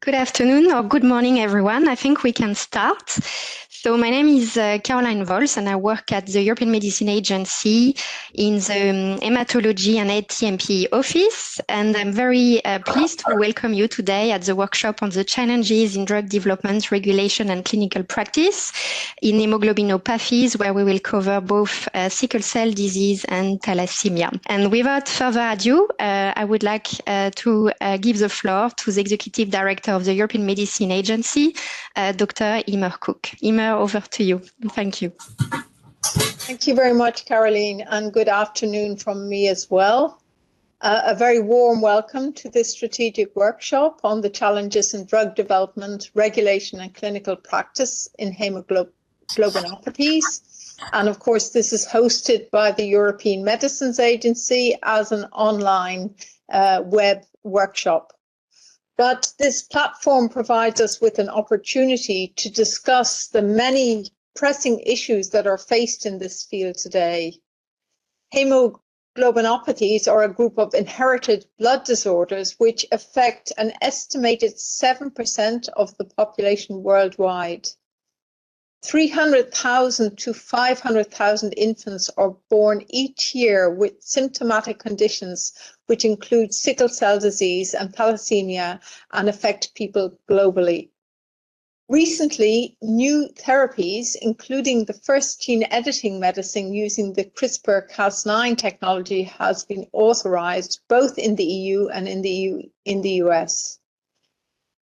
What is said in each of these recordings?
Good afternoon or good morning, everyone. I think we can start. So my name is Caroline Vols, and I work at the European Medicine Agency in the Hematology and ATMP office. And I'm very pleased to welcome you today at the workshop on the challenges in drug development, regulation, and clinical practice in haemoglobinopathies, where we will cover both sickle cell disease and thalassemia. And without further ado, I would like to give the floor to the Executive Director of the European Medicine Agency, Dr. Emer Cook. Emer, over to you. Thank you. Thank you very much, Caroline, and good afternoon from me as well. A very warm welcome to this strategic workshop on the challenges in drug development, regulation and clinical practice in haemoglobinopathies. And of course, this is hosted by the European Medicines Agency as an online web workshop. But this platform provides us with an opportunity to discuss the many pressing issues that are faced in this field today. Haemoglobinopathies are a group of inherited blood disorders which affect an estimated 7% of the population worldwide. 300,000 to 500,000 infants are born each year with symptomatic conditions which include sickle cell disease and thalassemia and affect people globally. Recently, new therapies, including the first gene editing medicine using the CRISPR-Cas9 technology, has been authorized both in the EU and in the US.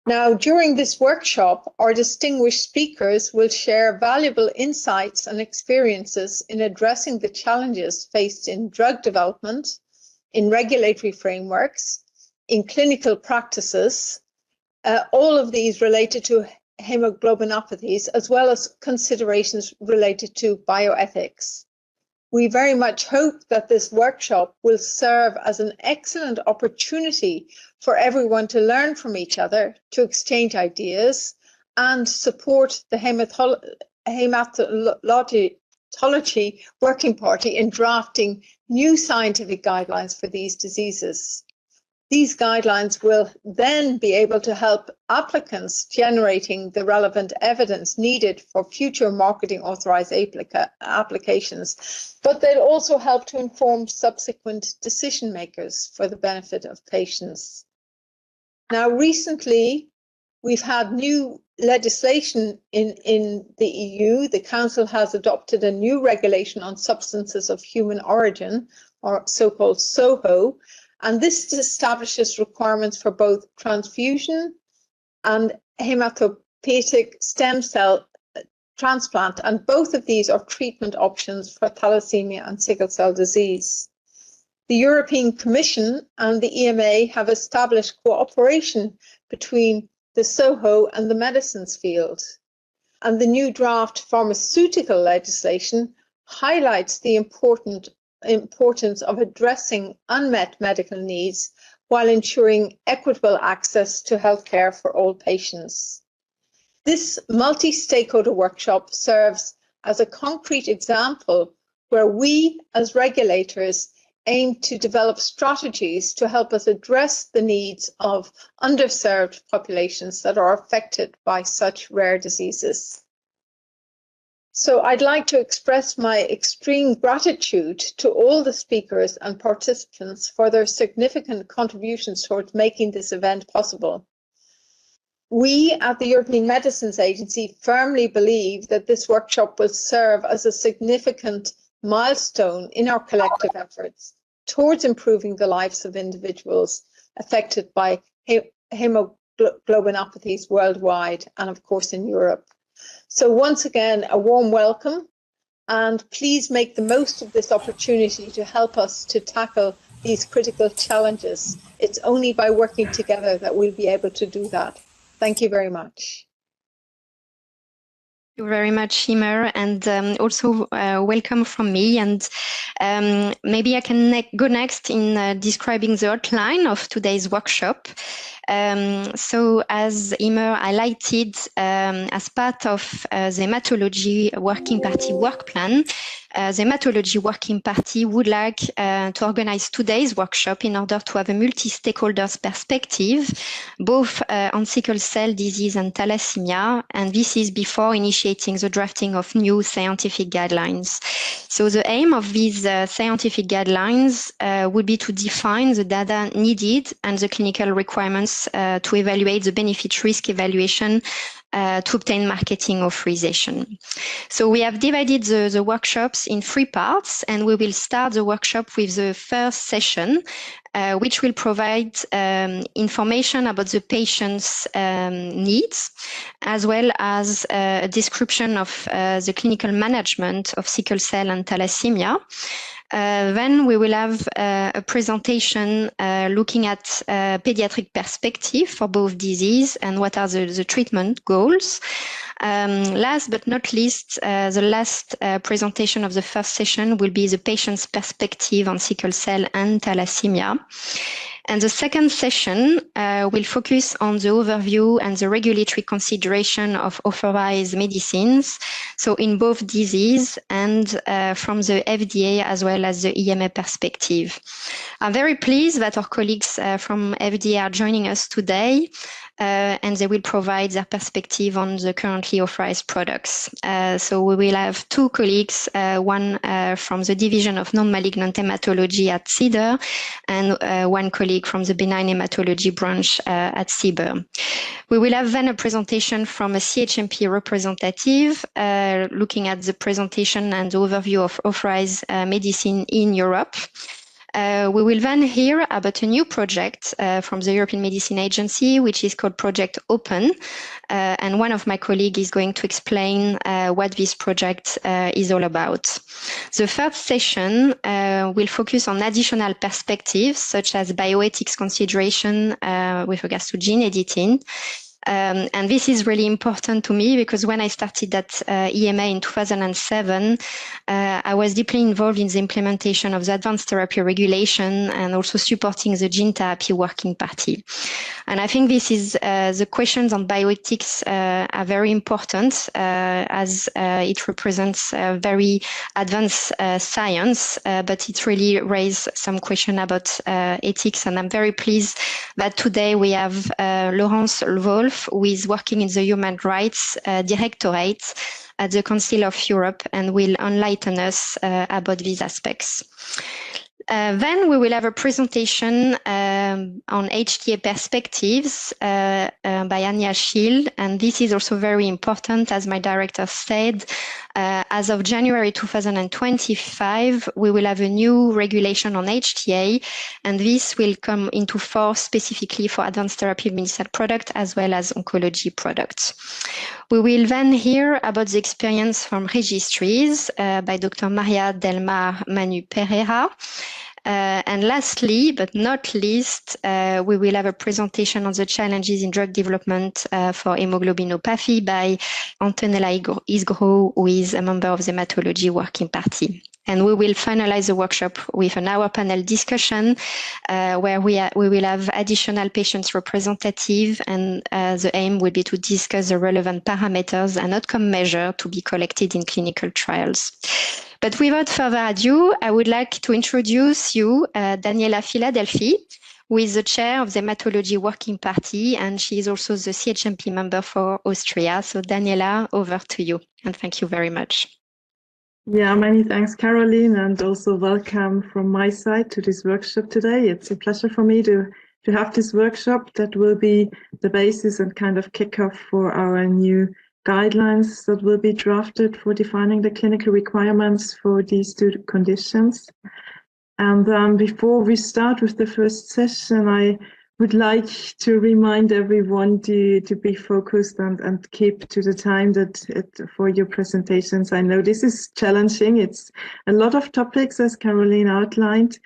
Now, during this workshop, our distinguished speakers will share valuable insights and experiences in addressing the challenges faced in drug development, in regulatory frameworks, in clinical practices, all of these related to haemoglobinopathies, as well as considerations related to bioethics. We very much hope that this workshop will serve as an excellent opportunity for everyone to learn from each other, to exchange ideas, and support the Hematology Working Party in drafting new scientific guidelines for these diseases. These guidelines will then be able to help applicants generating the relevant evidence needed for future marketing authorized applications, but they'll also help to inform subsequent decision makers for the benefit of patients. Now, recently, we've had new legislation in the EU. The Council has adopted a new regulation on substances of human origin, or so-called SOHO, and this establishes requirements for both transfusion and hematopoietic stem cell transplant, and both of these are treatment options for thalassemia and sickle cell disease. The European Commission and the EMA have established cooperation between the SOHO and the medicines field, and the new draft pharmaceutical legislation highlights the importance of addressing unmet medical needs while ensuring equitable access to healthcare for all patients. This multi-stakeholder workshop serves as a concrete example where we, as regulators, aim to develop strategies to help us address the needs of underserved populations that are affected by such rare diseases. So I'd like to express my extreme gratitude to all the speakers and participants for their significant contributions towards making this event possible. We at the European Medicines Agency firmly believe that this workshop will serve as a significant milestone in our collective efforts towards improving the lives of individuals affected by haemoglobinopathies worldwide and, of course, in Europe. So once again, a warm welcome, and please make the most of this opportunity to help us to tackle these critical challenges. It's only by working together that we'll be able to do that. Thank you very much. Thank you very much, Emer, and also welcome from me. And maybe I can go next in describing the outline of today's workshop. So as Emer highlighted, as part of the hematology working party work plan, the hematology working party would like to organize today's workshop in order to have a multi-stakeholders perspective, both on sickle cell disease and thalassemia, and this is before initiating the drafting of new scientific guidelines. So the aim of these scientific guidelines would be to define the data needed and the clinical requirements to evaluate the benefit-risk evaluation to obtain marketing authorization. So we have divided the workshops in 3 parts, and we will start the workshop with the first session, which will provide information about the patient's needs, as well as a description of the clinical management of sickle cell and thalassemia. Then we will have a presentation looking at pediatric perspective for both disease and what are the treatment goals. Last but not least, the last presentation of the first session will be the patient's perspective on sickle cell and thalassemia. And the second session will focus on the overview and the regulatory consideration of authorized medicines, so in both disease and from the FDA as well as the EMA perspective. I'm very pleased that our colleagues from FDA are joining us today, and they will provide their perspective on the currently authorized products. So we will have 2 colleagues, one from the Division of Non-Malignant Hematology at CEDAR, and one colleague from the Benign Hematology branch at CBER. We will have then a presentation from a CHMP representative looking at the presentation and the overview of authorized medicine in Europe. We will then hear about a new project from the European Medicine Agency, which is called Project Open. And one of my colleagues is going to explain what this project is all about. The third session will focus on additional perspectives, such as bioethics consideration with regards to gene editing. And this is really important to me because when I started at EMA in 2007, I was deeply involved in the implementation of the advanced therapy regulation and also supporting the gene therapy working party. And I think this is the questions on bioethics are very important as it represents very advanced science, but it really raised some question about ethics. And I'm very pleased that today we have Laurence Wolf, who is working in the Human Rights Directorate at the Council of Europe and will enlighten us about these aspects. Then we will have a presentation on HTA perspectives by Anja Schild, and this is also very important, as my director said. As of January 2025, we will have a new regulation on HTA, and this will come into force specifically for advanced therapy medicinal products as well as oncology products. We will then hear about the experience from registries by Dr. Maria Del Mar Manu Pereira. And lastly, but not least, we will have a presentation on the challenges in drug development for haemoglobinopathy by Antonella Isgro, who is a member of the Hematology Working Party. And we will finalize the workshop with an hour panel discussion where we will have additional patients representative, and the aim will be to discuss the relevant parameters and outcome measure to be collected in clinical trials. But without further ado, I would like to introduce you Daniela Philadelphia, who is the chair of the Hematology Working Party, and she is also the CHMP member for Austria. So Daniela, over to you, and thank you very much. Yeah, many thanks, Caroline, and also welcome from my side to this workshop today. It's a pleasure for me to have this workshop that will be the basis and kind of kickoff for our new guidelines that will be drafted for defining the clinical requirements for these 2 conditions. And before we start with the first session, I would like to remind everyone to be focused and keep to the time for your presentations. I know this is challenging. It's a lot of topics, as Caroline outlined,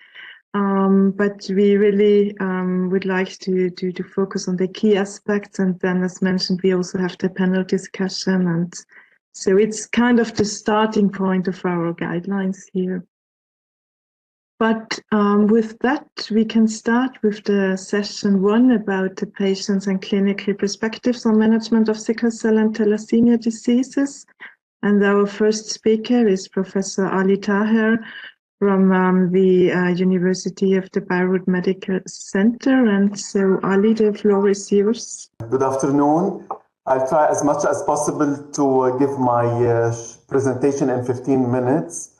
but we really would like to focus on the key aspects. And then, as mentioned, we also have the panel discussion. And so it's kind of the starting point of our guidelines here. But with that, we can start with the session 1 about the patients and clinical perspectives on management of sickle cell and thalassemia diseases. And our first speaker is Professor Ali Taher from the University of the Beirut Medical Center. And so, Ali, the floor is yours. Good afternoon. I'll try as much as possible to give my presentation in 15 minutes.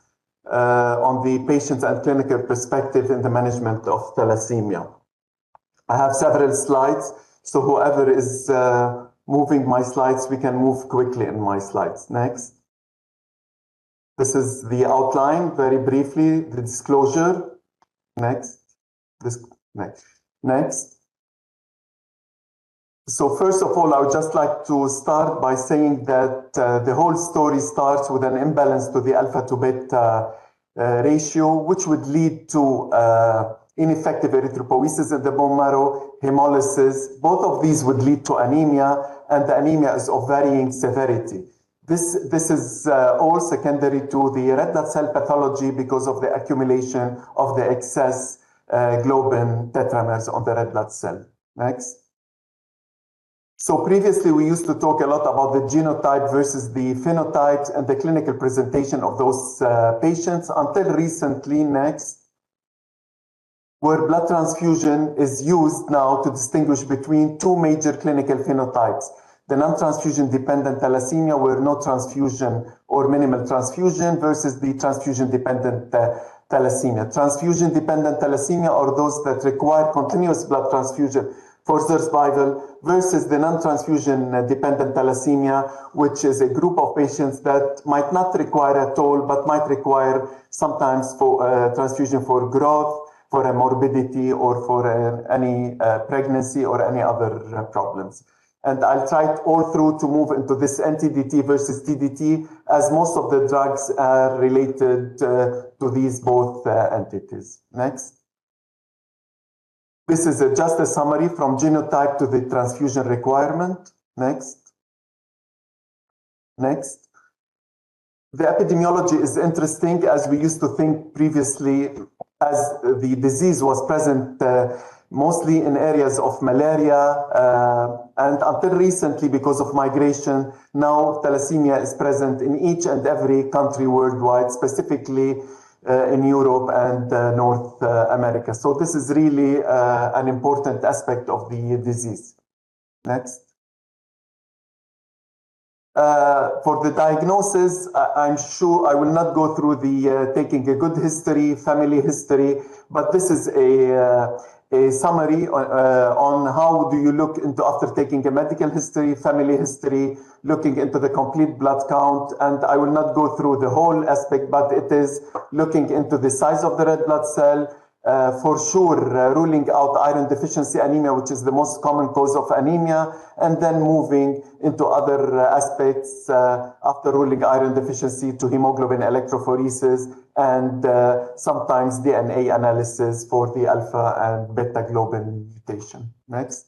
On the patients and clinical perspective in the management of thalassemia. I have several slides, so whoever is moving my slides, we can move quickly in my slides. Next. This is the outline, very briefly, the disclosure. Next. Next. So first of all, I would just like to start by saying that the whole story starts with an imbalance to the alpha to beta ratio, which would lead to ineffective erythropoiesis in the bone marrow, hemolysis. Both of these would lead to anemia, and the anemia is of varying severity. This is all secondary to the red blood cell pathology because of the accumulation of the excess globin tetramers on the red blood cell. Next. So previously, we used to talk a lot about the genotype versus the phenotypes and the clinical presentation of those patients until recently, next, where blood transfusion is used now to distinguish between two major clinical phenotypes. The non-transfusion dependent thalassemia, where no transfusion or minimal transfusion, versus the transfusion dependent thalassemia. Transfusion dependent thalassemia are those that require continuous blood transfusion for survival, versus the non-transfusion dependent thalassemia, which is a group of patients that might not require at all, but might require sometimes for transfusion for growth, for a morbidity, or for any pregnancy or any other problems. And I'll try all through to move into this NTDT versus TDT, as most of the drugs are related to these both entities. Next. This is just a summary from genotype to the transfusion requirement. Next. Next. The epidemiology is interesting, as we used to think previously, as the disease was present mostly in areas of malaria, and until recently, because of migration, now thalassemia is present in each and every country worldwide, specifically in Europe and North America. So this is really an important aspect of the disease. Next. For the diagnosis, I'm sure I will not go through the taking a good history, family history, but this is a summary on how do you look into after taking a medical history, family history, looking into the complete blood count. And I will not go through the whole aspect, but it is looking into the size of the red blood cell, for sure ruling out iron deficiency anemia, which is the most common cause of anemia, and then moving into other aspects after ruling iron deficiency to hemoglobin electrophoresis and sometimes DNA analysis for the alpha and beta globin mutation. Next.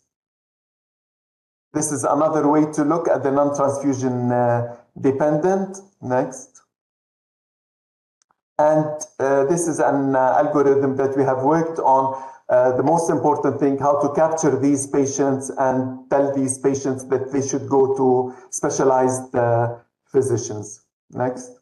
This is another way to look at the non-transfusion dependent. Next. And this is an algorithm that we have worked on. The most important thing, how to capture these patients and tell these patients that they should go to specialized physicians. Next.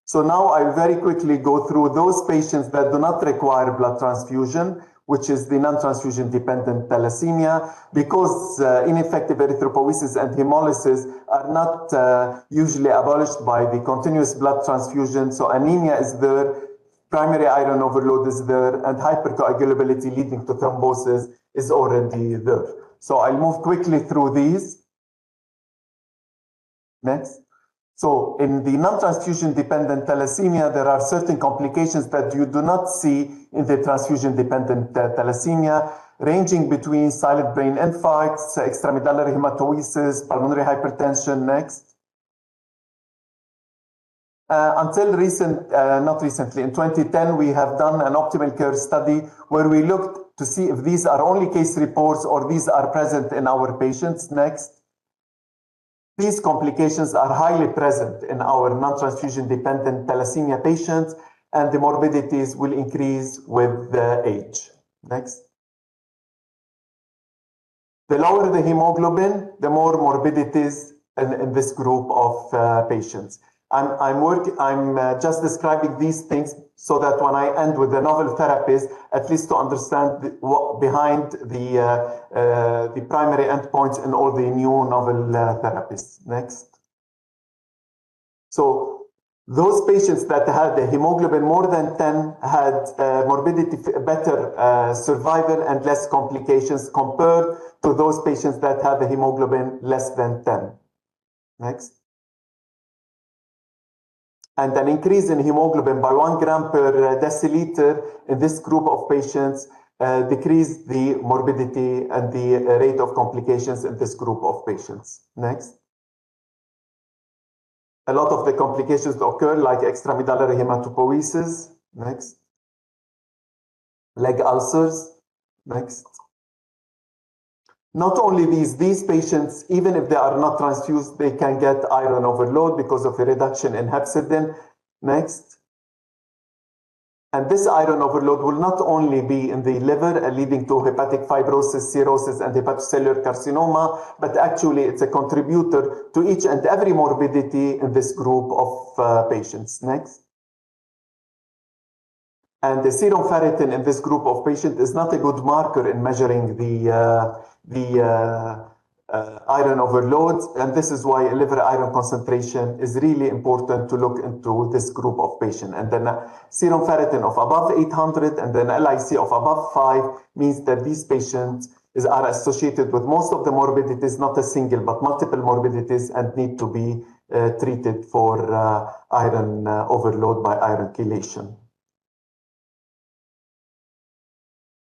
So now I'll very quickly go through those patients that do not require blood transfusion, which is the non-transfusion dependent thalassemia, because ineffective erythropoiesis and hemolysis are not usually abolished by the continuous blood transfusion. So anemia is there, primary iron overload is there, and hypercoagulability leading to thrombosis is already there. So I'll move quickly through these. Next. So in the non-transfusion dependent thalassemia, there are certain complications that you do not see in the transfusion dependent thalassemia, ranging between silent brain infarcts, extramedullary hematopoiesis, pulmonary hypertension. Next. Until not recently, in 2010, we have done an optimal care study where we looked to see if these are only case reports or these are present in our patients. Next. These complications are highly present in our non-transfusion dependent thalassemia patients, and the morbidities will increase with the age. Next. The lower the hemoglobin, the more morbidities in this group of patients. I'm just describing these things so that when I end with the novel therapies, at least to understand what behind the primary endpoints in all the new novel therapies. Next. So those patients that had the hemoglobin more than 10 had morbidity, better survival and less complications compared to those patients that had the hemoglobin less than 10. Next. And an increase in hemoglobin by 1 gram per deciliter in this group of patients decreased the morbidity and the rate of complications in this group of patients. Next. A lot of the complications occur like extramedullary hematopoiesis. Next. Leg ulcers. Next. Not only these patients, even if they are not transfused, they can get iron overload because of a reduction in hepcidin. Next. And this iron overload will not only be in the liver, leading to hepatic fibrosis, cirrhosis, and hepatocellular carcinoma, but actually it's a contributor to each and every morbidity in this group of patients. Next. And the serum ferritin in this group of patients is not a good marker in measuring the iron overload, and this is why liver iron concentration is really important to look into this group of patients. And then serum ferritin of above 800 and then LIC of above 5 means that these patients are associated with most of the morbidities, not a single but multiple morbidities, and need to be treated for iron overload by iron chelation.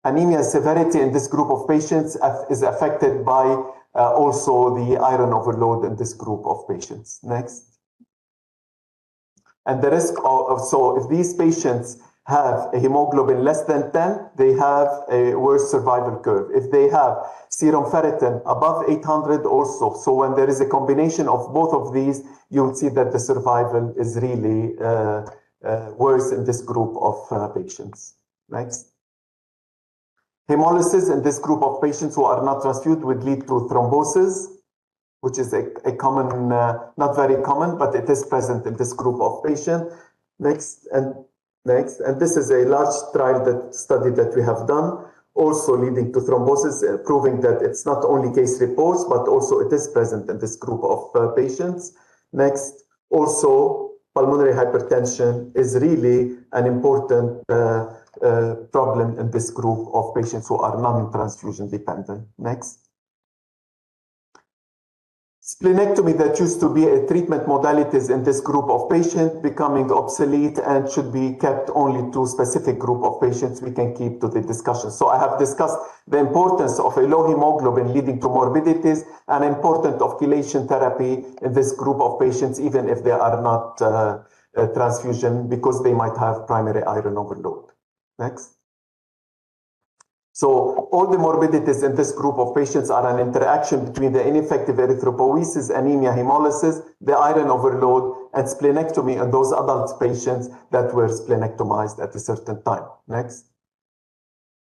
Anemia severity in this group of patients is affected by also the iron overload in this group of patients. Next. And the risk so if these patients have a hemoglobin less than 10, they have a worse survival curve. If they have serum ferritin above 800 also, so when there is a combination of both of these, you will see that the survival is really worse in this group of patients. Next. Hemolysis in this group of patients who are not transfused would lead to thrombosis, which is a common, not very common, but it is present in this group of patients. Next, and this is a large trial study that we have done, also leading to thrombosis, proving that it's not only case reports, but also it is present in this group of patients. Next, also pulmonary hypertension is really an important problem in this group of patients who are non-transfusion dependent. Next. Splenectomy that used to be a treatment modalities in this group of patients becoming obsolete and should be kept only to specific group of patients we can keep to the discussion. So I have discussed the importance of a low hemoglobin leading to morbidities and importance of chelation therapy in this group of patients, even if they are not transfusion, because they might have primary iron overload. Next. So all the morbidities in this group of patients are an interaction between the ineffective erythropoiesis, anemia, hemolysis, the iron overload, and splenectomy in those adult patients that were splenectomized at a certain time. Next.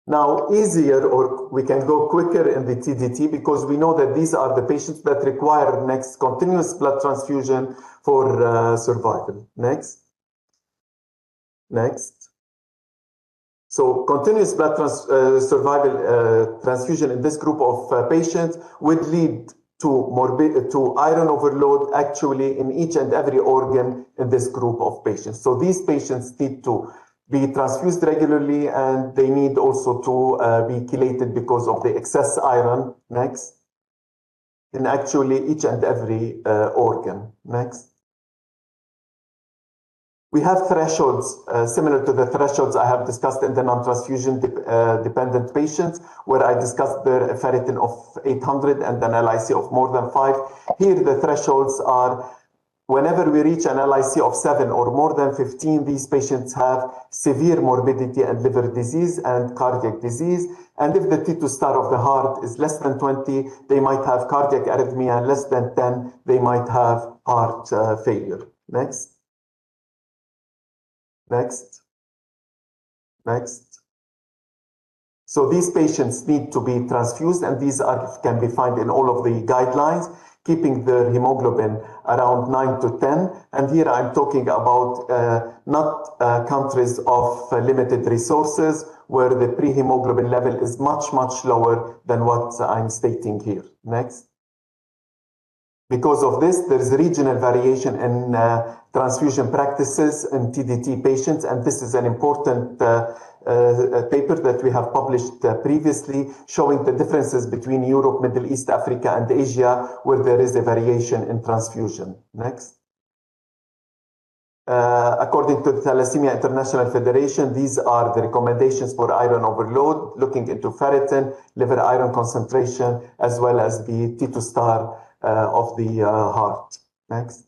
Now, easier, or we can go quicker in the TDT because we know that these are the patients that require next continuous blood transfusion for survival. Next. Next. So continuous blood survival transfusion in this group of patients would lead to iron overload actually in each and every organ in this group of patients. So these patients need to be transfused regularly and they need also to be chelated because of the excess iron. Next. In actually each and every organ. Next. We have thresholds similar to the thresholds I have discussed in the non-transfusion dependent patients, where I discussed their ferritin of 800 and an LIC of more than 5. Here the thresholds are whenever we reach an LIC of 7 or more than 15, these patients have severe morbidity and liver disease and cardiac disease. And if the T2 star of the heart is less than 20, they might have cardiac arrhythmia, and less than 10, they might have heart failure. Next. Next. Next. So these patients need to be transfused, and these can be found in all of the guidelines, keeping their hemoglobin around 9 to 10. And here I'm talking about not countries of limited resources, where the pre-hemoglobin level is much, much lower than what I'm stating here. Next. Because of this, there is regional variation in transfusion practices in TDT patients, and this is an important paper that we have published previously, showing the differences between Europe, Middle East, Africa, and Asia, where there is a variation in transfusion. Next. According to the Thalassemia International Federation, these are the recommendations for iron overload, looking into ferritin, liver iron concentration, as well as the T2 star of the heart. Next.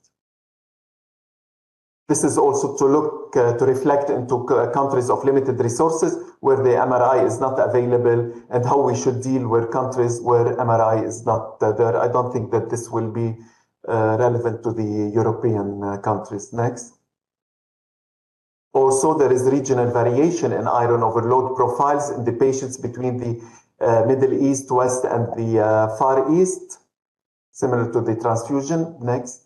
This is also to look to reflect into countries of limited resources where the MRI is not available, and how we should deal with countries where MRI is not there. I don't think that this will be relevant to the European countries. Next. Also, there is regional variation in iron overload profiles in the patients between the Middle East, West, and the Far East, similar to the transfusion. Next.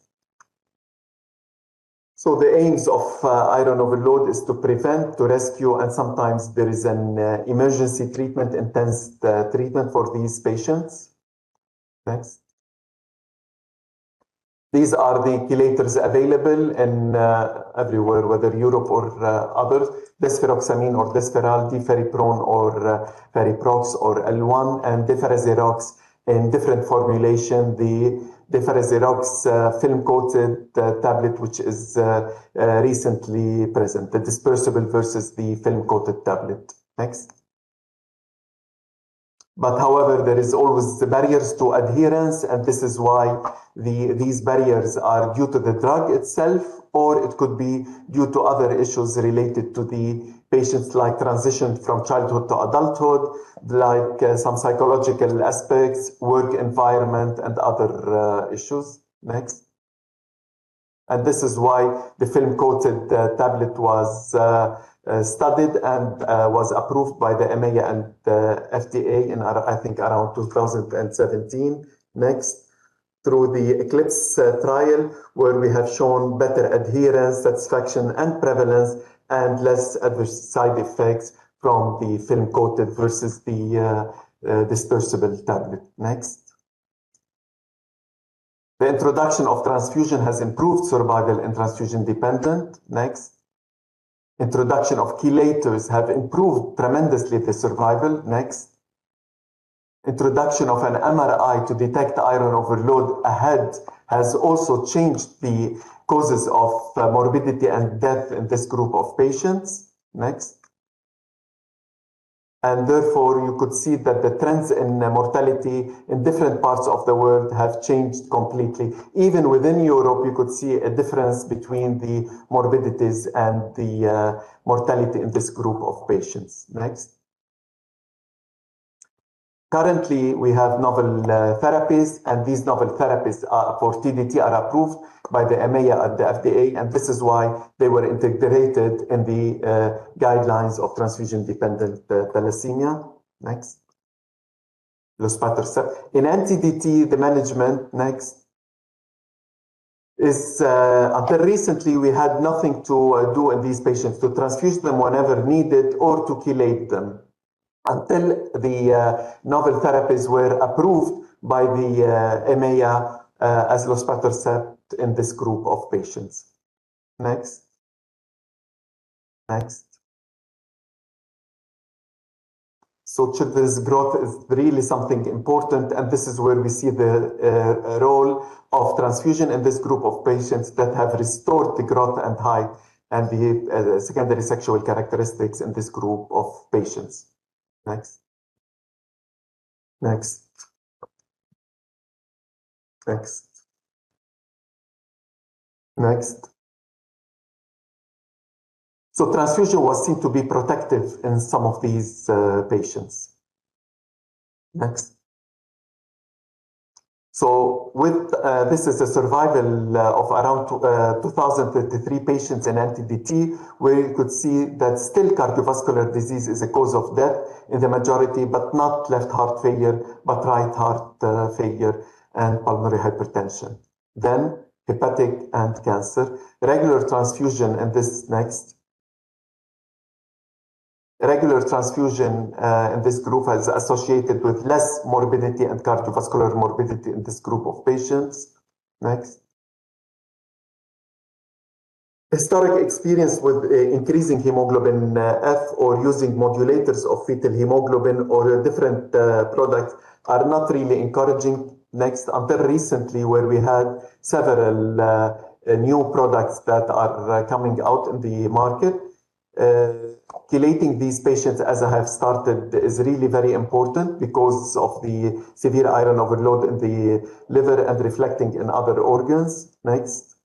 So the aims of iron overload is to prevent, to rescue, and sometimes there is an emergency treatment, intense treatment for these patients. Next. These are the chelators available in everywhere, whether Europe or others, desferoxamine or desferal, deferriprone or ferriprox or L1, and deferazerox in different formulation. The deferazerox film-coated tablet, which is recently present, the dispersible versus the film-coated tablet. Next. But however, there is always the barriers to adherence, and this is why these barriers are due to the drug itself, or it could be due to other issues related to the patients, like transition from childhood to adulthood, like some psychological aspects, work environment, and other issues. Next. And this is why the film-coated tablet was studied and was approved by the EMA and FDA in, I think, around 2017. Next. Through the ECLIPSE trial, where we have shown better adherence, satisfaction, and prevalence, and less adverse side effects from the film-coated versus the dispersible tablet. Next. The introduction of transfusion has improved survival in transfusion dependent. Next. Introduction of chelators have improved tremendously the survival. Next. Introduction of an MRI to detect iron overload ahead has also changed the causes of morbidity and death in this group of patients. Next. And therefore, you could see that the trends in mortality in different parts of the world have changed completely. Even within Europe, you could see a difference between the morbidities and the mortality in this group of patients. Next. Currently, we have novel therapies, and these novel therapies for TDT are approved by the EMA and the FDA, and this is why they were integrated in the guidelines of transfusion-dependent thalassemia. Next. Luspatercept. In NTDT, the management, next, is until recently, we had nothing to do in these patients, to transfuse them whenever needed or to chelate them, until the novel therapies were approved by the EMA as luspatercept in this group of patients. Next. Next. So children's growth is really something important, and this is where we see the role of transfusion in this group of patients that have restored the growth and height and the secondary sexual characteristics in this group of patients. Next. Next. Next. Next. So transfusion was seen to be protective in some of these patients. Next. So with this is a survival of around 2,033 patients in NTDT, where you could see that still cardiovascular disease is a cause of death in the majority, but not left heart failure, but right heart failure and pulmonary hypertension. Then hepatic and cancer. Regular transfusion in this next. Regular transfusion in this group is associated with less morbidity and cardiovascular morbidity in this group of patients. Next. Historic experience with increasing hemoglobin F or using modulators of fetal hemoglobin or different products are not really encouraging. Next, until recently, where we had several new products that are coming out in the market. Chelating these patients, as I have started, is really very important because of the severe iron overload in the liver and reflecting in other organs. Next.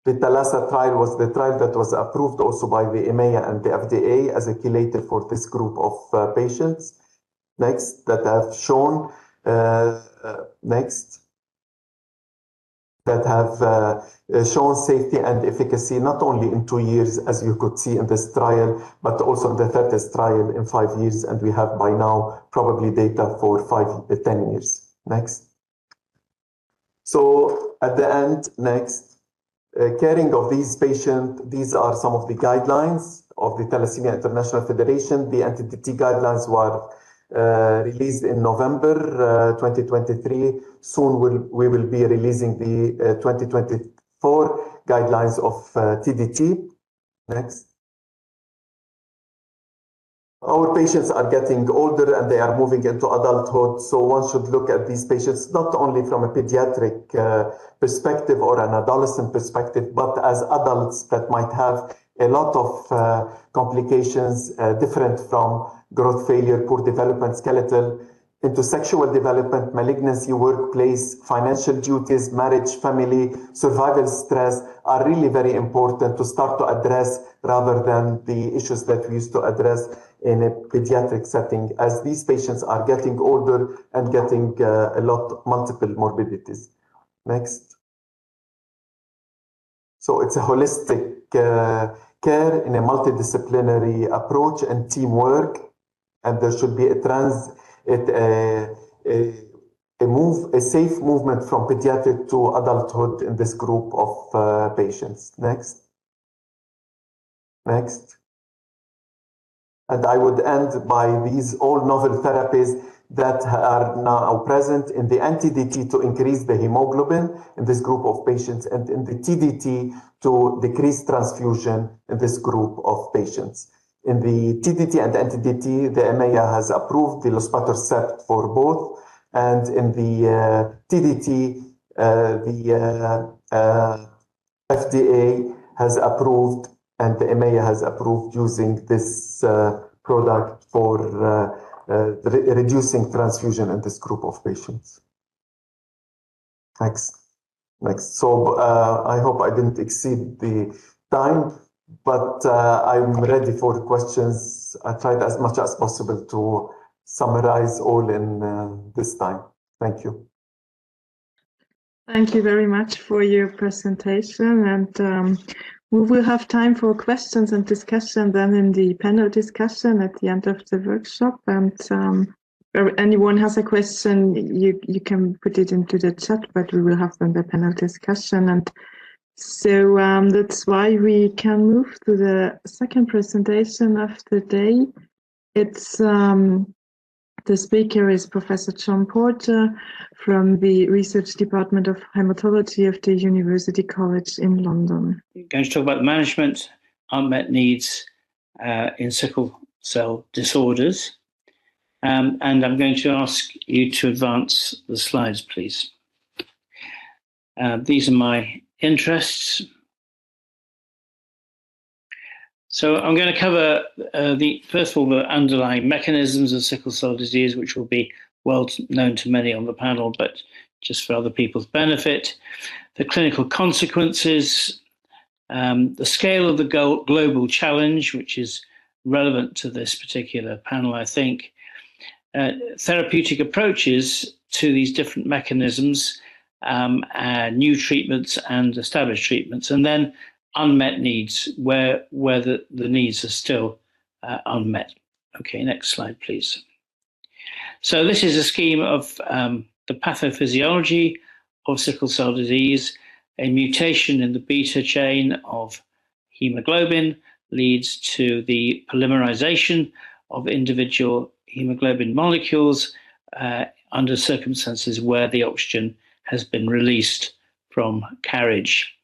The THALASSA trial was the trial that was approved also by the EMA and the FDA as a chelator for this group of patients. Next, that have shown, next. That have shown safety and efficacy not only in 2 years, as you could see in this trial, but also in the THETIS trial in 5 years, and we have by now probably data for 10 years. Next. So at the end, next, caring of these patients, these are some of the guidelines of the Thalassemia International Federation. The NTDT guidelines were released in November 2023. Soon we will be releasing the 2024 guidelines of TDT. Next. Our patients are getting older and they are moving into adulthood, so one should look at these patients not only from a pediatric perspective or an adolescent perspective, but as adults that might have a lot of complications different from growth failure, poor development, skeletal, into sexual development, malignancy, workplace, financial duties, marriage, family, survival stress are really very important to start to address rather than the issues that we used to address in a pediatric setting, as these patients are getting older and getting multiple morbidities. Next. So it's a holistic care in a multidisciplinary approach and teamwork, and there should be a safe movement from pediatric to adulthood in this group of patients. Next. Next. And I would end by these all novel therapies that are now present in the NTDT to increase the hemoglobin in this group of patients, and in the TDT to decrease transfusion in this group of patients. In the TDT and NTDT, the EMA has approved the luspatercept for both, and in the TDT, the FDA has approved and the EMA has approved using this product for reducing transfusion in this group of patients. Next. Next. So I hope I didn't exceed the time, but I'm ready for questions. I tried as much as possible to summarize all in this time. Thank you. Thank you very much for your presentation, and we will have time for questions and discussion then in the panel discussion at the end of the workshop. And if anyone has a question, you can put it into the chat, but we will have then the panel discussion. And so that's why we can move to the second presentation of the day. It's the speaker is Professor John Porter from the Research Department of Hematology of the University College in London. We're going to talk about the management, unmet needs in sickle cell disorders. And I'm going to ask you to advance the slides, please. These are my interests. So I'm going to cover first of all, the underlying mechanisms of sickle cell disease, which will be well known to many on the panel, but just for other people's benefit. The clinical consequences, the scale of the global challenge, which is relevant to this particular panel, I think. Therapeutic approaches to these different mechanisms, new treatments and established treatments, and then unmet needs where the needs are still unmet. Okay, next slide, please. So this is a scheme of the pathophysiology of sickle cell disease. A mutation in the beta chain of hemoglobin leads to the polymerization of individual hemoglobin molecules under circumstances where the oxygen has been released from carriage.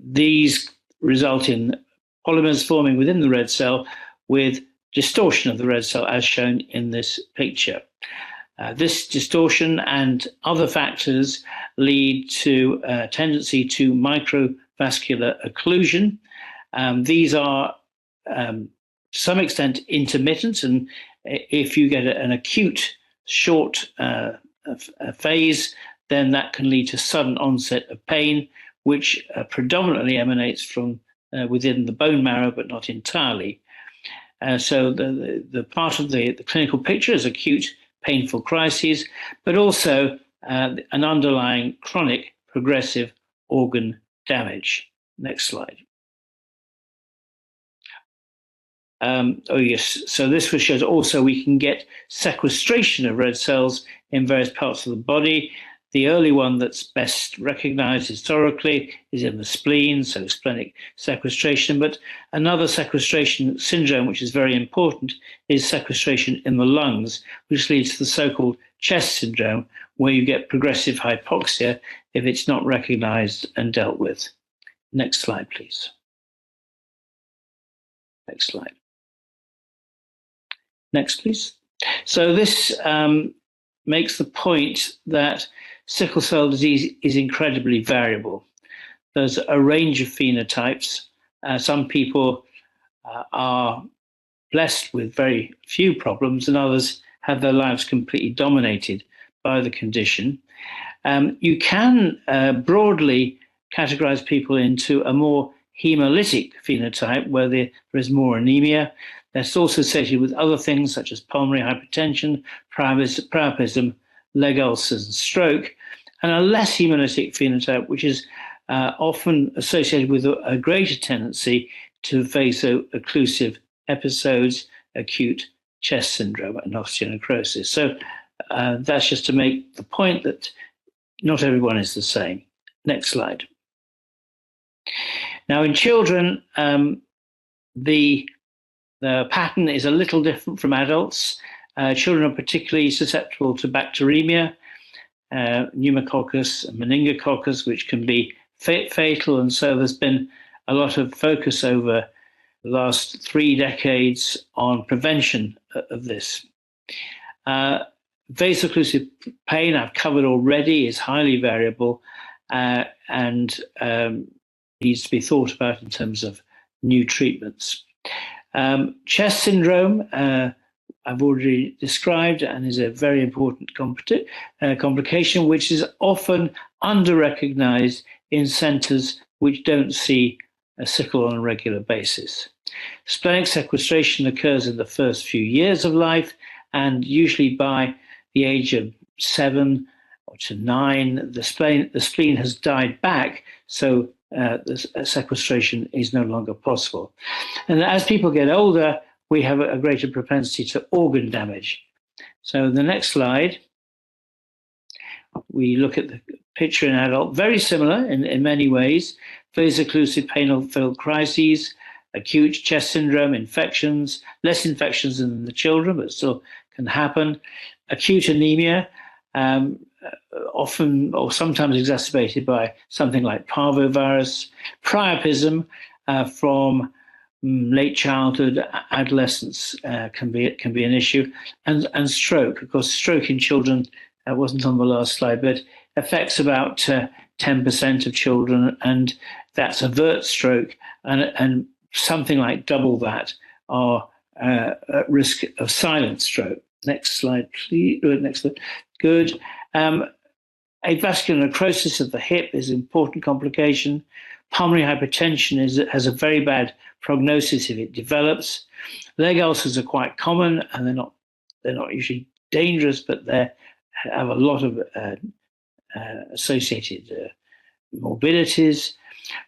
These result in polymers forming within the red cell with distortion of the red cell as shown in this picture. This distortion and other factors lead to a tendency to microvascular occlusion. These are to some extent intermittent, and if you get an acute short phase, then that can lead to sudden onset of pain, which predominantly emanates from within the bone marrow, but not entirely. So the part of the clinical picture is acute painful crises, but also an underlying chronic progressive organ damage. Next slide. Oh yes, so this shows also we can get sequestration of red cells in various parts of the body. The early one that's best recognized historically is in the spleen, so splenic sequestration. But another sequestration syndrome, which is very important, is sequestration in the lungs, which leads to the so-called chest syndrome, where you get progressive hypoxia if it's not recognized and dealt with. Next slide, please. Next slide. Next, please. So this makes the point that sickle cell disease is incredibly variable. There's a range of phenotypes. Some people are blessed with very few problems, and others have their lives completely dominated by the condition. You can broadly categorize people into a more hemolytic phenotype, where there is more anemia. That's also associated with other things such as pulmonary hypertension, priapism, leg ulcers, and stroke, and a less hemolytic phenotype, which is often associated with a greater tendency to vaso-occlusive episodes, acute chest syndrome, and osteonecrosis. So that's just to make the point that not everyone is the same. Next slide. Now, in children, the pattern is a little different from adults. Children are particularly susceptible to bacteremia, pneumococcus and meningococcus, which can be fatal. And so there's been a lot of focus over the last 3 decades on prevention of this. Vaso-occlusive pain, I've covered already, is highly variable and needs to be thought about in terms of new treatments. Chest syndrome, I've already described, and is a very important complication, which is often under-recognized in centers which don't see a sickle on a regular basis. Splenic sequestration occurs in the first few years of life, and usually by the age of 7 or to 9, the spleen has died back, so the sequestration is no longer possible. And as people get older, we have a greater propensity to organ damage. So the next slide, we look at the picture in adult, very similar in many ways. Vaso-occlusive pain-filled crises, acute chest syndrome, infections, less infections than the children, but still can happen. Acute anemia, often or sometimes exacerbated by something like parvovirus. Priapism from late childhood, adolescence can be an issue, and stroke. Of course, stroke in children wasn't on the last slide, but affects about 10% of children, and that's overt stroke, and something like double that are at risk of silent stroke. Next slide, please. Next slide. Good. Avascular necrosis of the hip is an important complication. Pulmonary hypertension has a very bad prognosis if it develops. Leg ulcers are quite common, and they're not usually dangerous, but they're have a lot of associated morbidities.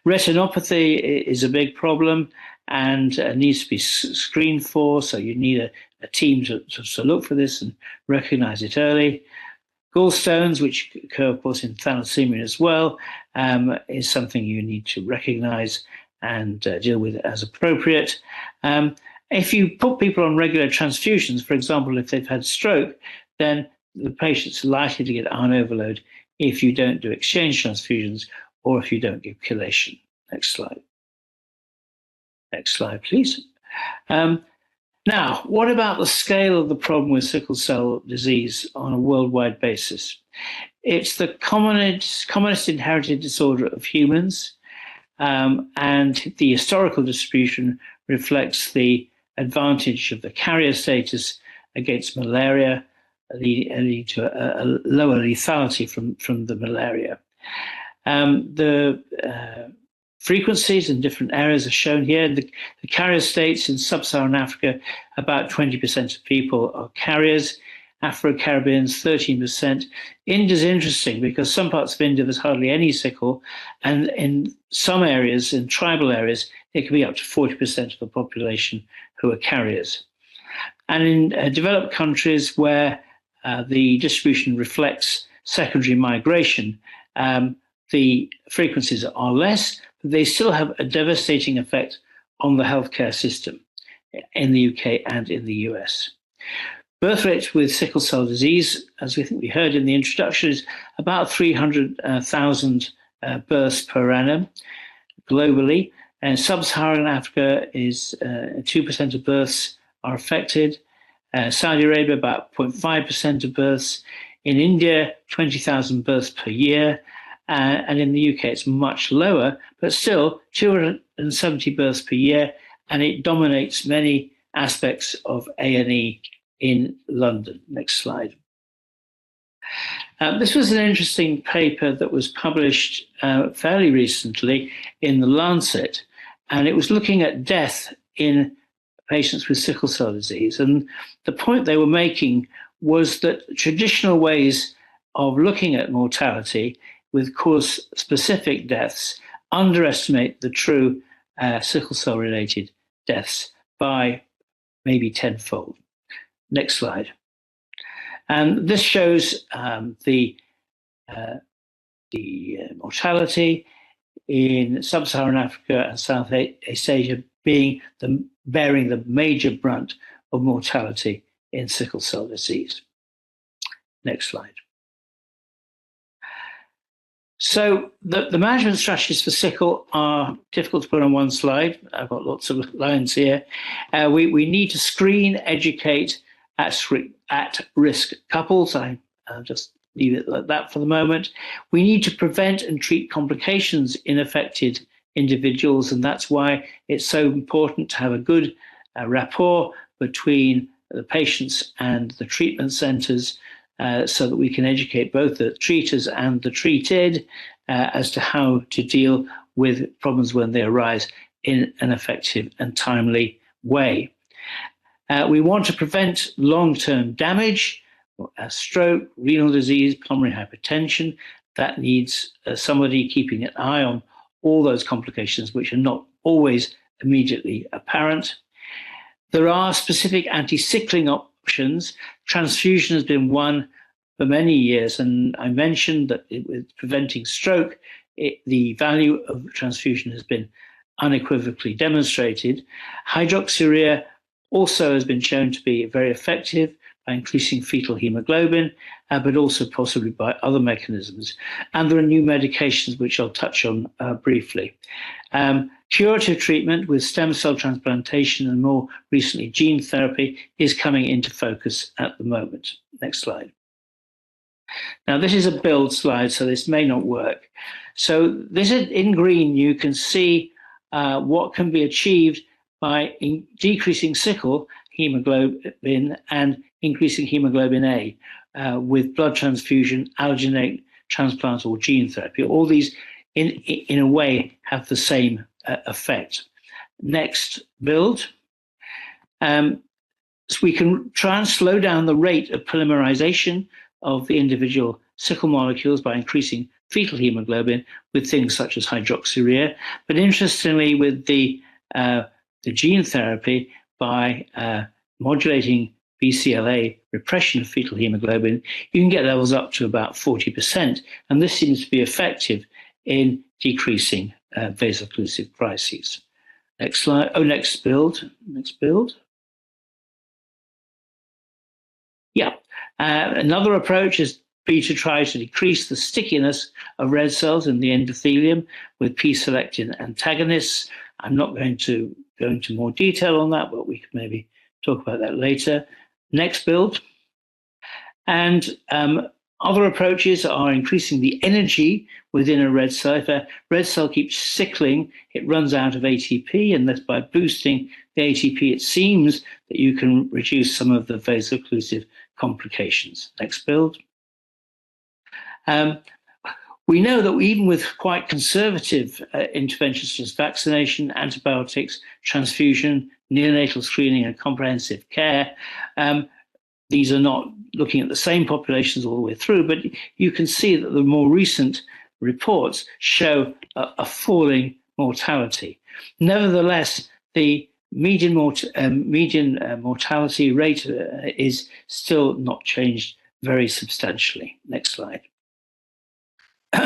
Retinopathy is a big problem and needs to be screened for, so you need a team to look for this and recognize it early. Gallstones, which occur, of course, in thalassemia as well, is something you need to recognize and deal with as appropriate. If you put people on regular transfusions, for example, if they've had stroke, then the patient's likely to get iron overload if you don't do exchange transfusions or if you don't give chelation. Next slide. Next slide, please. Now, what about the scale of the problem with sickle cell disease on a worldwide basis? It's the commonest inherited disorder of humans, and the historical distribution reflects the advantage of the carrier status against malaria, leading to a lower lethality from the malaria. The frequencies in different areas are shown here. The carrier states in sub-Saharan Africa, about 20% of people are carriers. Afro-Caribbeans, 13%. India is interesting because some parts of India there's hardly any sickle, and in some areas, in tribal areas, it can be up to 40% of the population who are carriers. And in developed countries where the distribution reflects secondary migration, the frequencies are less, but they still have a devastating effect on the healthcare system in the UK and in the US. Birth rate with sickle cell disease, as we think we heard in the introduction, is about 300,000 births per annum globally. And sub-Saharan Africa is 2% of births are affected. Saudi Arabia, about 0.5% of births. In India, 20,000 births per year. And in the UK, it's much lower, but still 270 births per year, and it dominates many aspects of A&E in London. Next slide. This was an interesting paper that was published fairly recently in The Lancet, and it was looking at death in patients with sickle cell disease. And the point they were making was that traditional ways of looking at mortality with cause-specific deaths underestimate the true sickle cell-related deaths by maybe tenfold. Next slide. And this shows the mortality in sub-Saharan Africa and Southeast Asia bearing the major brunt of mortality in sickle cell disease. Next slide. So the management strategies for sickle are difficult to put on one slide. I've got lots of lines here. We need to screen, educate at-risk couples. I'll just leave it like that for the moment. We need to prevent and treat complications in affected individuals, and that's why it's so important to have a good rapport between the patients and the treatment centres, so that we can educate both the treaters and the treated as to how to deal with problems when they arise in an effective and timely way. We want to prevent long-term damage, stroke, renal disease, pulmonary hypertension. That needs somebody keeping an eye on all those complications, which are not always immediately apparent. There are specific anti-sickling options. Transfusion has been one for many years, and I mentioned that with preventing stroke, the value of transfusion has been unequivocally demonstrated. Hydroxyurea also has been shown to be very effective by increasing fetal hemoglobin, but also possibly by other mechanisms. And there are new medications which I'll touch on briefly. Curative treatment with stem cell transplantation and more recently gene therapy is coming into focus at the moment. Next slide. Now this is a build slide, so this may not work. So this is in green, you can see what can be achieved by decreasing sickle hemoglobin and increasing hemoglobin A with blood transfusion, allogeneic transplant, or gene therapy. All these, in a way, have the same effect. Next build. So we can try and slow down the rate of polymerization of the individual sickle molecules by increasing fetal hemoglobin with things such as hydroxyurea, but interestingly with the gene therapy by modulating BCLA repression of fetal hemoglobin, you can get levels up to about 40%, and this seems to be effective in decreasing vaso-occlusive crises. Next slide. Oh, next build. Next build. Yeah. Another approach is be to try to decrease the stickiness of red cells in the endothelium with P-selectin antagonists. I'm not going to go into more detail on that, but we could maybe talk about that later. Next build. And other approaches are increasing the energy within a red cell. If a red cell keeps sickling, it runs out of ATP, and that's by boosting the ATP, it seems that you can reduce some of the vaso-occlusive complications. Next build. We know that even with quite conservative interventions such as vaccination, antibiotics, transfusion, neonatal screening, and comprehensive care, these are not looking at the same populations all the way through, but you can see that the more recent reports show a falling mortality. Nevertheless, the median mortality rate is still not changed very substantially. Next slide.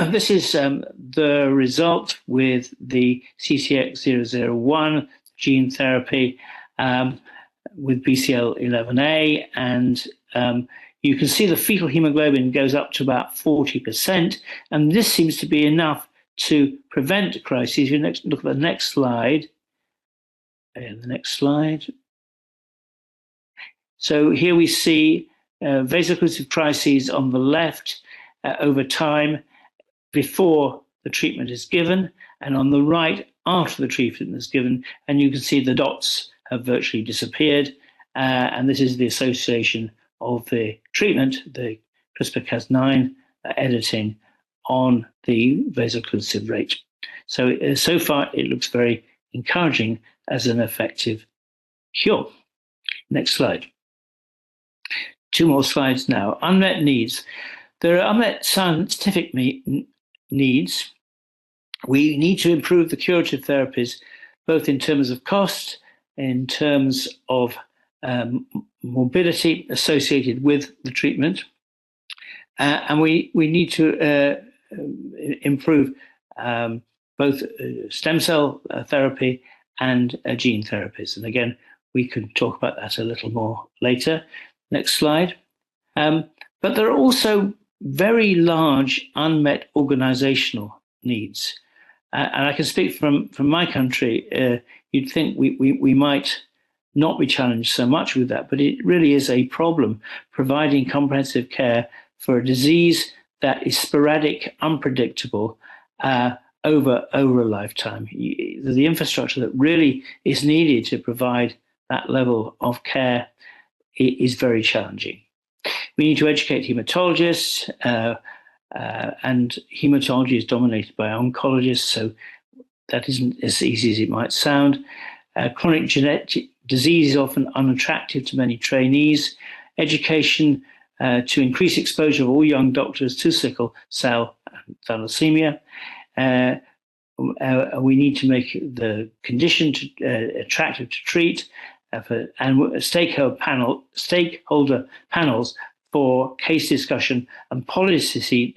This is the result with the CCX001 gene therapy with BCL11A, and you can see the fetal hemoglobin goes up to about 40%, and this seems to be enough to prevent crises. You look at the next slide. And the next slide. So here we see vaso-occlusive crises on the left over time before the treatment is given, and on the right after the treatment is given, and you can see the dots have virtually disappeared, and this is the association of the treatment, the CRISPR-Cas9 editing, on the vaso-occlusive rate. So, so far it looks very encouraging as an effective cure. Next slide. Two more slides now. Unmet needs. There are unmet scientific needs. We need to improve the curative therapies, both in terms of cost, in terms of morbidity associated with the treatment, and we need to improve both stem cell therapy and gene therapies. And again, we could talk about that a little more later. Next slide. But there are also very large unmet organizational needs. And I can speak from my country. You'd think we might not be challenged so much with that, but it really is a problem providing comprehensive care for a disease that is sporadic, unpredictable, over a lifetime. The infrastructure that really is needed to provide that level of care is very challenging. We need to educate hematologists, and hematology is dominated by oncologists, so that isn't as easy as it might sound. Chronic genetic disease is often unattractive to many trainees. Education to increase exposure of all young doctors to sickle cell and thalassemia. We need to make the condition attractive to treat, and stakeholder panels for case discussion and policy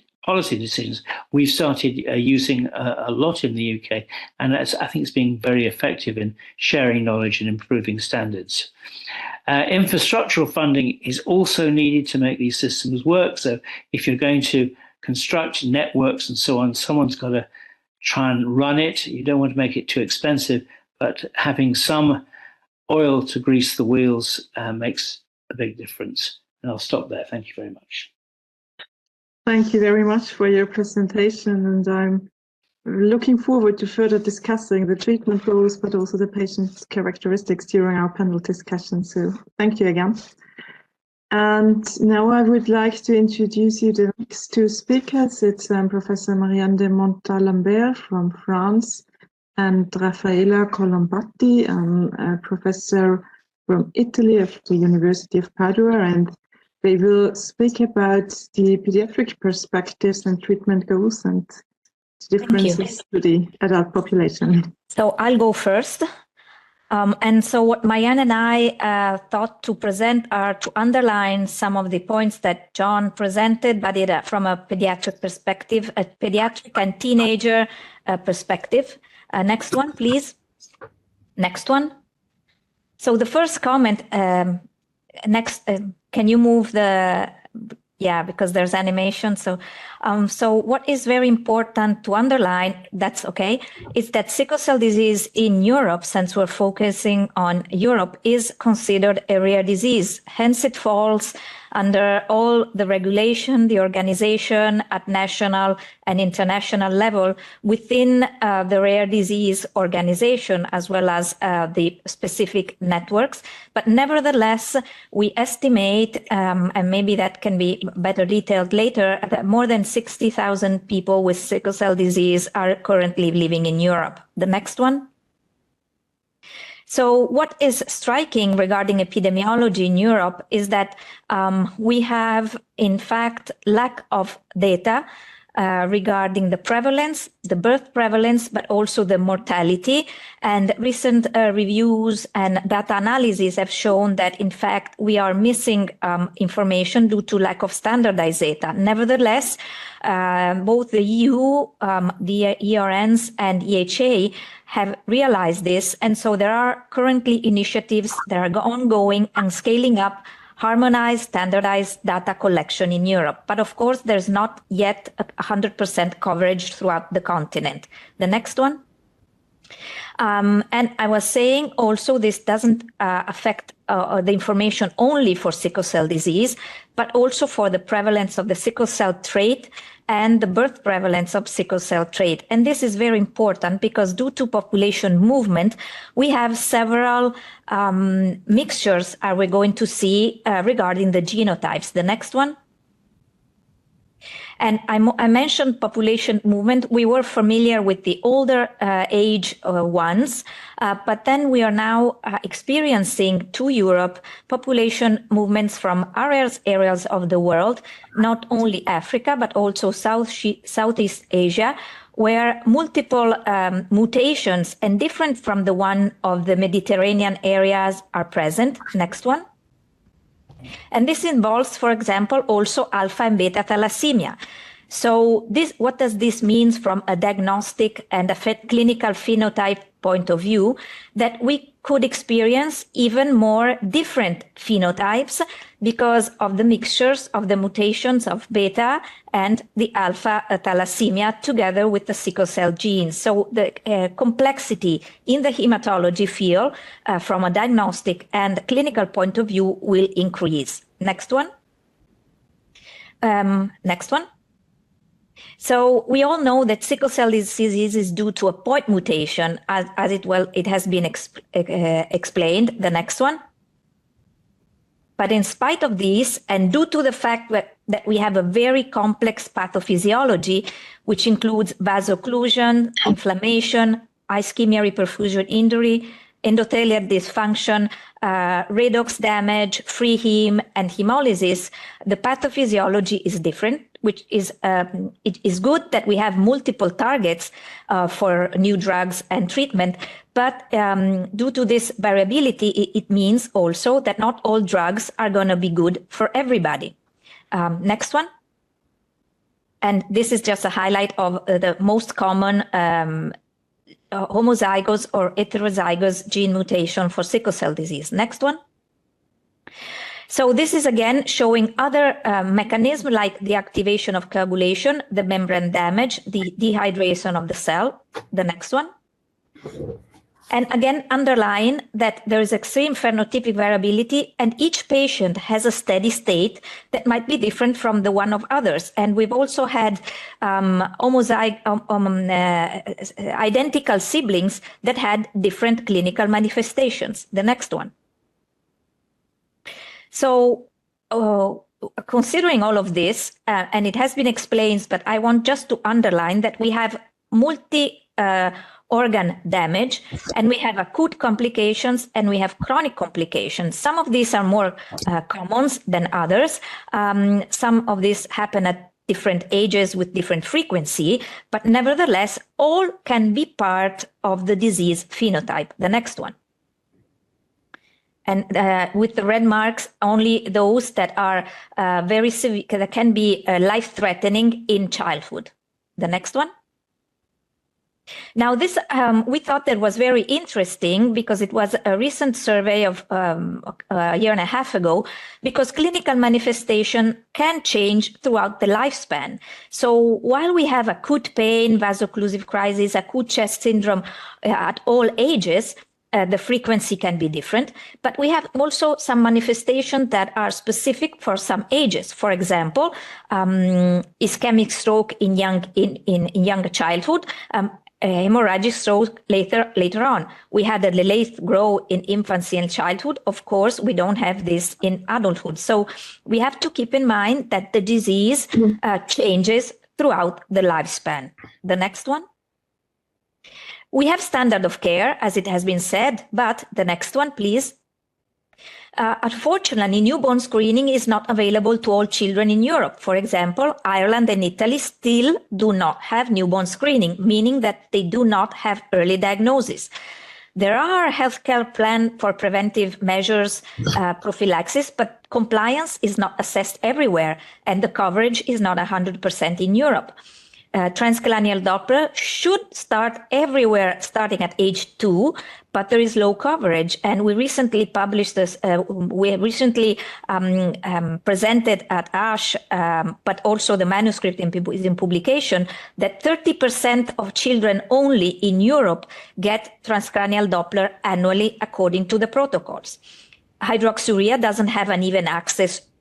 decisions. We've started using a lot in the UK, and I think it's been very effective in sharing knowledge and improving standards. Infrastructural funding is also needed to make these systems work. So if you're going to construct networks and so on, someone's got to try and run it. You don't want to make it too expensive, but having some oil to grease the wheels makes a big difference. And I'll stop there. Thank you very much. Thank you very much for your presentation, and I'm looking forward to further discussing the treatment goals, but also the patient's characteristics during our panel discussion. So thank you again. And now I would like to introduce you to the next two speakers. It's Professor Marianne de Montalembert from France and Raffaella Colombatti, a professor from Italy of the University of Padua. And They will speak about the pediatric perspectives and treatment goals and differences to the adult population. So I'll go first. And so what Marianne and I thought to present are to underline some of the points that John presented, but from a pediatric perspective, a pediatric and teenager perspective. Next one, please. Next one. So the first comment, can you move the, yeah, because there's animation. So what is very important to underline, that's okay, is that sickle cell disease in Europe, since we're focusing on Europe, is considered a rare disease. Hence it falls under all the regulation, the organization at national and international level within the rare disease organization, as well as the specific networks. But nevertheless, we estimate, and maybe that can be better detailed later, that more than 60,000 people with sickle cell disease are currently living in Europe. The next one. So what is striking regarding epidemiology in Europe is that we have, in fact, lack of data regarding the prevalence, the birth prevalence, but also the mortality. And recent reviews and data analysis have shown that, in fact, we are missing information due to lack of standardized data. Nevertheless, both the EU, the ERNs, and EHA have realized this. And so there are currently initiatives that are ongoing and scaling up harmonized, standardized data collection in Europe. But of course, there's not yet 100% coverage throughout the continent. The next one. And I was saying also this doesn't affect the information only for sickle cell disease, but also for the prevalence of the sickle cell trait and the birth prevalence of sickle cell trait. And this is very important because due to population movement, we have several mixtures we're going to see regarding the genotypes. The next one. And I mentioned population movement. We were familiar with the older age ones, but then we are now experiencing to Europe population movements from areas of the world, not only Africa, but also Southeast Asia, where multiple mutations and different from the one of the Mediterranean areas are present. Next one. And this involves, for example, also alpha and beta thalassemia. So what does this mean from a diagnostic and a clinical phenotype point of view? That we could experience even more different phenotypes because of the mixtures of the mutations of beta and the alpha thalassemia together with the sickle cell genes. So the complexity in the hematology field from a diagnostic and clinical point of view will increase. Next one. Next one. So we all know that sickle cell disease is due to a point mutation, as it has been explained. The next one. But in spite of this, and due to the fact that we have a very complex pathophysiology, which includes vaso-occlusion, inflammation, ischemia, reperfusion injury, endothelial dysfunction, redox damage, free heme, and hemolysis, the pathophysiology is different, which is it is good that we have multiple targets for new drugs and treatment. But due to this variability, it means also that not all drugs are going to be good for everybody. Next one. And this is just a highlight of the most common homozygous or heterozygous gene mutation for sickle cell disease. Next one. So this is again showing other mechanisms like the activation of coagulation, the membrane damage, the dehydration of the cell. The next one. And again, underline that there is extreme phenotypic variability and each patient has a steady state that might be different from the one of others. And we've also had identical siblings that had different clinical manifestations. The next one. So considering all of this, and it has been explained, but I want just to underline that we have organ damage, and we have acute complications and we have chronic complications. Some of these are more common than others. Some of these happen at different ages with different frequency, but nevertheless, all can be part of the disease phenotype. The next one. And with the red marks, only those that are very severe, that can be life-threatening in childhood. The next one. Now, this we thought that was very interesting because it was a recent survey of a year and a half ago, because clinical manifestation can change throughout the lifespan. So while we have acute pain, vaso-occlusive crisis, acute chest syndrome at all ages, the frequency can be different, but we have also some manifestations that are specific for some ages. For example, ischemic stroke in younger childhood, hemorrhagic stroke later on. We had a delayed growth in infancy and childhood. Of course, we don't have this in adulthood. So we have to keep in mind that the disease changes throughout the lifespan. The next one. We have standard of care, as it has been said, but the next one, please. Unfortunately, newborn screening is not available to all children in Europe. For example, Ireland and Italy still do not have newborn screening, meaning that they do not have early diagnosis. There are healthcare plans for preventive measures, prophylaxis, but compliance is not assessed everywhere, and the coverage is not 100% in Europe. Transcranial Doppler should start everywhere starting at age 2, but there is low coverage. And we recently published this, we recently presented at ASH, but also the manuscript is in publication, that 30% of children only in Europe get transcranial Doppler annually according to the protocols. Hydroxyurea doesn't have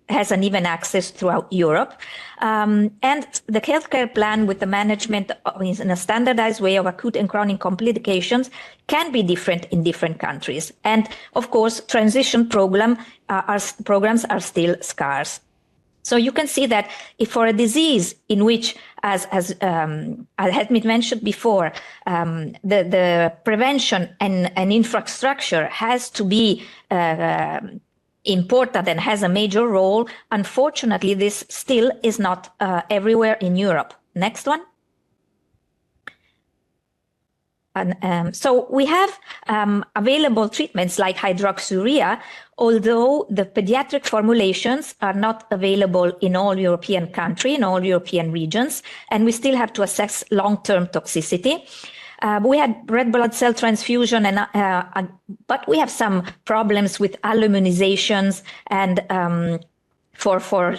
has uneven access throughout Europe. And the healthcare plan with the management in a standardized way of acute and chronic complications can be different in different countries. And of course, transition programs are still scarce. So you can see that if for a disease in which, as had been mentioned before, the prevention and infrastructure has to be important and has a major role, unfortunately, this still is not everywhere in Europe. Next one. And so we have available treatments like hydroxyurea, although the pediatric formulations are not available in all European countries, in all European regions, and we still have to assess long-term toxicity. We had red blood cell transfusion, but we have some problems with alloimmunizations and for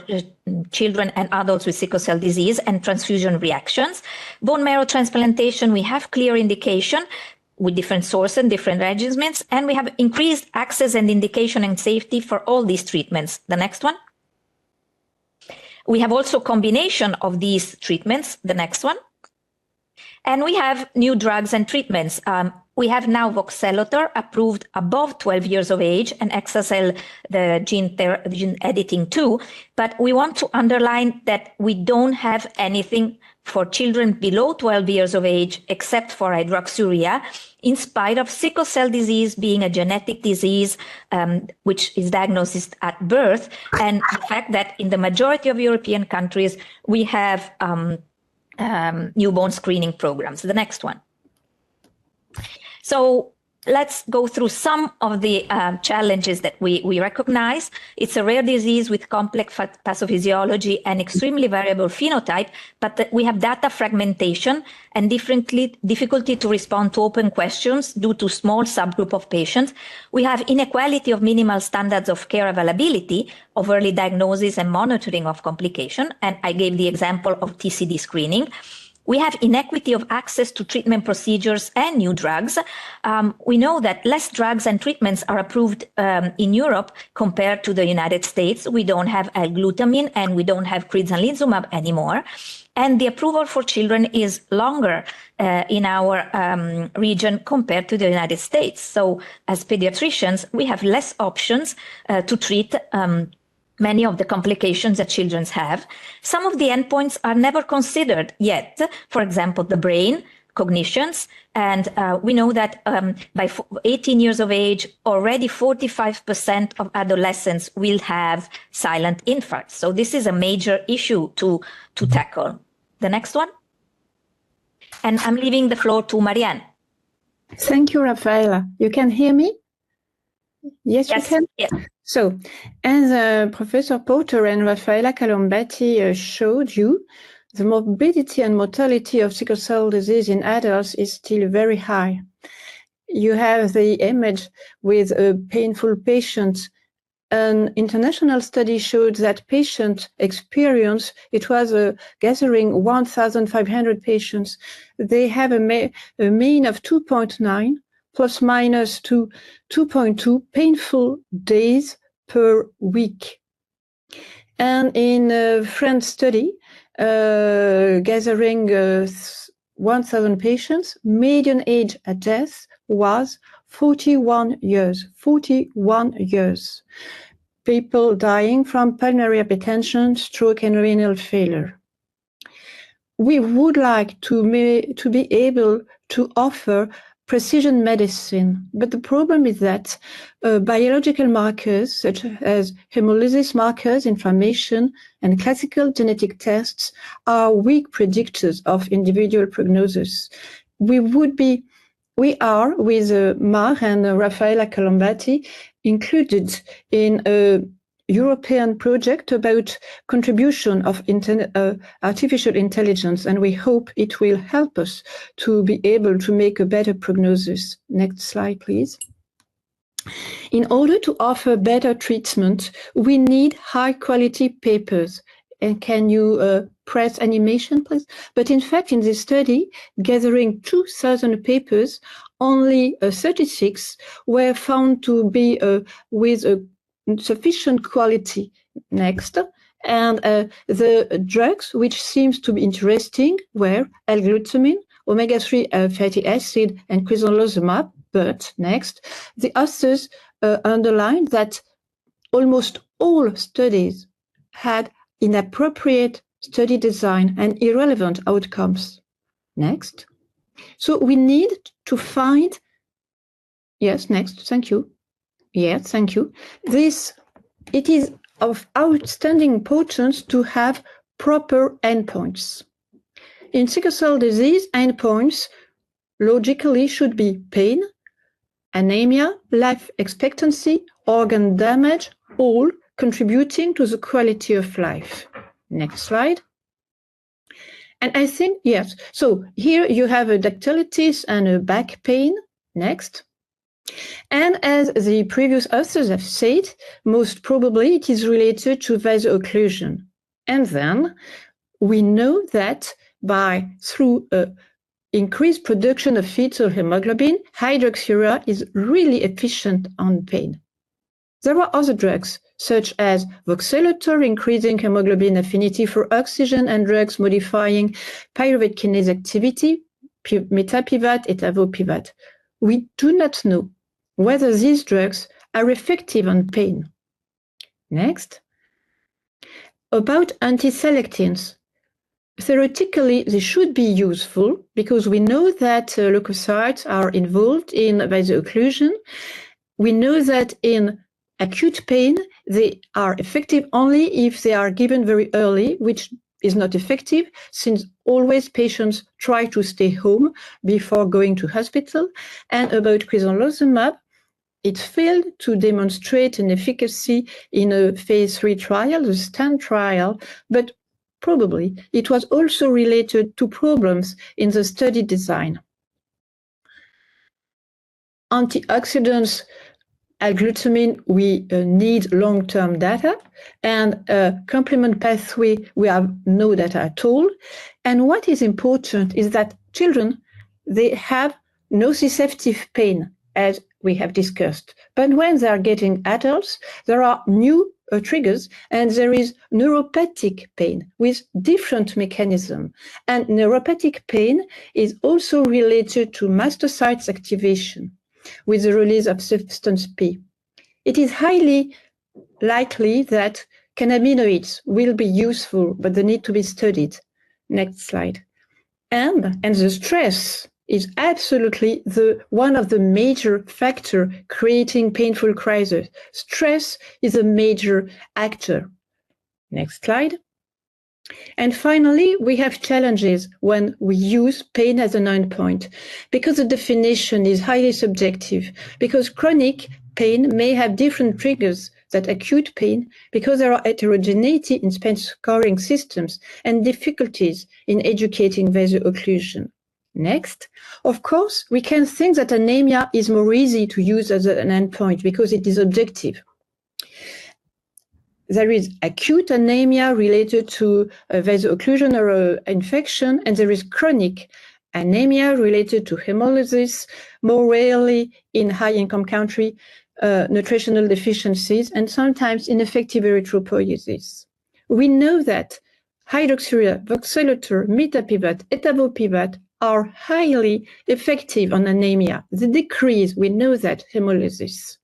children and adults with sickle cell disease and transfusion reactions. Bone marrow transplantation, we have clear indication with different sources and different regimens, and we have increased access and indication and safety for all these treatments. The next one. We have also combination of these treatments. The next one. And we have new drugs and treatments. We have now voxelotor approved above 12 years of age and Exasel, the gene editing too. But we want to underline that we don't have anything for children below 12 years of age except for hydroxyurea, in spite of sickle cell disease being a genetic disease which is diagnosed at birth, and the fact that in the majority of European countries we have newborn screening programs. The next one. So let's go through some of the challenges that we recognize. It's a rare disease with complex pathophysiology and extremely variable phenotype, but we have data fragmentation and difficulty to respond to open questions due to small subgroup of patients. We have inequality of minimal standards of care availability of early diagnosis and monitoring of complication. And I gave the example of TCD screening. We have inequity of access to treatment procedures and new drugs. We know that less drugs and treatments are approved in Europe compared to the United States. We don't have L-glutamine and we don't have crizanlizumab anymore. And the approval for children is longer in our region compared to the United States. So as pediatricians, we have less options to treat many of the complications that children have. Some of the endpoints are never considered yet. For example, the brain, cognitions. And we know that by 18 years of age, already 45% of adolescents will have silent infarcts. So this is a major issue to tackle. The next one. And I'm leaving the floor to Marianne. Thank you, Raffaella. You can hear me? Yes, you can? Yes. So, as Professor Porter and Raffaella Colombatti showed you, the morbidity and mortality of sickle cell disease in adults is still very high. You have the image with a painful patient. An international study showed that patient experience, it was gathering 1,500 patients. They have a mean of 2.9 plus minus to 2.2 painful days per week. And in a French study, gathering 1,000 patients, median age at death was 41 years, 41 years. People dying from pulmonary hypertension, stroke, and renal failure. We would like to be able to offer precision medicine, but the problem is that biological markers such as hemolysis markers, inflammation, and classical genetic tests are weak predictors of individual prognosis. We are, with Mar and Raffaella Colombatti, included in a European project about contribution of artificial intelligence, and we hope it will help us to be able to make a better prognosis. Next slide, please. In order to offer better treatment, we need high-quality papers. And can you press animation, please? But in fact, in this study, gathering 2,000 papers, only 36 were found to be with a sufficient quality. Next. And the drugs which seems to be interesting were L-glutamine, omega-3 fatty acid, and crizanlizumab. But next, the authors underlined that almost all studies had inappropriate study design and irrelevant outcomes. Next. So we need to find, yes, next, thank you. Yes, thank you. It is of outstanding importance to have proper endpoints. In sickle cell disease, endpoints logically should be pain, anemia, life expectancy, organ damage, all contributing to the quality of life. Next slide. And I think, yes, so here you have a dactylitis and a back pain. Next. And as the previous authors have said, most probably it is related to vasoocclusion. And then we know that through increased production of fetal hemoglobin, hydroxyurea is really efficient on pain. There are other drugs, such as voxelotor, increasing hemoglobin affinity for oxygen, and drugs modifying pyruvate kinase activity, mitapivat, etavopivat. We do not know whether these drugs are effective on pain. Next. About antiselectins. Theoretically, they should be useful because we know that leukocytes are involved in vasoocclusion. We know that in acute pain, they are effective only if they are given very early, which is not effective since always patients try to stay home before going to hospital. And about crizanlizumab, it failed to demonstrate an efficacy in a phase 3 trial, the STAND trial, but probably it was also related to problems in the study design. Antioxidants, L-glutamine, we need long-term data, and complement pathway, we have no data at all. And what is important is that children, they have nociceptive pain, as we have discussed. But when they are getting adults, there are new triggers, and there is neuropathic pain with different mechanism. And neuropathic pain is also related to mastocytes activation with the release of substance P. It is highly likely that cannabinoids will be useful, but they need to be studied. Next slide. And the stress is absolutely one of the major factors creating painful crisis. Stress is a major actor. Next slide. And finally, we have challenges when we use pain as an endpoint, because the definition is highly subjective, because chronic pain may have different triggers than acute pain, because there are heterogeneity in pain scoring systems and difficulties in educating vaso-occlusion. Next, of course, we can think that anemia is more easy to use as an endpoint because it is objective. There is acute anemia related to a vaso-occlusion or an infection, and there is chronic anemia related to hemolysis, more rarely in high-income country, nutritional deficiencies, and sometimes ineffective erythropoiesis. We know that hydroxyurea, voxelotor, mitapivat, etavopivat are highly effective on anemia. They decrease, we know that, hemolysis.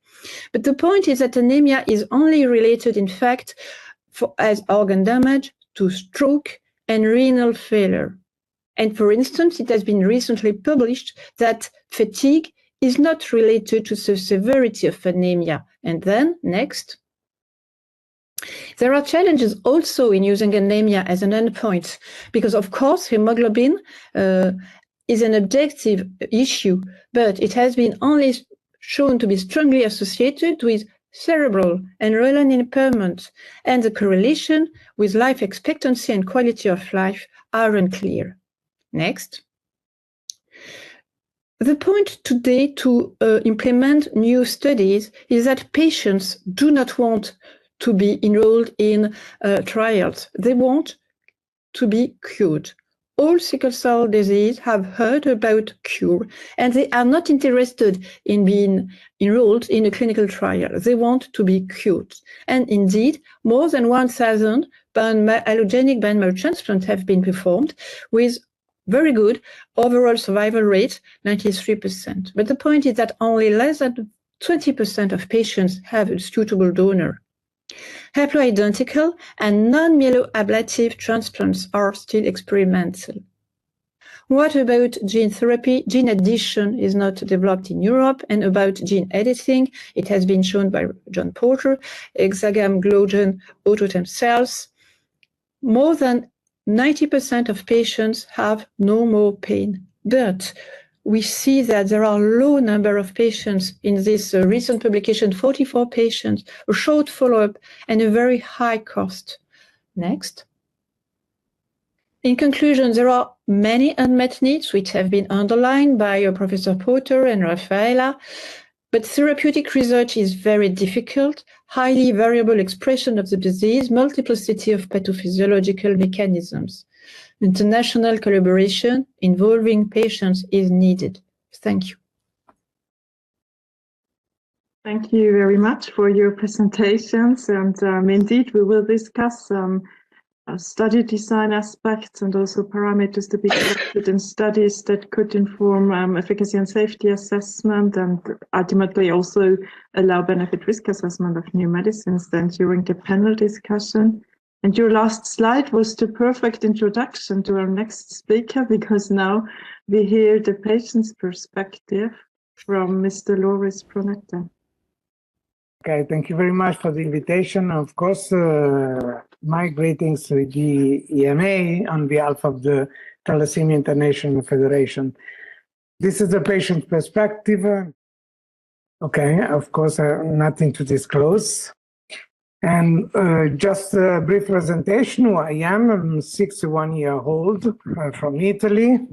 But the point is that anemia is only related, in fact, as organ damage to stroke and renal failure. And for instance, it has been recently published that fatigue is not related to the severity of anemia. And then, next. There are challenges also in using anemia as an endpoint, because of course hemoglobin is an objective issue, but it has been only shown to be strongly associated with cerebral and renal impairment, and the correlation with life expectancy and quality of life are unclear. Next. The point today to implement new studies is that patients do not want to be enrolled in trials. They want to be cured. All sickle cell disease have heard about cure, and they are not interested in being enrolled in a clinical trial. They want to be cured. And indeed, more than 1,000 allogeneic bone marrow transplants have been performed with very good overall survival rate, 93%. But the point is that only less than 20% of patients have a suitable donor. Haploidentical and non-myeloablative transplants are still experimental. What about gene therapy? Gene addition is not developed in Europe, and about gene editing, it has been shown by John Porter, hexagamma-globin autotem cells. More than 90% of patients have no more pain, but we see that there are a low number of patients in this recent publication, 44 patients, a short follow-up, and a very high cost. Next. In conclusion, there are many unmet needs which have been underlined by Professor Porter and Rafaela, but therapeutic research is very difficult, highly variable expression of the disease, multiplicity of pathophysiological mechanisms. International collaboration involving patients is needed. Thank you. Thank you very much for your presentations. And indeed, we will discuss some study design aspects and also parameters to be collected in studies that could inform efficacy and safety assessment, and ultimately also allow benefit risk assessment of new medicines then during the panel discussion. And your last slide was the perfect introduction to our next speaker, because now we hear the patient's perspective from Mr. Loris Pronetta. Okay, thank you very much for the invitation. Of course, my greetings with the EMA on behalf of the Thalassemia International Federation. This is the patient perspective. Okay, of course, nothing to disclose. And just a brief presentation, who I am. I'm 61-year-old from Italy.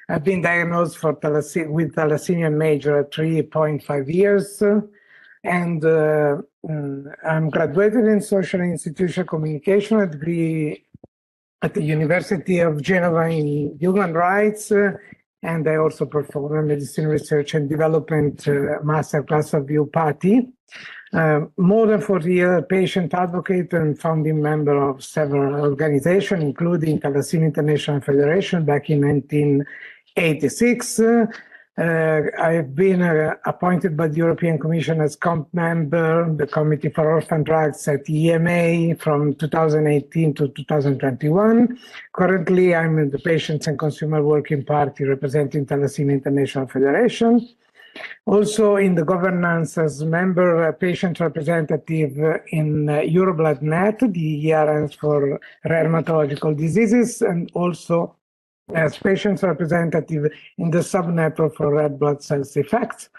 I've been diagnosed with thalassemia major at 3.5 years. And I'm graduated in social and institutional communication, a degree at the University of Genova in human rights. And I also perform medicine research and development masterclass of Viupati. More than 40 years patient advocate and founding member of several organizations, including Thalassemia International Federation back in 1986. I've been appointed by the European Commission as comp member, the Committee for Orphan Drugs at EMA from 2018 to 2021. Currently, I'm in the Patients and Consumer Working Party representing Thalassemia International Federation. Also in the governance as member, patient representative in EuroBloodNet, the ERNs for rare hematological diseases, and also as patients representative in the subnetwork for red blood cells effects.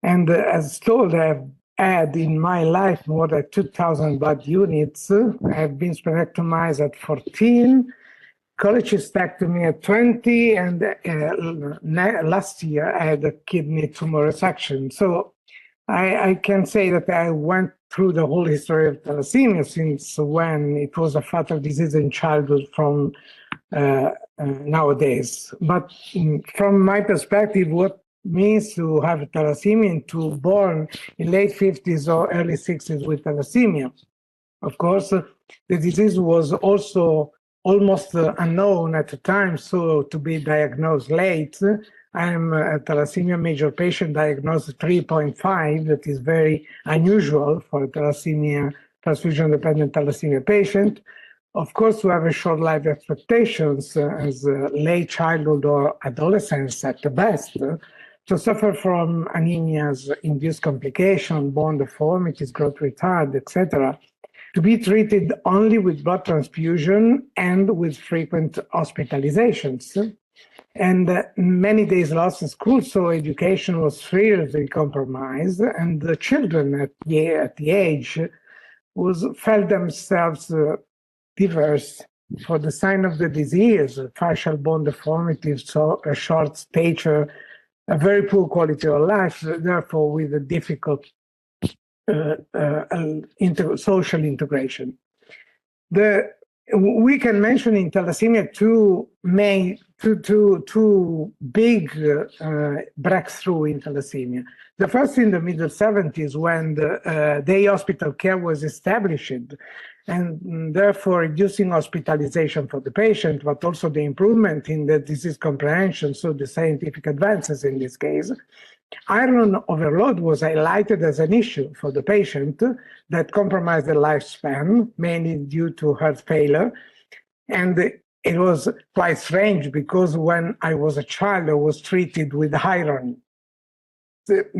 And as told, I've had in my life more than 2,000 blood units. I've been splenectomized at 14, cholecystectomy at 20, and last year I had a kidney tumor resection. So I can say that I went through the whole history of thalassemia since when it was a fatal disease in childhood from nowadays. But from my perspective, what means to have thalassemia and to born in late 50s or early 60s with thalassemia. Of course, the disease was also almost unknown at the time, so to be diagnosed late. I'm a thalassemia major patient diagnosed 3.5, that is very unusual for a thalassemia, transfusion-dependent thalassemia patient. Of course, we have a short life expectations as late childhood or adolescence at the best, to suffer from anemias, induced complication, bone deformities, growth retard, etc., to be treated only with blood transfusion and with frequent hospitalizations. And many days lost in school, so education was seriously compromised, and the children at the age felt themselves diverse for the sign of the disease, partial bone deformities, so a short stature, a very poor quality of life, therefore with a difficult social integration. We can mention in thalassemia two big breakthrough in thalassemia. The first in the middle 70s when the day hospital care was established, and therefore reducing hospitalization for the patient, but also the improvement in the disease comprehension, so the scientific advances in this case. Iron overload was highlighted as an issue for the patient that compromised the lifespan, mainly due to heart failure. And it was quite strange because when I was a child, I was treated with iron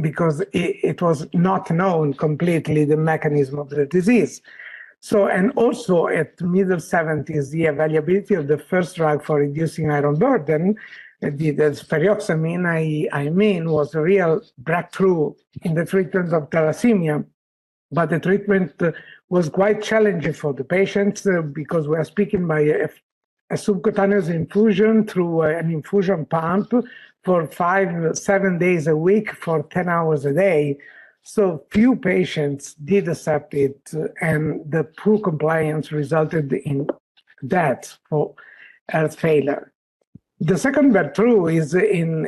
because it was not known completely the mechanism of the disease. So, and also at middle 70s, the availability of the first drug for reducing iron burden, the ferrioxamine, was a real breakthrough in the treatment of thalassemia. But the treatment was quite challenging for the patients because we are speaking by a subcutaneous infusion through an infusion pump for 5-7 days a week for 10 hours a day. So few patients did accept it, and the poor compliance resulted in death for heart failure. The second breakthrough is in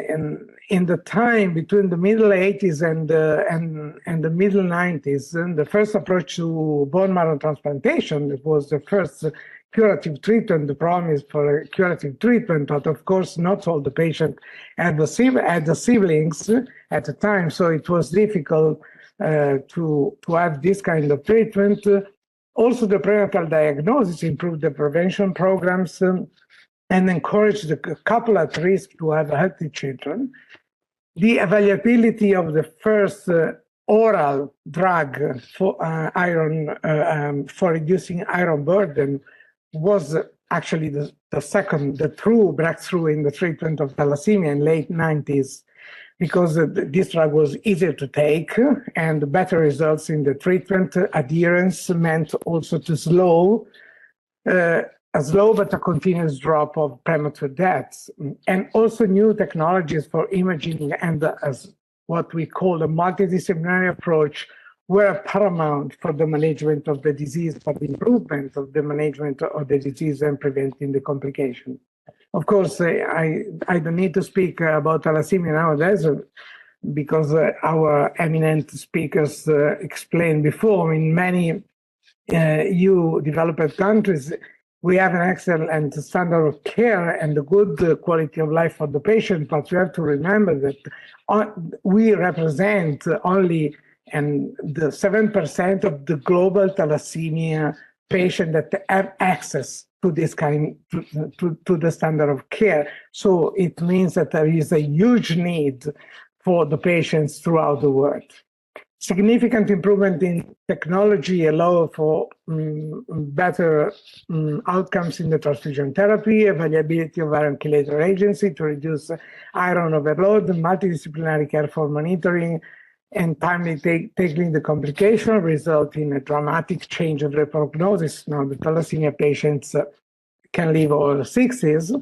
the time between the middle 80s and the middle 90s, and the first approach to bone marrow transplantation. It was the first curative treatment, the promise for a curative treatment, but of course not all the patients had the siblings at the time, so it was difficult to have this kind of treatment. Also, the prenatal diagnosis improved the prevention programs and encouraged the couple at risk to have healthy children. The availability of the first oral drug for iron for reducing iron burden was actually the true breakthrough in the treatment of thalassemia in late 90s, because this drug was easier to take and better results in the treatment. Adherence meant also to slow a slow but a continuous drop of premature deaths, and also new technologies for imaging and as what we call a multidisciplinary approach were paramount for the management of the disease, for the improvement of the management of the disease and preventing the complication. Of course, I don't need to speak about thalassemia nowadays because our eminent speakers explained before. In many EU developed countries, we have an excellent standard of care and a good quality of life for the patient, but we have to remember that we represent only the 7% of the global thalassemia patient that have access to this kind to the standard of care. So it means that there is a huge need for the patients throughout the world. Significant improvement in technology allow for better outcomes in the transfusion therapy, availability of iron chelator agency to reduce iron overload, multidisciplinary care for monitoring, and timely tackling the complication result in a dramatic change of the prognosis. Now, the thalassemia patients can live over 60s,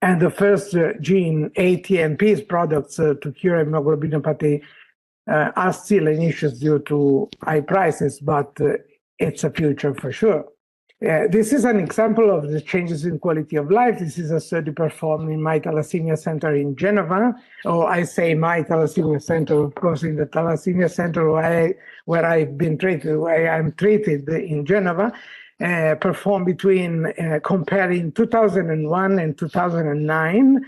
and the first gene ATMPs products to cure hemoglobinopathy are still an issue due to high prices, but it's a future for sure. This is an example of the changes in quality of life. This is a study performed in my thalassemia center in Geneva. Or I say my thalassemia center, of course, in the thalassemia center where I've been treated, where I'm treated in Geneva, performed between comparing 2001 and 2009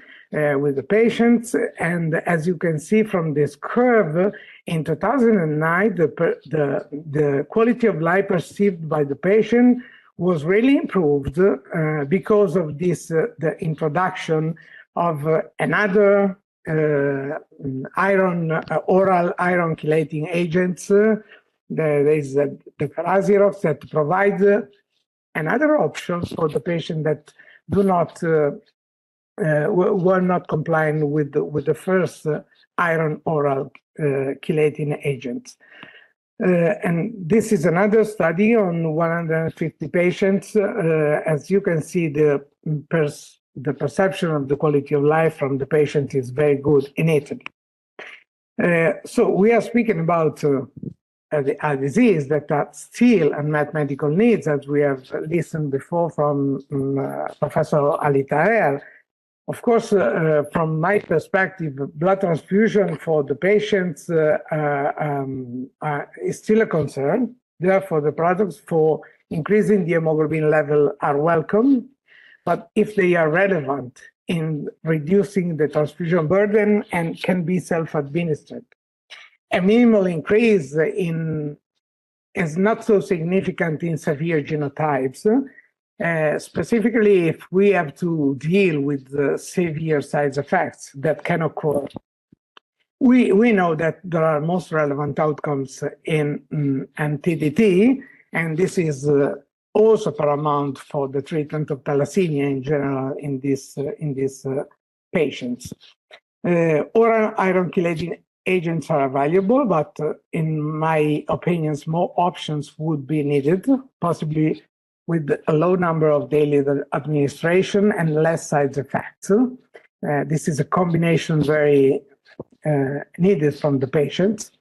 with the patients. And as you can see from this curve, in 2009, the quality of life perceived by the patient was really improved because of this, the introduction of another oral iron chelating agents. There is the Farazirox that provide another option for the patient that do not were not compliant with the first iron oral chelating agents. And this is another study on 150 patients. As you can see, the perception of the quality of life from the patient is very good in Italy. So we are speaking about a disease that are still unmet medical needs, as we have listened before from Professor Ali Taher. Of course, from my perspective, blood transfusion for the patients is still a concern. Therefore, the products for increasing the hemoglobin level are welcome, but if they are relevant in reducing the transfusion burden and can be self-administered. A minimal increase is not so significant in severe genotypes. Specifically, if we have to deal with the severe side effects that can occur. We know that there are most relevant outcomes in TDT, and this is also paramount for the treatment of thalassemia in general in these patients. Oral iron chelating agents are available, but in my opinions, more options would be needed, possibly with a low number of daily administration and less side effects. This is a combination very needed from the patients.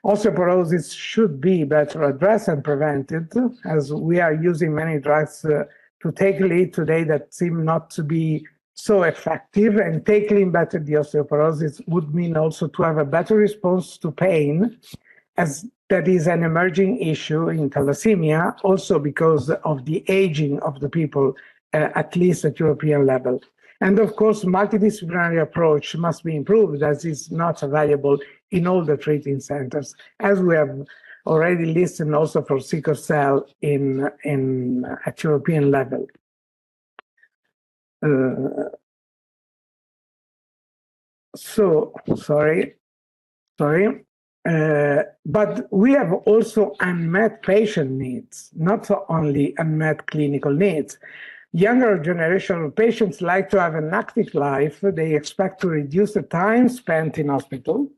Osteoporosis should be better addressed and prevented, as we are using many drugs to tackle it today that seem not to be so effective, and tackling better the osteoporosis would mean also to have a better response to pain, as that is an emerging issue in thalassemia, also because of the aging of the people, at least at European level. And of course, multidisciplinary approach must be improved, as is not available in all the treating centers, as we have already listened also for sickle cell at European level. But we have also unmet patient needs, not only unmet clinical needs. Younger generation of patients like to have an active life. They expect to reduce the time spent in hospital,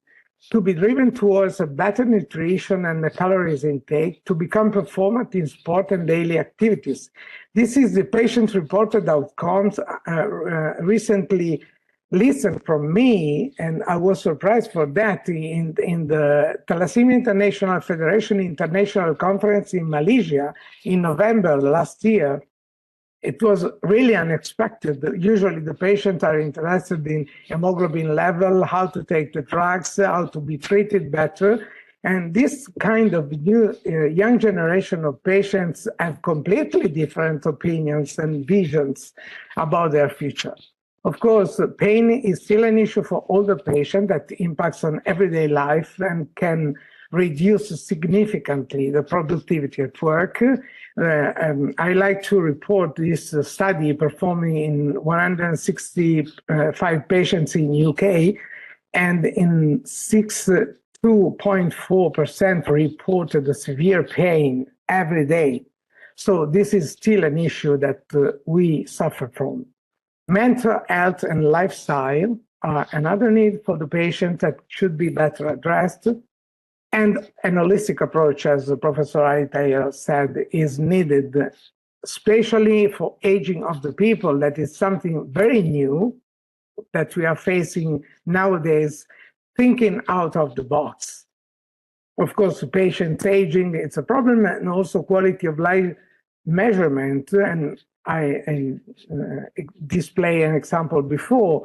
to be driven towards a better nutrition and the calories intake, to become performant in sport and daily activities. This is the patient-reported outcomes recently listened from me, and I was surprised for that in the Thalassemia International Federation International Conference in Malaysia in November last year. It was really unexpected. Usually the patients are interested in hemoglobin level, how to take the drugs, how to be treated better. And this kind of new young generation of patients have completely different opinions and visions about their future. Of course, pain is still an issue for older patients that impacts on everyday life and can reduce significantly the productivity at work. I like to report this study performed in 165 patients in UK, and in 2.4% reported a severe pain every day. So this is still an issue that we suffer from. Mental health and lifestyle are another need for the patient that should be better addressed. And an holistic approach, as Professor Aitayer said, is needed, especially for aging of the people. That is something very new that we are facing nowadays, thinking out of the box. Of course, patients aging, it's a problem, and also quality of life measurement, and I display an example before,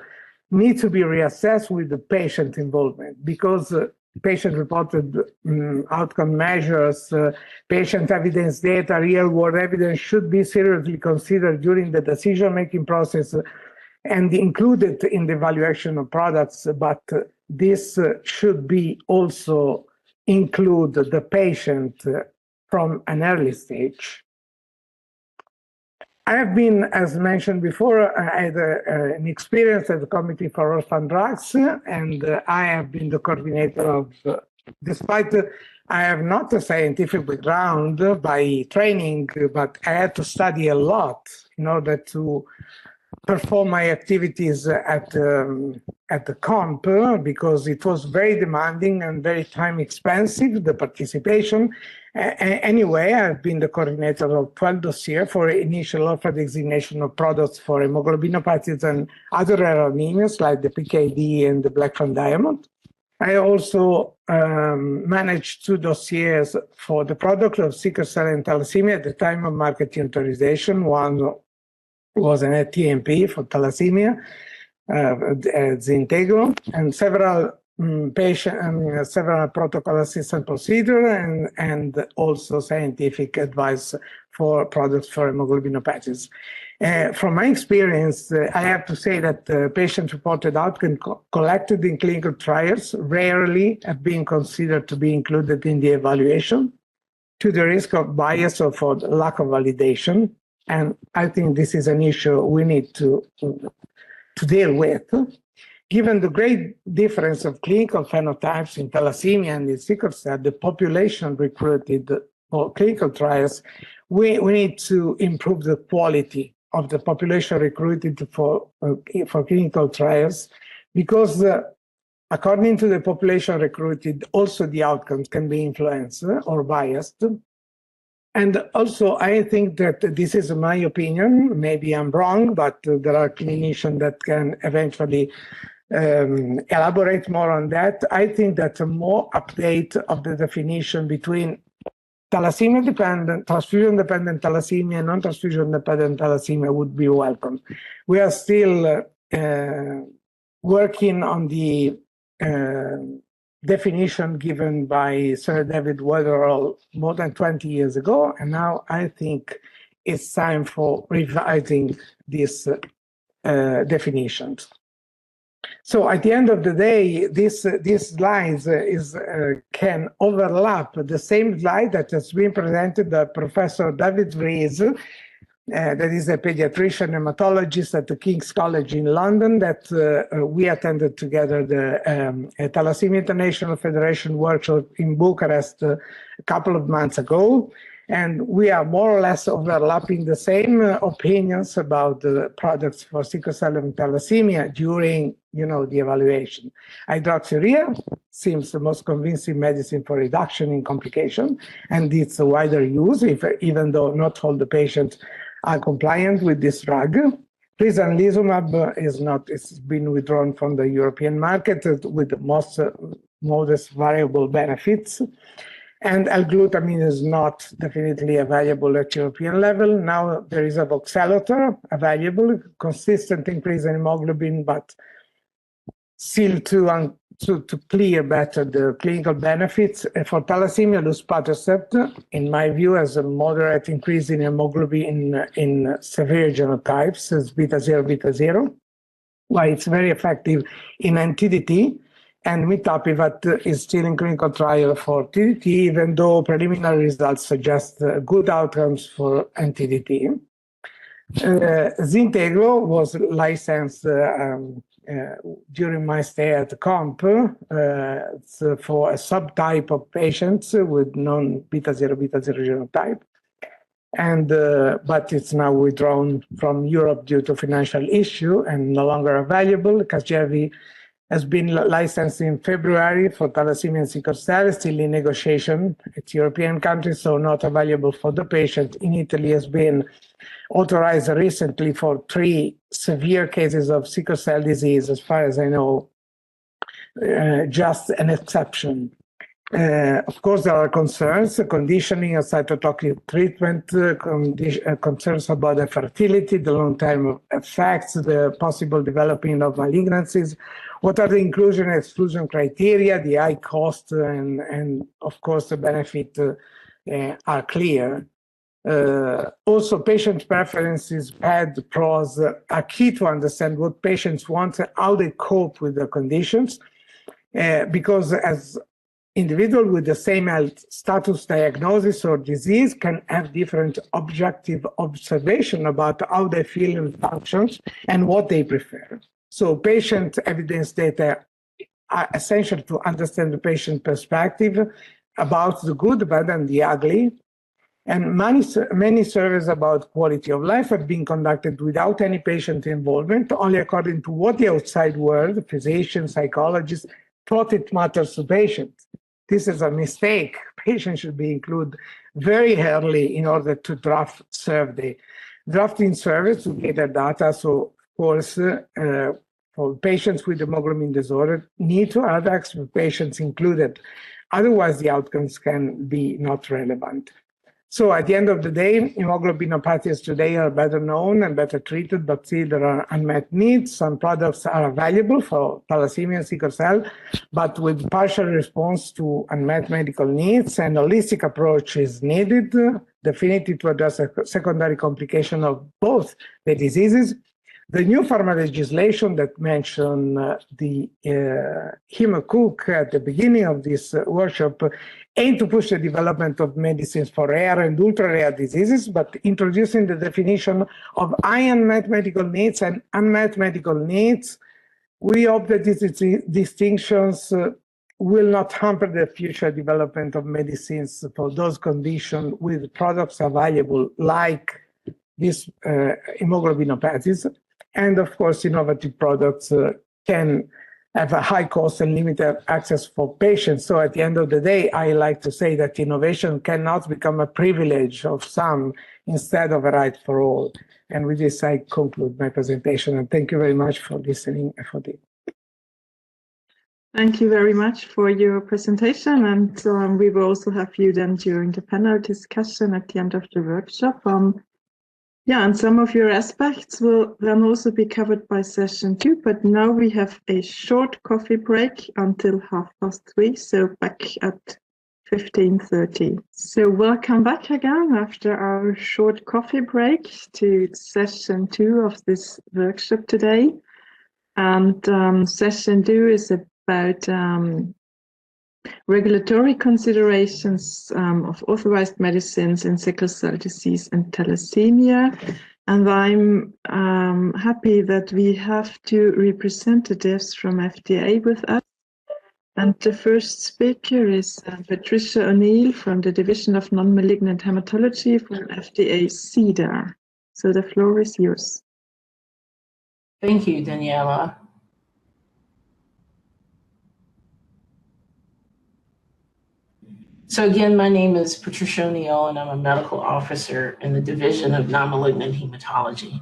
need to be reassessed with the patient involvement, because patient-reported outcome measures, patient evidence data, real-world evidence should be seriously considered during the decision-making process and included in the evaluation of products, but this should be also include the patient from an early stage. I have been, as mentioned before, I had an experience at the Committee for Orphan Drugs, and I have been the coordinator of, despite I have not a scientific background by training, but I had to study a lot in order to perform my activities at the comp, because it was very demanding and very time expensive, the participation. Anyway, I've been the coordinator of 12 dossiers for initial orphan designation of products for haemoglobinopathies and other rare anemias like the PKD and the black fan diamond. I also managed 2 dossiers for the product of sickle cell and thalassemia at the time of marketing authorization. One was an ATMP for thalassemia, Zintegro, and several several protocol assistant procedure, and also scientific advice for products for haemoglobinopathies. From my experience, I have to say that patient-reported outcome collected in clinical trials rarely have been considered to be included in the evaluation, to the risk of bias or for the lack of validation. And I think this is an issue we need to deal with. Given the great difference of clinical phenotypes in thalassemia and in sickle cell, the population recruited for clinical trials, we need to improve the quality of the population recruited for clinical trials, because according to the population recruited, also the outcomes can be influenced or biased. And also, I think that this is my opinion, maybe I'm wrong, but there are clinicians that can eventually elaborate more on that. I think that a more update of the definition between thalassemia-dependent, transfusion-dependent thalassemia, and non-transfusion-dependent thalassemia would be welcome. We are still working on the definition given by Sir David Weatherall more than 20 years ago, and now I think it's time for revising these definitions. So at the end of the day, this slides can overlap the same slide that has been presented by Professor David Rees, that is a pediatrician hematologist at the King's College in London, that we attended together the Thalassemia International Federation workshop in Bucharest a couple of months ago. And we are more or less overlapping the same opinions about the products for sickle cell and thalassemia during, the evaluation. Hydroxyurea seems the most convincing medicine for reduction in complication, and it's a wider use, even though not all the patients are compliant with this drug. Prizanlizumab it's been withdrawn from the European market with the most modest variable benefits. And L-glutamine is not definitely available at European level. Now there is a voxelotor available, consistent increase in hemoglobin, but still to clear better the clinical benefits. For thalassemia, luspatercept, in my view, has a moderate increase in hemoglobin in severe genotypes, as beta 0, beta 0, while it's very effective in NTDT. And mitapivat is still in clinical trial for TDT, even though preliminary results suggest good outcomes for NTDT. Zinteglo was licensed during my stay at COMP for a subtype of patients with non-beta 0, beta 0 genotype. And but it's now withdrawn from Europe due to financial issue and no longer available. Casgevy has been licensed in February for thalassemia and sickle cell, still in negotiation. It's European countries, so not available for the patient. In Italy, has been authorized recently for 3 severe cases of sickle cell disease, as far as I know, just an exception. Of course, there are concerns, conditioning, a cytotoxic treatment, concerns about the fertility, the long-term effects, the possible developing of malignancies. What are the inclusion and exclusion criteria? The high cost and of course, the benefit are clear. Also, patient preferences, bad pros, are key to understand what patients want and how they cope with the conditions, because as individuals with the same health status, diagnosis, or disease can have different objective observation about how they feel and functions and what they prefer. So patient evidence data are essential to understand the patient perspective about the good, the bad, and the ugly. And many surveys about quality of life have been conducted without any patient involvement, only according to what the outside world, physicians, psychologists, thought it matters to patients. This is a mistake. Patients should be included very early in order to draft survey. Drafting surveys to gather data, so of course, for patients with hemoglobin disorder, need to have expert patients included. Otherwise, the outcomes can be not relevant. So at the end of the day, haemoglobinopathies today are better known and better treated, but still there are unmet needs. Some products are available for thalassemia and sickle cell, but with partial response to unmet medical needs, and holistic approach is needed, definitely to address a secondary complication of both the diseases. The new pharma legislation that mentioned the Cook at the beginning of this workshop aim to push the development of medicines for rare and ultra-rare diseases, but introducing the definition of high unmet medical needs and unmet medical needs. We hope that these distinctions will not hamper the future development of medicines for those conditions with products available like these haemoglobinopathies. And of course, innovative products can have a high cost and limited access for patients. So at the end of the day, I like to say that innovation cannot become a privilege of some instead of a right for all. And with this, I conclude my presentation. And thank you very much for listening. Thank you very much for your presentation. And we will also have you then during the panel discussion at the end of the workshop. Yeah, and some of your aspects will then also be covered by session 2, but now we have a short coffee break until 3:30, so back at 15:30. So welcome back again after our short coffee break to session 2 of this workshop today. And session 2 is about regulatory considerations of authorized medicines in sickle cell disease and thalassemia. And I'm happy that we have 2 representatives from FDA with us. And the first speaker is Patricia O'Neill from the Division of Non-Malignant Hematology from FDA CDAR. So the floor is yours. Thank you, Daniela. So again, my name is Patricia O'Neill, and I'm a medical officer in the Division of Non-Malignant Hematology.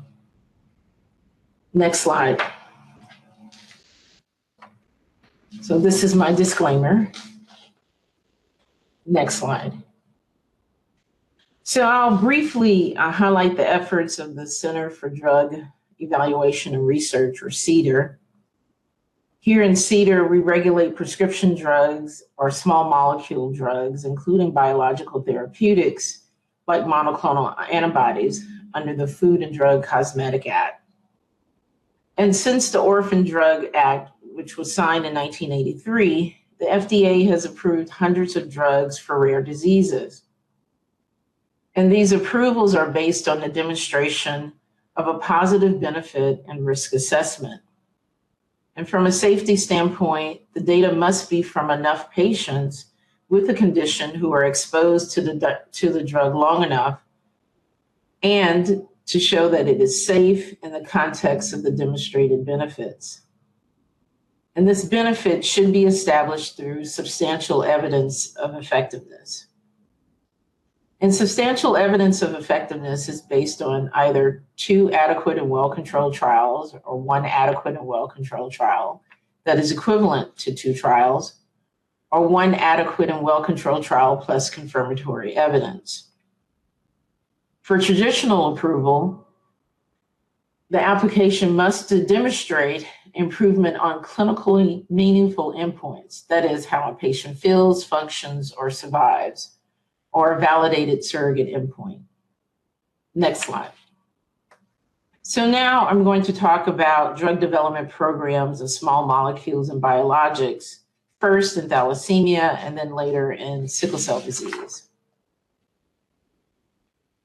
Next slide. So this is my disclaimer. Next slide. So I'll briefly highlight the efforts of the Center for Drug Evaluation and Research, or CDER, Here in CEDAR, we regulate prescription drugs or small molecule drugs, including biological therapeutics like monoclonal antibodies under the Food and Drug Cosmetic Act. And since the Orphan Drug Act, which was signed in 1983, the FDA has approved hundreds of drugs for rare diseases. And these approvals are based on the demonstration of a positive benefit and risk assessment. And from a safety standpoint, the data must be from enough patients with the condition who are exposed to the drug long enough and to show that it is safe in the context of the demonstrated benefits. And this benefit should be established through substantial evidence of effectiveness. And substantial evidence of effectiveness is based on either 2 adequate and well-controlled trials or 1 adequate and well-controlled trial that is equivalent to 2 trials, or 1 adequate and well-controlled trial plus confirmatory evidence. For traditional approval, the application must demonstrate improvement on clinically meaningful endpoints, that is, how a patient feels, functions, or survives, or a validated surrogate endpoint. Next slide. So now I'm going to talk about drug development programs of small molecules and biologics, first in thalassemia and then later in sickle cell disease.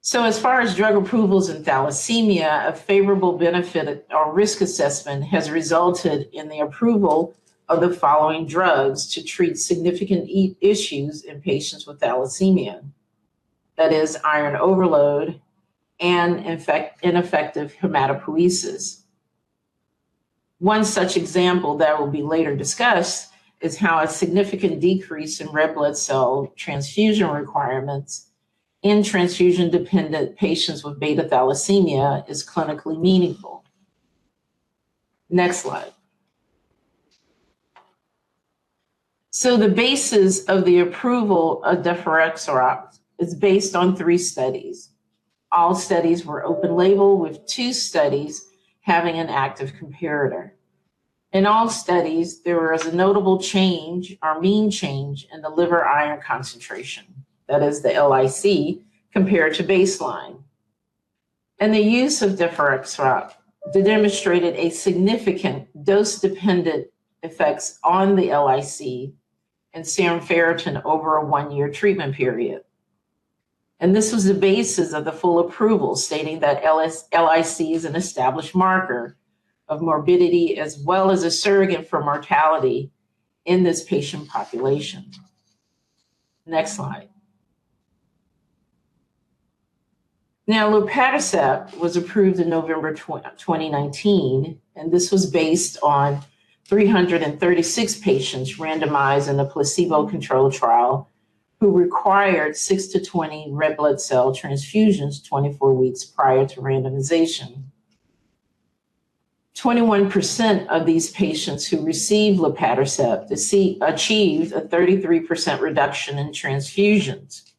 So as far as drug approvals in thalassemia, a favorable benefit or risk assessment has resulted in the approval of the following drugs to treat significant issues in patients with thalassemia. That is iron overload and ineffective hematopoiesis. One such example that will be later discussed is how a significant decrease in red blood cell transfusion requirements in transfusion-dependent patients with beta thalassemia is clinically meaningful. Next slide. So the basis of the approval of deferexarox is based on 3 studies. All studies were open label with 2 studies having an active comparator. In all studies, there was a notable change or mean change in the liver iron concentration, that is the LIC, compared to baseline. And the use of deferexarox demonstrated a significant dose-dependent effects on the LIC and serum ferritin over a 1-year treatment period. And this was the basis of the full approval, stating that LIC is an established marker of morbidity as well as a surrogate for mortality in this patient population. Next slide. Now, luspatercept was approved in November 2019, and this was based on 336 patients randomized in a placebo-controlled trial who required 6 to 20 red blood cell transfusions 24 weeks prior to randomization. 21% of these patients who received luspatercept achieved a 33% reduction in transfusions,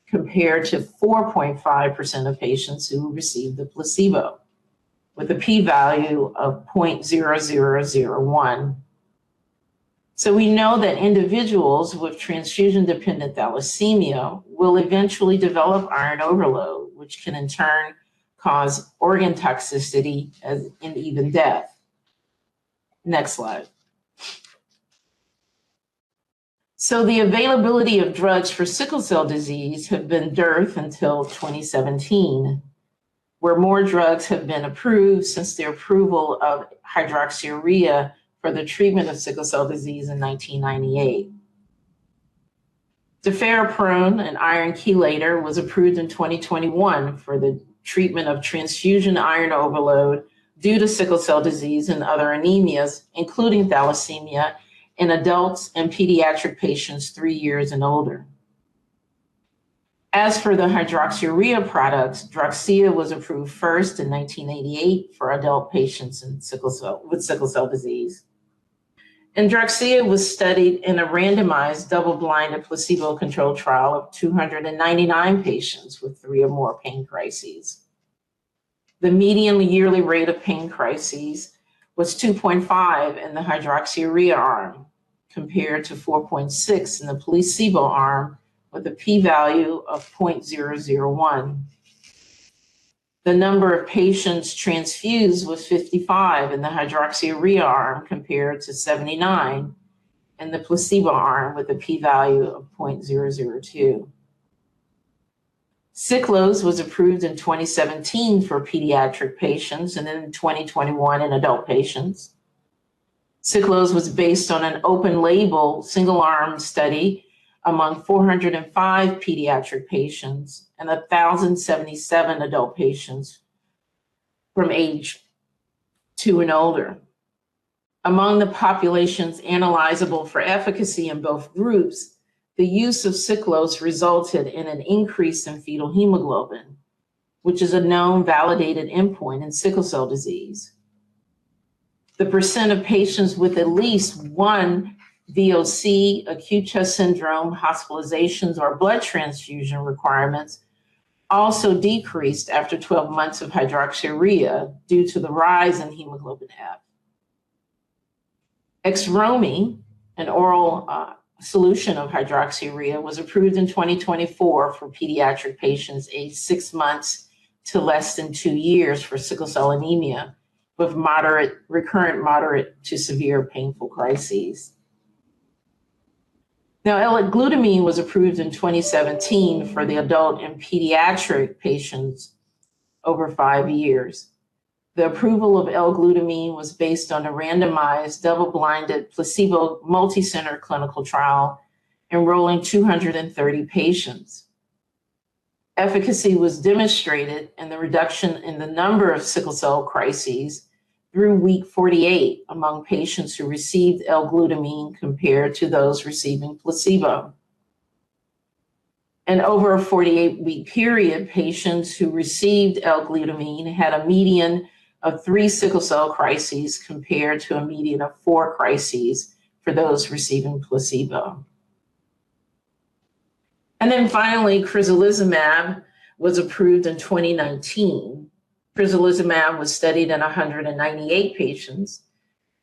compared to 4.5% of patients who received the placebo, with a p-value of 0.0001. So we know that individuals with transfusion-dependent thalassemia will eventually develop iron overload, which can in turn cause organ toxicity and even death. Next slide. So the availability of drugs for sickle cell disease have been dearth until 2017, where more drugs have been approved since the approval of hydroxyurea for the treatment of sickle cell disease in 1998. Deferoprone, an iron chelator, was approved in 2021 for the treatment of transfusion iron overload due to sickle cell disease and other anemias, including thalassemia, in adults and pediatric patients 3 years and older. As for the hydroxyurea products, Droxia was approved first in 1988 for adult patients with sickle cell disease. And Droxia was studied in a randomized double-blinded placebo-controlled trial of 299 patients with 3 or more pain crises. The median yearly rate of pain crises was 2.5 in the hydroxyurea arm, compared to 4.6 in the placebo arm, with a p-value of 0.001. The number of patients transfused was 55 in the hydroxyurea arm, compared to 79 in the placebo arm, with a p-value of 0.002. Cyclose was approved in 2017 for pediatric patients and then in 2021 in adult patients. Cyclose was based on an open-label, single-arm study among 405 pediatric patients and 1,077 adult patients from age 2 and older. Among the populations analyzable for efficacy in both groups, the use of cyclose resulted in an increase in fetal hemoglobin, which is a known validated endpoint in sickle cell disease. The percent of patients with at least one VOC, acute chest syndrome, hospitalizations, or blood transfusion requirements also decreased after 12 months of hydroxyurea due to the rise in hemoglobin F. Exromi, an oral solution of hydroxyurea, was approved in 2024 for pediatric patients aged 6 months to less than 2 years for sickle cell anemia with recurrent moderate to severe painful crises. Now, L-glutamine was approved in 2017 for the adult and pediatric patients over 5 years. The approval of L-glutamine was based on a randomized, double-blinded, placebo, multi-center clinical trial enrolling 230 patients. Efficacy was demonstrated in the reduction in the number of sickle cell crises through week 48 among patients who received L-glutamine compared to those receiving placebo. And over a 48-week period, patients who received L-glutamine had a median of 3 sickle cell crises compared to a median of 4 crises for those receiving placebo. And then finally, crizolizumab was approved in 2019. Crizolizumab was studied in 198 patients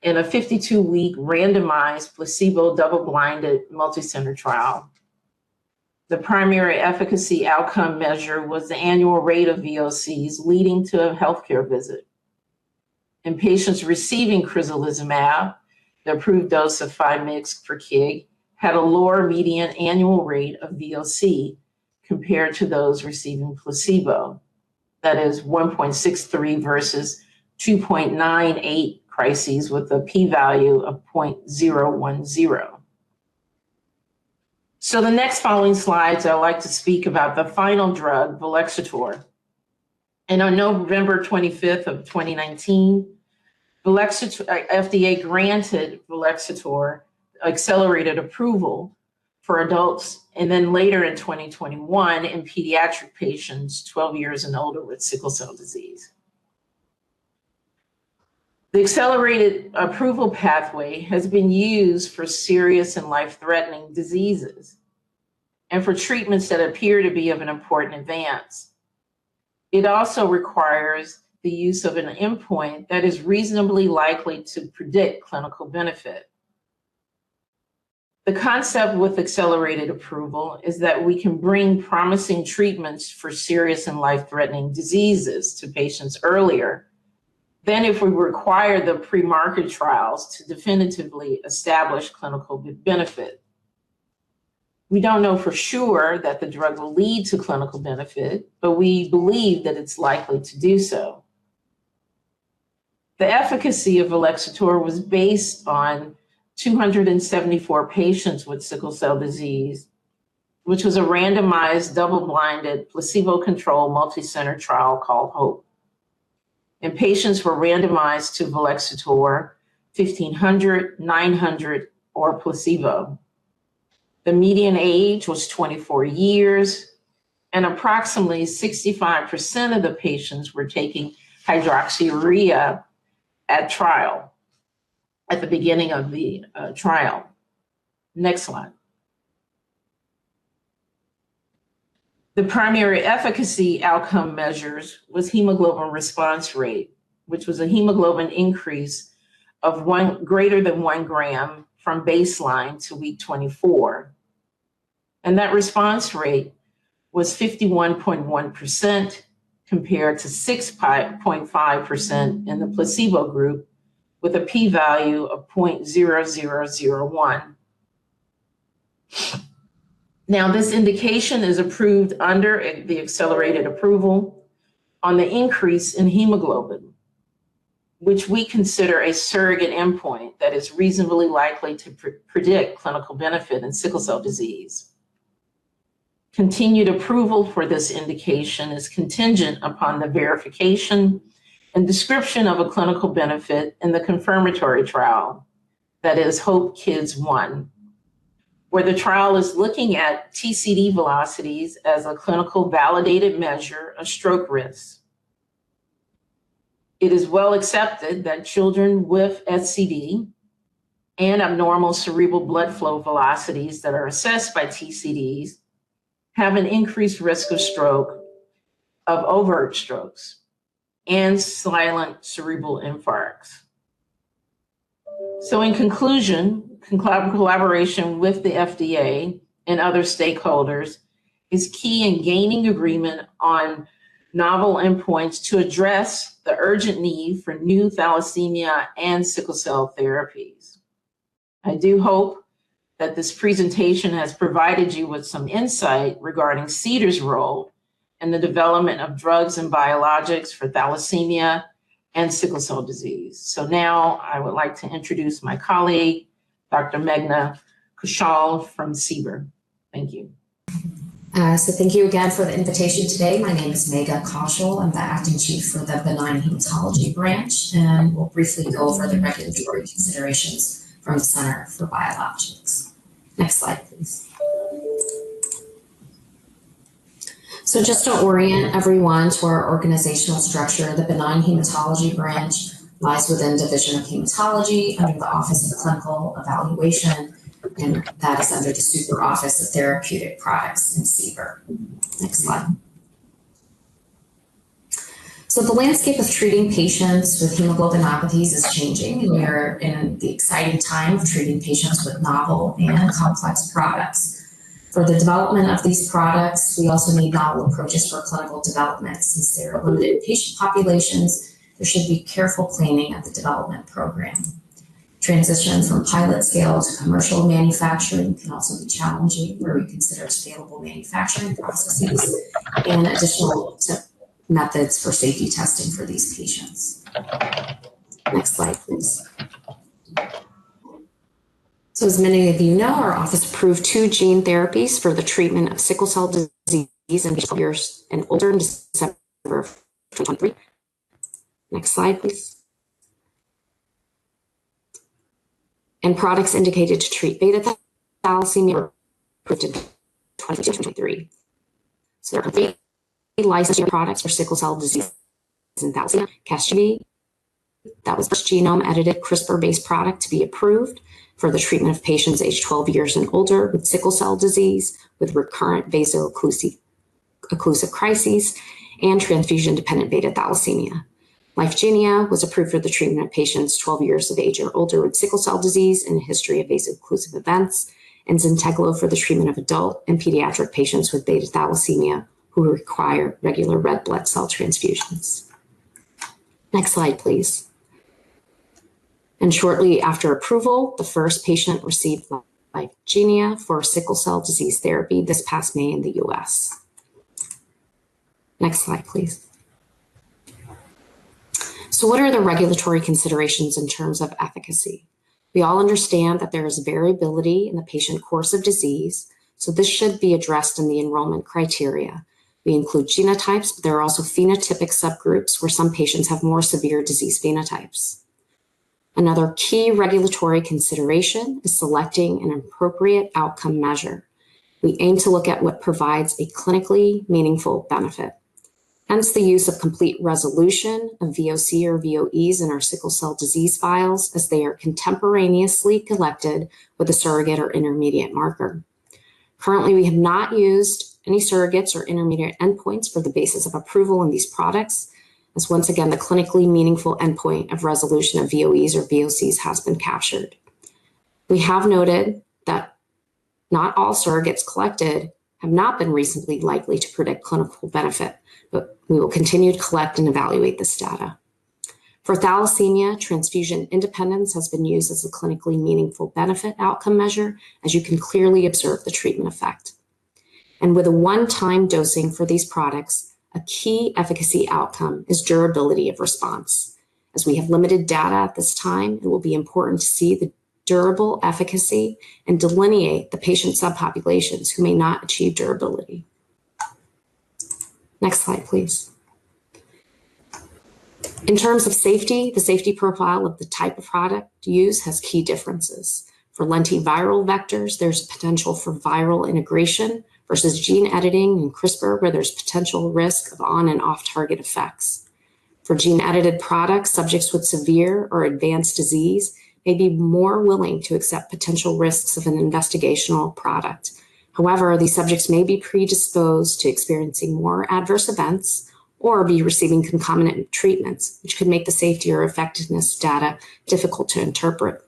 in a 52-week randomized placebo double-blinded multicenter trial. The primary efficacy outcome measure was the annual rate of VOCs leading to a healthcare visit. In patients receiving crizolizumab, the approved dose of 5 mg/kg had a lower median annual rate of VOC compared to those receiving placebo. That is 1.63 versus 2.98 crises with a p-value of 0.010. So the next following slides, I'd like to speak about the final drug, Velexator. And on November 25th of 2019, FDA granted Velexator accelerated approval for adults, and then later in 2021 in pediatric patients 12 years and older with sickle cell disease. The accelerated approval pathway has been used for serious and life-threatening diseases and for treatments that appear to be of an important advance. It also requires the use of an endpoint that is reasonably likely to predict clinical benefit. The concept with accelerated approval is that we can bring promising treatments for serious and life-threatening diseases to patients earlier than if we require the pre-market trials to definitively establish clinical benefit. We don't know for sure that the drug will lead to clinical benefit, but we believe that it's likely to do so. The efficacy of Velexator was based on 274 patients with sickle cell disease, which was a randomized, double-blinded, placebo-controlled, multi-center trial called HOPE. And patients were randomized to Velexator, 1,500, 900, or placebo. The median age was 24 years, and approximately 65% of the patients were taking hydroxyurea at trial, at the beginning of the trial. Next slide. The primary efficacy outcome measures was hemoglobin response rate, which was a hemoglobin increase of greater than 1 gram from baseline to week 24. And that response rate was 51.1% compared to 6.5% in the placebo group, with a p-value of 0.0001. Now, this indication is approved under the accelerated approval on the increase in hemoglobin, which we consider a surrogate endpoint that is reasonably likely to predict clinical benefit in sickle cell disease. Continued approval for this indication is contingent upon the verification and description of a clinical benefit in the confirmatory trial, that is HOPE Kids 1, where the trial is looking at TCD velocities as a clinical validated measure of stroke risk. It is well accepted that children with SCD and abnormal cerebral blood flow velocities that are assessed by TCDs have an increased risk of stroke, of overt strokes, and silent cerebral infarcts. So in conclusion, collaboration with the FDA and other stakeholders is key in gaining agreement on novel endpoints to address the urgent need for new thalassemia and sickle cell therapies. I do hope that this presentation has provided you with some insight regarding CEDAR's role in the development of drugs and biologics for thalassemia and sickle cell disease. So now I would like to introduce my colleague, Dr. Meghna Kushal from CBER. Thank you. So thank you again for the invitation today. My name is Meghna Kaushal. I'm the acting chief for the benign hematology branch, and we'll briefly go over the regulatory considerations from the Center for Biologics. Next slide, please. So just to orient everyone to our organizational structure, the benign hematology branch lies within Division of Hematology under the Office of Clinical Evaluation, and that is under the Super Office of Therapeutic Products in CBER. Next slide. So the landscape of treating patients with haemoglobinopathies is changing, and we are in the exciting time of treating patients with novel and complex products. For the development of these products, we also need novel approaches for clinical development. Since they are limited patient populations, there should be careful planning of the development program. Transition from pilot scale to commercial manufacturing can also be challenging, where we consider scalable manufacturing processes and additional methods for safety testing for these patients. Next slide, please. So as many of you know, our office approved 2 gene therapies for the treatment of sickle cell disease in 12 years and older in December of 2023. Next slide, please. And products indicated to treat beta thalassemia were approved in 2023. So there are 3 licensed products for sickle cell disease and thalassemia. Casgevy, that was the first genome-edited CRISPR-based product to be approved for the treatment of patients aged 12 years and older with sickle cell disease with recurrent vaso-occlusive crises and transfusion-dependent beta thalassemia. Lyfgenia was approved for the treatment of patients 12 years of age or older with sickle cell disease and a history of vaso-occlusive events, and Zynteglo for the treatment of adult and pediatric patients with beta thalassemia who require regular red blood cell transfusions. Next slide, please. And shortly after approval, the first patient received Lyfgenia for sickle cell disease therapy this past May in the US. Next slide, please. So what are the regulatory considerations in terms of efficacy? We all understand that there is variability in the patient course of disease, so this should be addressed in the enrollment criteria. We include genotypes, but there are also phenotypic subgroups where some patients have more severe disease phenotypes. Another key regulatory consideration is selecting an appropriate outcome measure. We aim to look at what provides a clinically meaningful benefit. Hence the use of complete resolution of VOC or VOEs in our sickle cell disease files, as they are contemporaneously collected with a surrogate or intermediate marker. Currently, we have not used any surrogates or intermediate endpoints for the basis of approval in these products, as once again the clinically meaningful endpoint of resolution of VOEs or VOCs has been captured. We have noted that not all surrogates collected have not been reasonably likely to predict clinical benefit, but we will continue to collect and evaluate this data. For thalassemia, transfusion independence has been used as a clinically meaningful benefit outcome measure, as you can clearly observe the treatment effect. And with a one-time dosing for these products, a key efficacy outcome is durability of response. As we have limited data at this time, it will be important to see the durable efficacy and delineate the patient subpopulations who may not achieve durability. Next slide, please. In terms of safety, the safety profile of the type of product used has key differences. For lentiviral vectors, there's potential for viral integration versus gene editing and CRISPR, where there's potential risk of on and off target effects. For gene edited products, subjects with severe or advanced disease may be more willing to accept potential risks of an investigational product. However, these subjects may be predisposed to experiencing more adverse events or be receiving concomitant treatments, which could make the safety or effectiveness data difficult to interpret.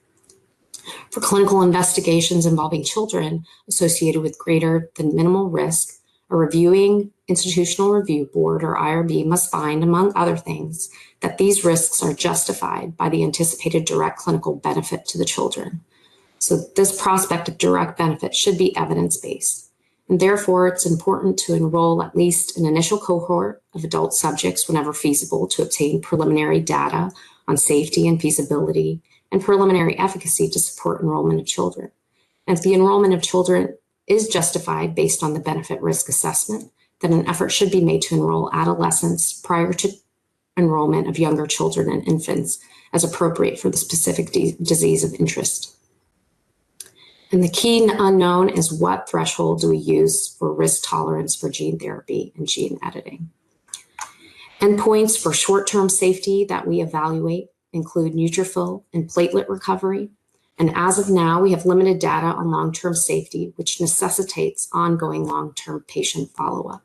For clinical investigations involving children associated with greater than minimal risk, a reviewing institutional review board or IRB must find, among other things, that these risks are justified by the anticipated direct clinical benefit to the children. So this prospect of direct benefit should be evidence-based. And therefore, it's important to enroll at least an initial cohort of adult subjects whenever feasible to obtain preliminary data on safety and feasibility and preliminary efficacy to support enrollment of children. And if the enrollment of children is justified based on the benefit risk assessment, then an effort should be made to enroll adolescents prior to enrollment of younger children and infants as appropriate for the specific disease of interest. And the key unknown is what threshold do we use for risk tolerance for gene therapy and gene editing. Endpoints for short-term safety that we evaluate include neutrophil and platelet recovery. And as of now, we have limited data on long-term safety, which necessitates ongoing long-term patient follow-up.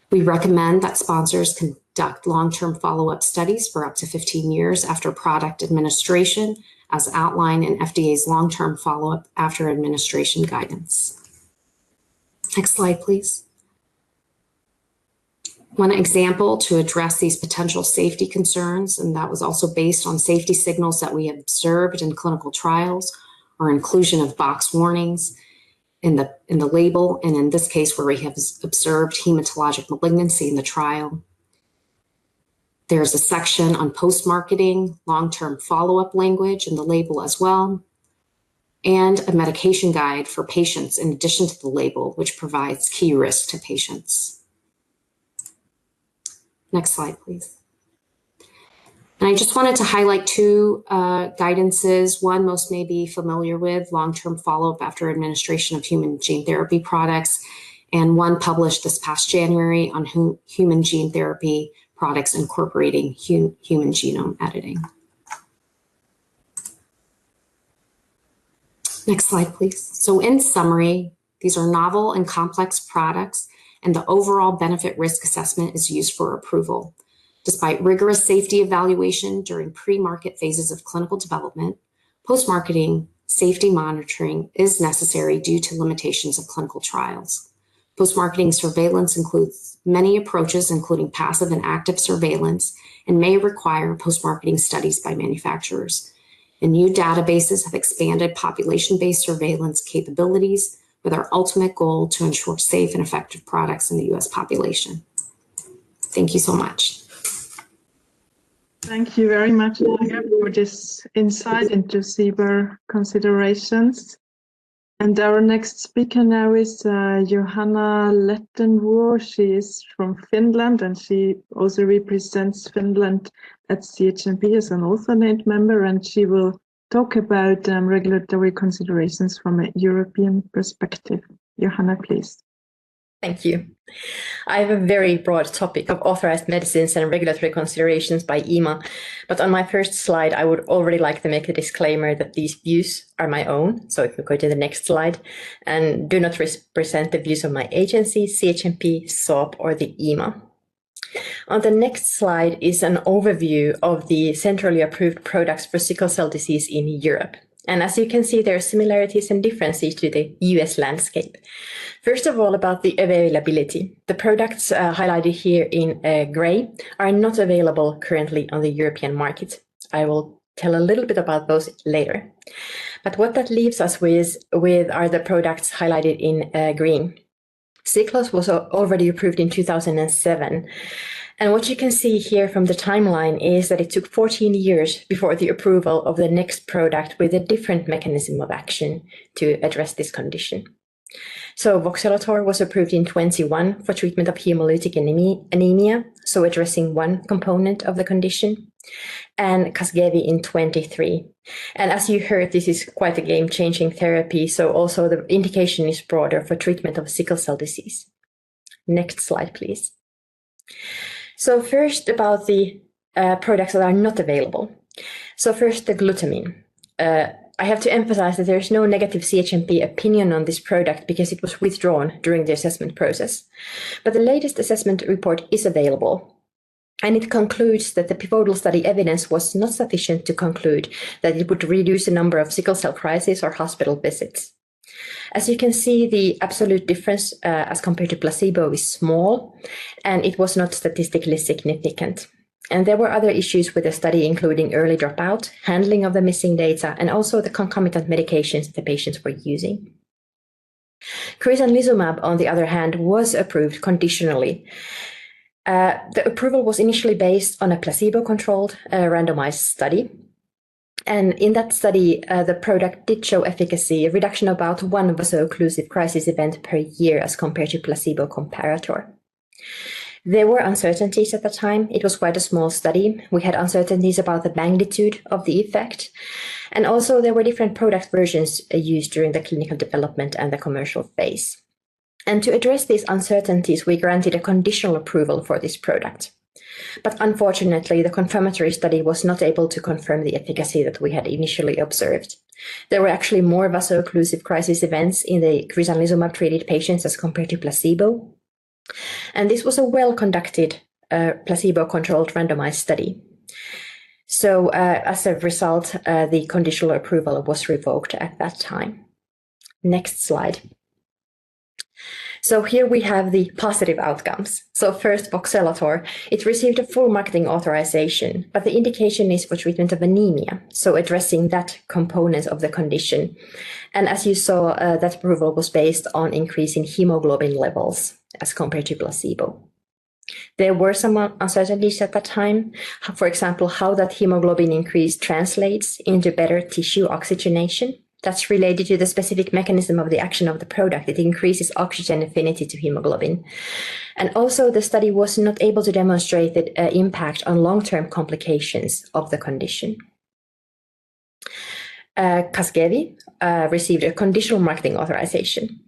We recommend that sponsors conduct long-term follow-up studies for up to 15 years after product administration, as outlined in FDA's long-term follow-up after administration guidance. Next slide, please. One example to address these potential safety concerns, and that was also based on safety signals that we observed in clinical trials, or inclusion of box warnings in the label, and in this case where we have observed hematologic malignancy in the trial. There's a section on post-marketing, long-term follow-up language in the label as well, and a medication guide for patients in addition to the label, which provides key risk to patients. Next slide, please. And I just wanted to highlight two guidances. One most may be familiar with, long-term follow-up after administration of human gene therapy products, and one published this past January on human gene therapy products incorporating human genome editing. Next slide, please. So in summary, these are novel and complex products, and the overall benefit risk assessment is used for approval. Despite rigorous safety evaluation during pre-market phases of clinical development, post-marketing safety monitoring is necessary due to limitations of clinical trials. Post-marketing surveillance includes many approaches, including passive and active surveillance, and may require post-marketing studies by manufacturers. And new databases have expanded population-based surveillance capabilities with our ultimate goal to ensure safe and effective products in the US population. Thank you so much. Thank you very much, Olga, for this insight into CBER considerations. And our next speaker now is Johanna Lettenvuo. She is from Finland, and she also represents Finland at CHMP as an alternate member, and she will talk about regulatory considerations from a European perspective. Johanna, please. Thank you. I have a very broad topic of authorized medicines and regulatory considerations by EMA, but on my first slide, I would already like to make a disclaimer that these views are my own. So if we go to the next slide, and do not represent the views of my agency, CHMP, SOAP, or the EMA. On the next slide is an overview of the centrally approved products for sickle cell disease in Europe. And as you can see, there are similarities and differences to the US landscape. First of all, about the availability. The products highlighted here in gray are not available currently on the European market. I will tell a little bit about those later. But what that leaves us with are the products highlighted in green. Ciclos was already approved in 2007. And what you can see here from the timeline is that it took 14 years before the approval of the next product with a different mechanism of action to address this condition. So voxelotor was approved in 21 for treatment of hemolytic anemia, so addressing one component of the condition, and Casgevy in 23. And as you heard, this is quite a game-changing therapy, so also the indication is broader for treatment of sickle cell disease. Next slide, please. So first about the products that are not available. So first, the glutamine. I have to emphasize that there's no negative CHMP opinion on this product because it was withdrawn during the assessment process. But the latest assessment report is available, and it concludes that the pivotal study evidence was not sufficient to conclude that it would reduce the number of sickle cell crises or hospital visits. As you can see, the absolute difference as compared to placebo is small, and it was not statistically significant. And there were other issues with the study, including early dropout, handling of the missing data, and also the concomitant medications the patients were using. Crisanlizumab, on the other hand, was approved conditionally. The approval was initially based on a placebo-controlled randomized study. And in that study, the product did show efficacy, a reduction of about 1 vaso-occlusive crisis event per year as compared to placebo comparator. There were uncertainties at the time. It was quite a small study. We had uncertainties about the magnitude of the effect. And also there were different product versions used during the clinical development and the commercial phase. And to address these uncertainties, we granted a conditional approval for this product. But unfortunately, the confirmatory study was not able to confirm the efficacy that we had initially observed. There were actually more vaso-occlusive crisis events in the crisanlizumab-treated patients as compared to placebo. And this was a well-conducted placebo-controlled randomized study. So as a result, the conditional approval was revoked at that time. Next slide. So here we have the positive outcomes. So first, voxelotor, it received a full marketing authorization, but the indication is for treatment of anemia, so addressing that component of the condition. And as you saw, that approval was based on increase in hemoglobin levels as compared to placebo. There were some uncertainties at that time. For example, how that hemoglobin increase translates into better tissue oxygenation. That's related to the specific mechanism of the action of the product. It increases oxygen affinity to hemoglobin. And also the study was not able to demonstrate the impact on long-term complications of the condition. Casgevy received a conditional marketing authorization.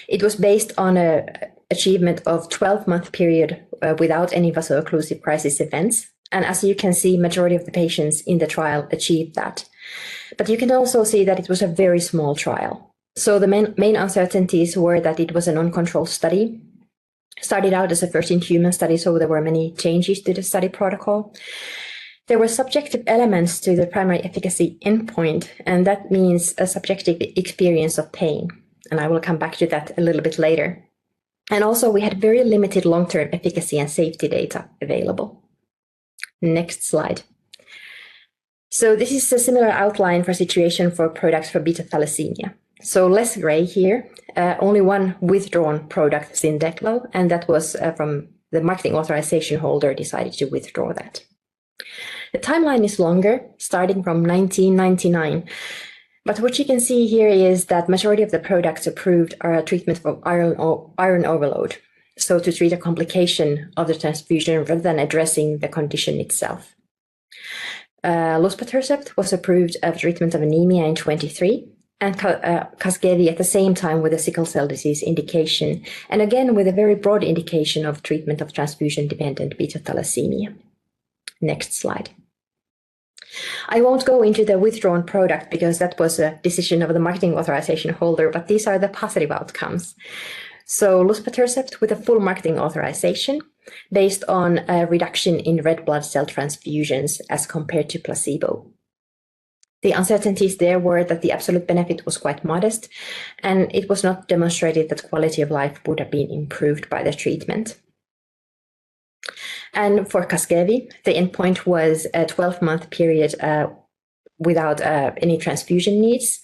It was based on an achievement of 12-month period without any vaso-occlusive crisis events. And as you can see, majority of the patients in the trial achieved that. But you can also see that it was a very small trial. So the main uncertainties were that it was an uncontrolled study. Started out as a first-in-human study, so there were many changes to the study protocol. There were subjective elements to the primary efficacy endpoint, and that means a subjective experience of pain. And I will come back to that a little bit later. And also we had very limited long-term efficacy and safety data available. Next slide. So this is a similar outline for situation for products for beta thalassemia. So less gray here, only one withdrawn product, Sindeclo, and that was from the marketing authorization holder decided to withdraw that. The timeline is longer, starting from 1999. But what you can see here is that majority of the products approved are a treatment for iron overload. So to treat a complication of the transfusion rather than addressing the condition itself. Luspatercept was approved as treatment of anemia in 23, and Casgevy at the same time with a sickle cell disease indication, and again with a very broad indication of treatment of transfusion-dependent beta thalassemia. Next slide. I won't go into the withdrawn product because that was a decision of the marketing authorization holder, but these are the positive outcomes. So luspatercept with a full marketing authorization based on a reduction in red blood cell transfusions as compared to placebo. The uncertainties there were that the absolute benefit was quite modest, and it was not demonstrated that quality of life would have been improved by the treatment. And for Casgevy, the endpoint was a 12-month period without any transfusion needs.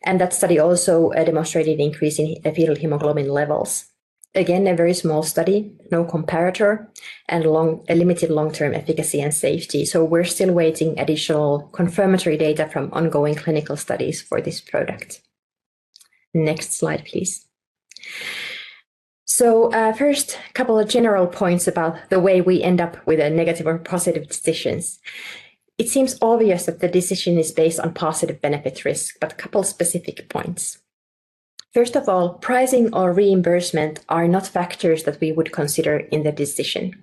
And that study also demonstrated increase in fetal hemoglobin levels. Again, a very small study, no comparator, and a limited long-term efficacy and safety. So we're still waiting additional confirmatory data from ongoing clinical studies for this product. Next slide, please. So first, a couple of general points about the way we end up with a negative or positive decisions. It seems obvious that the decision is based on positive benefit risk, but a couple specific points. First of all, pricing or reimbursement are not factors that we would consider in the decision.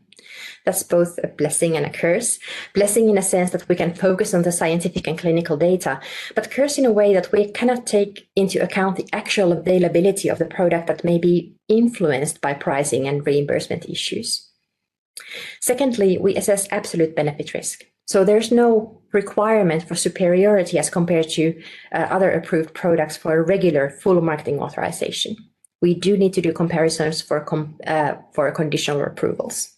That's both a blessing and a curse. Blessing in a sense that we can focus on the scientific and clinical data, but curse in a way that we cannot take into account the actual availability of the product that may be influenced by pricing and reimbursement issues. Secondly, we assess absolute benefit risk. So there's no requirement for superiority as compared to other approved products for a regular full marketing authorization. We do need to do comparisons for conditional approvals.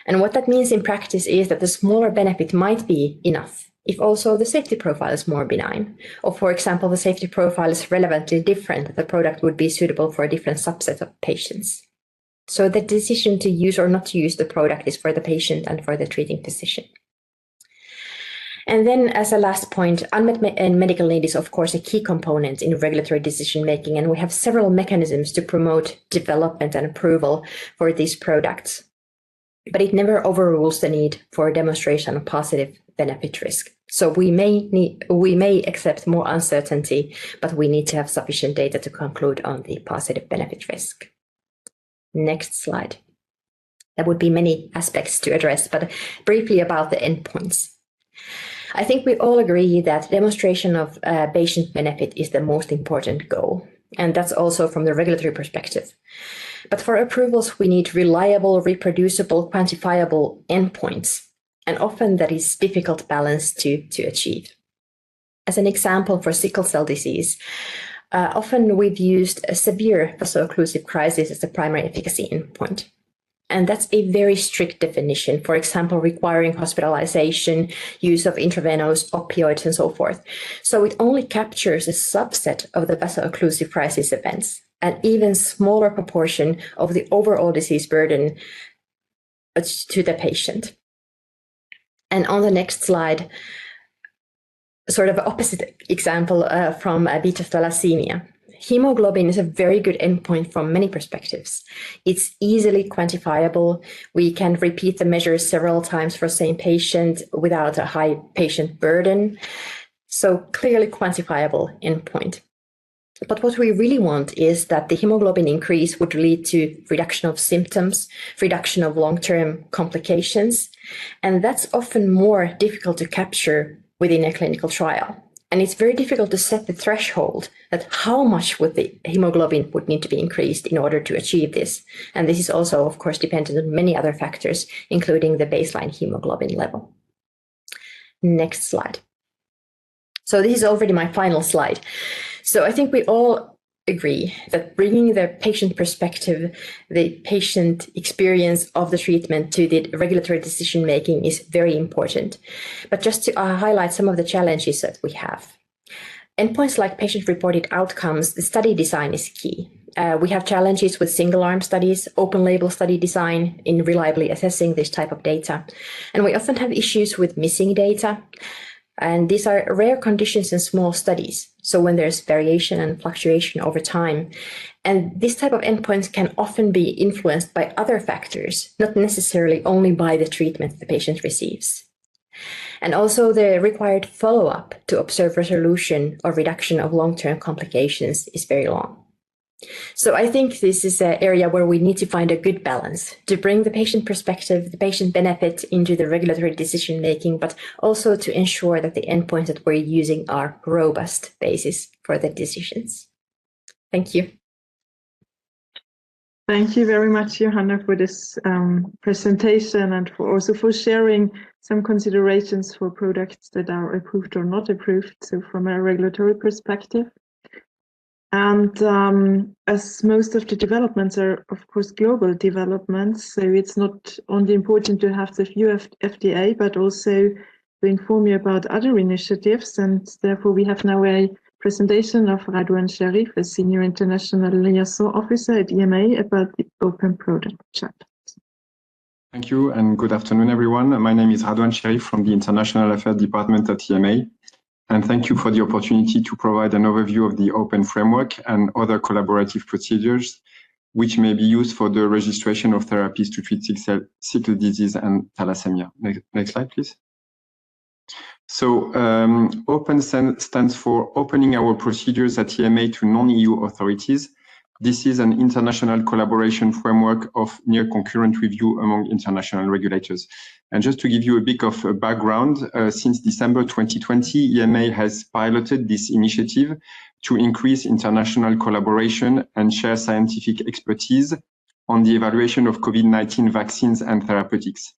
And what that means in practice is that the smaller benefit might be enough if also the safety profile is more benign, or for example, the safety profile is relevantly different, that the product would be suitable for a different subset of patients. So the decision to use or not to use the product is for the patient and for the treating physician. And then as a last point, unmet medical need is of course a key component in regulatory decision making, and we have several mechanisms to promote development and approval for these products. But it never overrules the need for demonstration of positive benefit risk. So we may accept more uncertainty, but we need to have sufficient data to conclude on the positive benefit risk. Next slide. There would be many aspects to address, but briefly about the endpoints. I think we all agree that demonstration of patient benefit is the most important goal, and that's also from the regulatory perspective. But for approvals, we need reliable, reproducible, quantifiable endpoints, and often that is difficult balance to achieve. As an example, for sickle cell disease, often we've used a severe vaso-occlusive crisis as the primary efficacy endpoint. And that's a very strict definition, for example, requiring hospitalization, use of intravenous opioids, and so forth. So it only captures a subset of the vaso-occlusive crisis events, an even smaller proportion of the overall disease burden to the patient. And on the next slide, sort of opposite example from beta thalassemia. Hemoglobin is a very good endpoint from many perspectives. It's easily quantifiable. We can repeat the measures several times for the same patient without a high patient burden. So clearly quantifiable endpoint. But what we really want is that the hemoglobin increase would lead to reduction of symptoms, reduction of long-term complications, and that's often more difficult to capture within a clinical trial. And it's very difficult to set the threshold that how much would the hemoglobin would need to be increased in order to achieve this. And this is also, of course, dependent on many other factors, including the baseline hemoglobin level. Next slide. So this is already my final slide. So I think we all agree that bringing the patient perspective, the patient experience of the treatment to the regulatory decision making is very important. But just to highlight some of the challenges that we have. Endpoints like patient-reported outcomes, the study design is key. We have challenges with single-arm studies, open-label study design in reliably assessing this type of data. And we often have issues with missing data. And these are rare conditions in small studies. So when there's variation and fluctuation over time, and this type of endpoints can often be influenced by other factors, not necessarily only by the treatment the patient receives. And also the required follow-up to observe resolution or reduction of long-term complications is very long. So I think this is an area where we need to find a good balance to bring the patient perspective, the patient benefit into the regulatory decision making, but also to ensure that the endpoints that we're using are robust basis for the decisions. Thank you. Thank you very much, Johanna, for this presentation and also for sharing some considerations for products that are approved or not approved, so from a regulatory perspective. And as most of the developments are, of course, global developments, so it's not only important to have the view of FDA, but also to inform you about other initiatives. And therefore, we have now a presentation of Radwan Sharif, a Senior International Liaison Officer at EMA, about the Open Product Chapter. Thank you, and good afternoon, everyone. My name is Radwan Sharif from the International Affairs Department at EMA. And thank you for the opportunity to provide an overview of the open framework and other collaborative procedures which may be used for the registration of therapies to treat sickle disease and thalassemia. Next slide, please. So OPEN stands for Opening Our Procedures at EMA to Non-EU Authorities. This is an international collaboration framework of near concurrent review among international regulators. And just to give you a bit of a background, since December 2020, EMA has piloted this initiative to increase international collaboration and share scientific expertise on the evaluation of COVID-19 vaccines and therapeutics.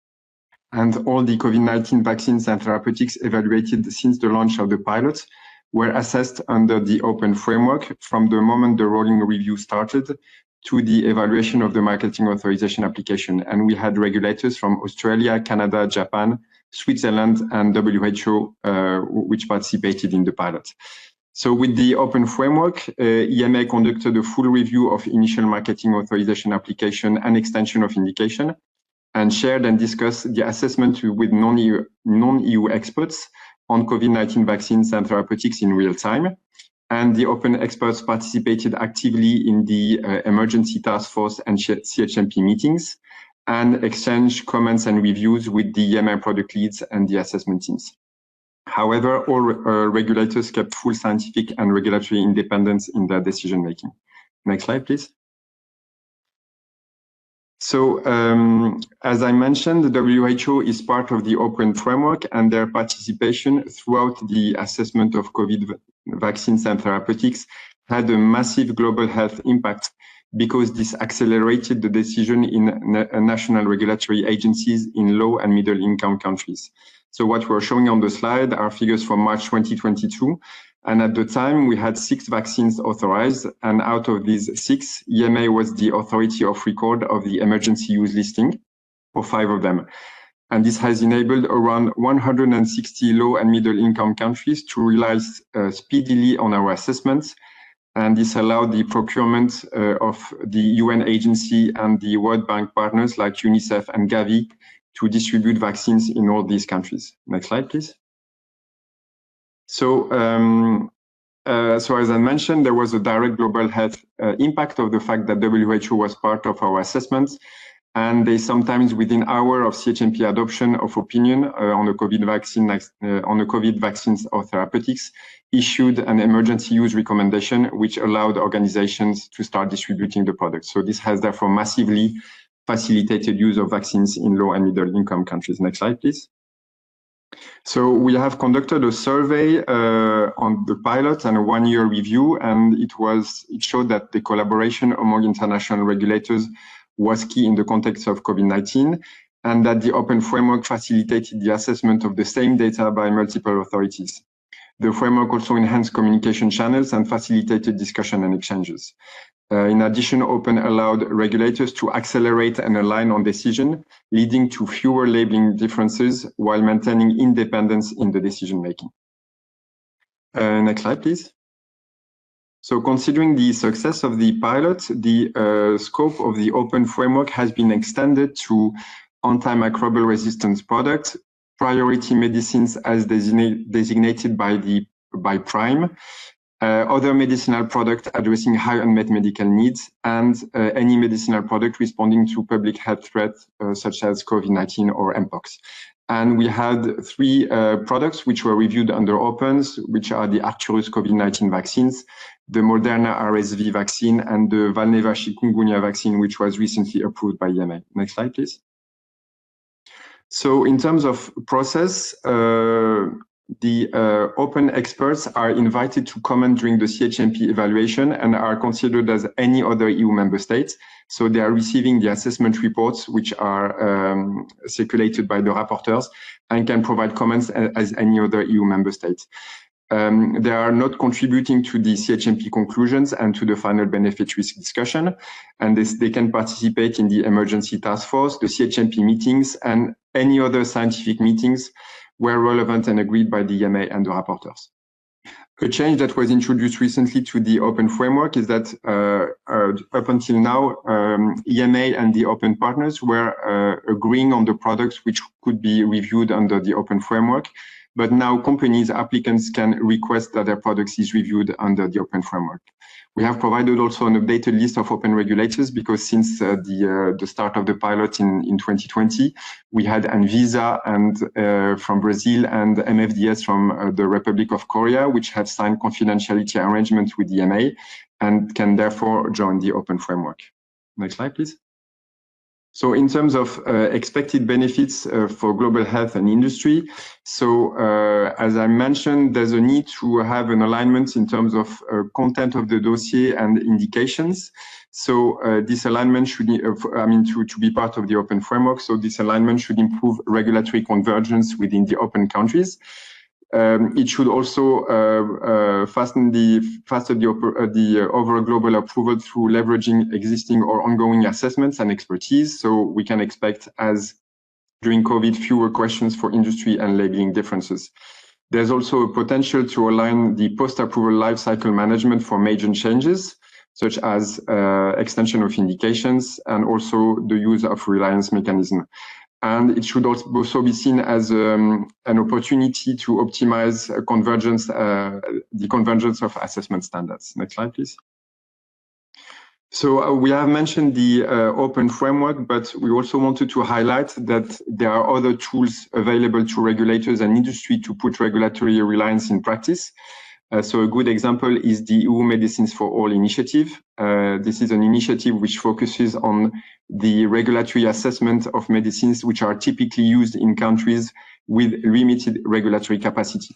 And all the COVID-19 vaccines and therapeutics evaluated since the launch of the pilot were assessed under the open framework from the moment the rolling review started to the evaluation of the marketing authorization application. And we had regulators from Australia, Canada, Japan, Switzerland, and WHO, which participated in the pilot. So with the open framework, EMA conducted a full review of initial marketing authorization application and extension of indication, and shared and discussed the assessment with non-EU experts on COVID-19 vaccines and therapeutics in real time. And the open experts participated actively in the emergency task force and CHMP meetings and exchanged comments and reviews with the EMA product leads and the assessment teams. However, all regulators kept full scientific and regulatory independence in their decision making. Next slide, please. So, as I mentioned, the WHO is part of the open framework, and their participation throughout the assessment of COVID vaccines and therapeutics had a massive global health impact because this accelerated the decision in national regulatory agencies in low and middle income countries. So what we're showing on the slide are figures from March 2022. And at the time, we had 6 vaccines authorized. And out of these 6, EMA was the authority of record of the emergency use listing for 5 of them. And this has enabled around 160 low and middle income countries to rely speedily on our assessments. And this allowed the procurement of the UN agency and the World Bank partners like UNICEF and Gavi to distribute vaccines in all these countries. Next slide, please. So as I mentioned, there was a direct global health impact of the fact that WHO was part of our assessments, and they sometimes within hours of CHMP adoption of opinion on the COVID vaccine, on the COVID vaccines or therapeutics, issued an emergency use recommendation, which allowed organizations to start distributing the product. So this has therefore massively facilitated use of vaccines in low and middle income countries. Next slide, please. So we have conducted a survey on the pilot and a 1-year review, and it showed that the collaboration among international regulators was key in the context of COVID-19, and that the open framework facilitated the assessment of the same data by multiple authorities. The framework also enhanced communication channels and facilitated discussion and exchanges. In addition, Open allowed regulators to accelerate and align on decision, leading to fewer labeling differences while maintaining independence in the decision-making. Next slide, please. So considering the success of the pilot, the scope of the Open framework has been extended to antimicrobial resistance products, priority medicines as designated by PRIME, other medicinal products addressing high unmet medical needs, and any medicinal product responding to public health threats such as COVID-19 or Mpox. And we had 3 products which were reviewed under Opens, which are the Arcturus COVID-19 vaccines, the Moderna RSV vaccine, and the Valneva chikungunya vaccine, which was recently approved by EMA. Next slide, please. So in terms of process, the Open experts are invited to comment during the CHMP evaluation and are considered as any other EU member states. So they are receiving the assessment reports, which are circulated by the rapporteurs and can provide comments as any other EU member state. They are not contributing to the CHMP conclusions and to the final benefit risk discussion, and they can participate in the emergency task force, the CHMP meetings, and any other scientific meetings where relevant and agreed by the EMA and the rapporteurs. A change that was introduced recently to the open framework is that up until now, EMA and the open partners were agreeing on the products which could be reviewed under the open framework. But now companies, applicants can request that their products is reviewed under the open framework. We have provided also an updated list of open regulators because since the start of the pilot in 2020, we had Anvisa and from Brazil and MFDS from the Republic of Korea, which have signed confidentiality arrangements with EMA and can therefore join the open framework. Next slide, please. So in terms of expected benefits for global health and industry, so as I mentioned, there's a need to have an alignment in terms of content of the dossier and indications. So this alignment should, to be part of the open framework, so this alignment should improve regulatory convergence within the open countries. It should also faster the overall global approval through leveraging existing or ongoing assessments and expertise. So we can expect, as during COVID, fewer questions for industry and labeling differences. There's also a potential to align the post-approval lifecycle management for major changes, such as extension of indications and also the use of reliance mechanism. And it should also be seen as an opportunity to optimize convergence, the convergence of assessment standards. Next slide, please. So we have mentioned the open framework, but we also wanted to highlight that there are other tools available to regulators and industry to put regulatory reliance in practice. So a good example is the EU Medicines for All initiative. This is an initiative which focuses on the regulatory assessment of medicines which are typically used in countries with limited regulatory capacity.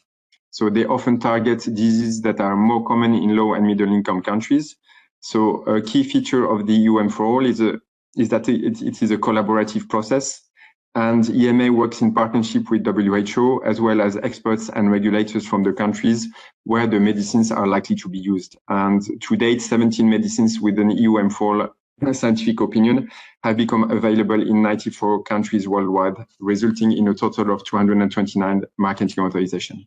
So they often target diseases that are more common in low and middle income countries. So a key feature of the EU for All is that it is a collaborative process. And EMA works in partnership with WHO, as well as experts and regulators from the countries where the medicines are likely to be used. And to date, 17 medicines with an EU M4 scientific opinion have become available in 94 countries worldwide, resulting in a total of 229 marketing authorizations.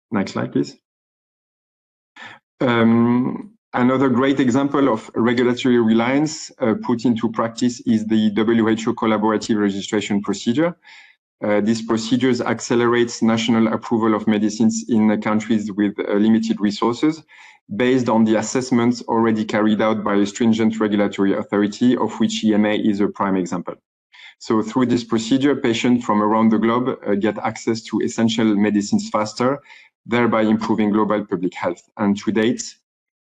Next slide, please. Another great example of regulatory reliance put into practice is the WHO collaborative registration procedure. This procedure accelerates national approval of medicines in countries with limited resources based on the assessments already carried out by a stringent regulatory authority, of which EMA is a prime example. So through this procedure, patients from around the globe get access to essential medicines faster, thereby improving global public health. And to date,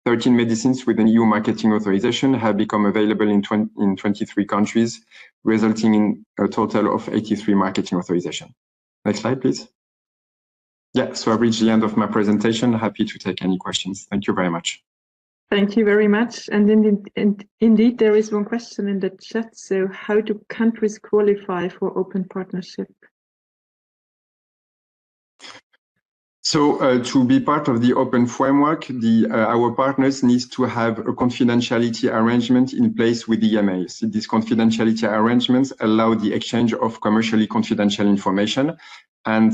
13 medicines with an EU marketing authorization have become available in 23 countries, resulting in a total of 83 marketing authorizations. Next slide, please. Yeah, so I've reached the end of my presentation. Happy to take any questions. Thank you very much. Thank you very much. And indeed, there is one question in the chat. So how do countries qualify for open partnership? So to be part of the open framework, our partners need to have a confidentiality arrangement in place with the EMA. So these confidentiality arrangements allow the exchange of commercially confidential information. And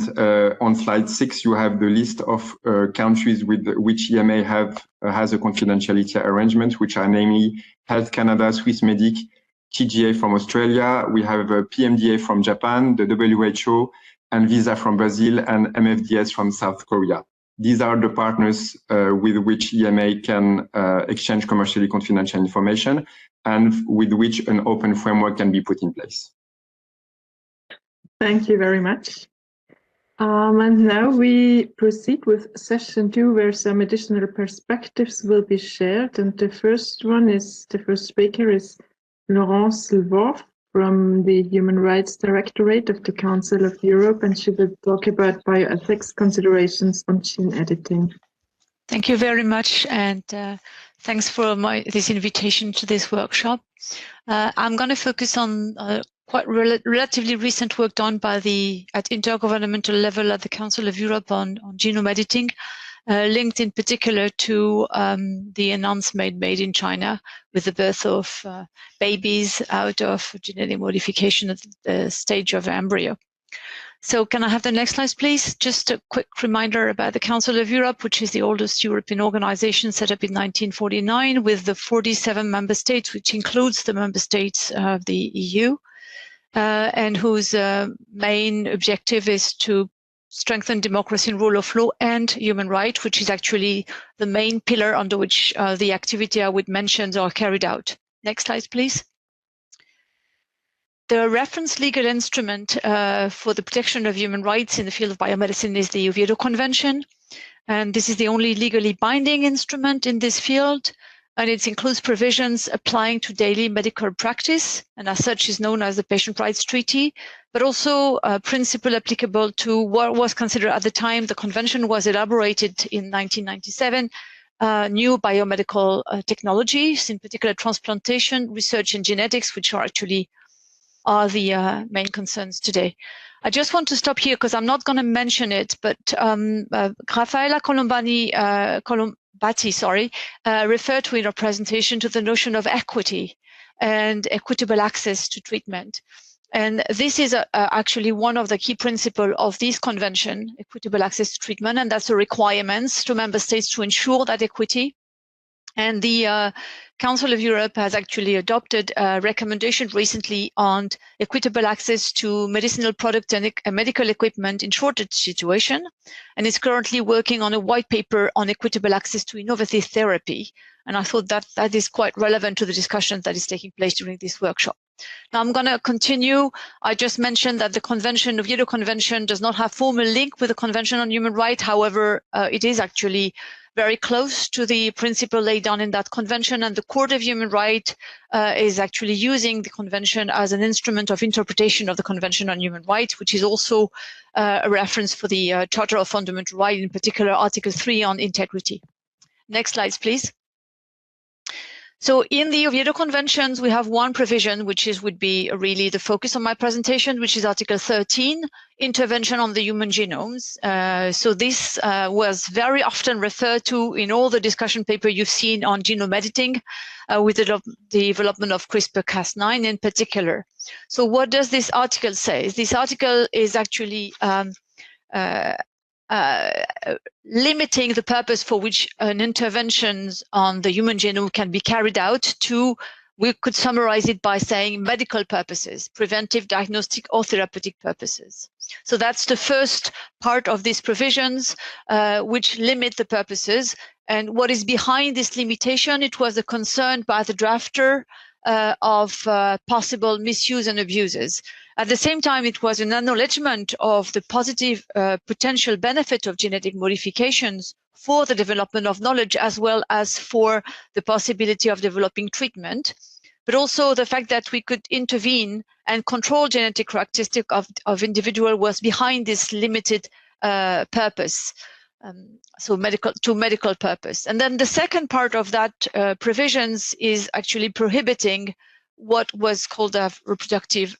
on slide 6, you have the list of countries with which EMA has a confidentiality arrangement, which are namely Health Canada, Swissmedic, TGA from Australia. We have a PMDA from Japan, the WHO, Anvisa from Brazil, and MFDS from South Korea. These are the partners with which EMA can exchange commercially confidential information and with which an open framework can be put in place. Thank you very much. And now we proceed with session 2, where some additional perspectives will be shared. And the first speaker is Laurence Lvov from the Human Rights Directorate of the Council of Europe, and she will talk about bioethics considerations on gene editing. Thank you very much, and Thanks for this invitation to this workshop. I'm going to focus on quite relatively recent work done by at intergovernmental level at the Council of Europe on genome editing, linked in particular to the announcement made in China with the birth of babies out of genetic modification at the stage of embryo. So can I have the next slide, please? Just a quick reminder about the Council of Europe, which is the oldest European organization set up in 1949 with the 47 member states, which includes the member states of the EU, and whose main objective is to strengthen democracy and rule of law and human rights, which is actually the main pillar under which the activity I would mention are carried out. Next slide, please. The reference legal instrument for the protection of human rights in the field of biomedicine is the Oviedo Convention. And this is the only legally binding instrument in this field. And it includes provisions applying to daily medical practice, and as such is known as the Patient Rights Treaty, but also a principle applicable to what was considered at the time the convention was elaborated in 1997, new biomedical technologies, in particular transplantation, research and genetics, which are actually the main concerns today. I just want to stop here because I'm not going to mention it, but Raffaella Colombatti, referred to in her presentation to the notion of equity and equitable access to treatment. And this is actually one of the key principles of this convention, equitable access to treatment, and that's the requirements to member states to ensure that equity. And the Council of Europe has actually adopted a recommendation recently on equitable access to medicinal products and medical equipment in shortage situation, and is currently working on a white paper on equitable access to innovative therapy. And I thought that that is quite relevant to the discussion that is taking place during this workshop. Now I'm going to continue. I just mentioned that the convention, Oviedo Convention, does not have formal link with the Convention on Human Rights. However, it is actually very close to the principle laid down in that convention, and the Court of Human Rights is actually using the convention as an instrument of interpretation of the Convention on Human Rights, which is also a reference for the Charter of Fundamental Rights, in particular Article 3 on integrity. Next slide, please. So in the Oviedo Conventions, we have one provision, which would be really the focus of my presentation, which is Article 13, intervention on the human genomes. So this was very often referred to in all the discussion paper you've seen on genome editing, with the development of CRISPR-Cas9 in particular. So what does this article say? This article is actually limiting the purpose for which an intervention on the human genome can be carried out to, we could summarize it by saying, medical purposes, preventive, diagnostic, or therapeutic purposes. So that's the first part of these provisions, which limit the purposes. And what is behind this limitation? It was a concern by the drafter of possible misuse and abuses. At the same time, it was an acknowledgement of the positive potential benefit of genetic modifications for the development of knowledge, as well as for the possibility of developing treatment, but also the fact that we could intervene and control genetic characteristics of individual was behind this limited purpose. So medical purpose. And then the second part of that provisions is actually prohibiting what was called reproductive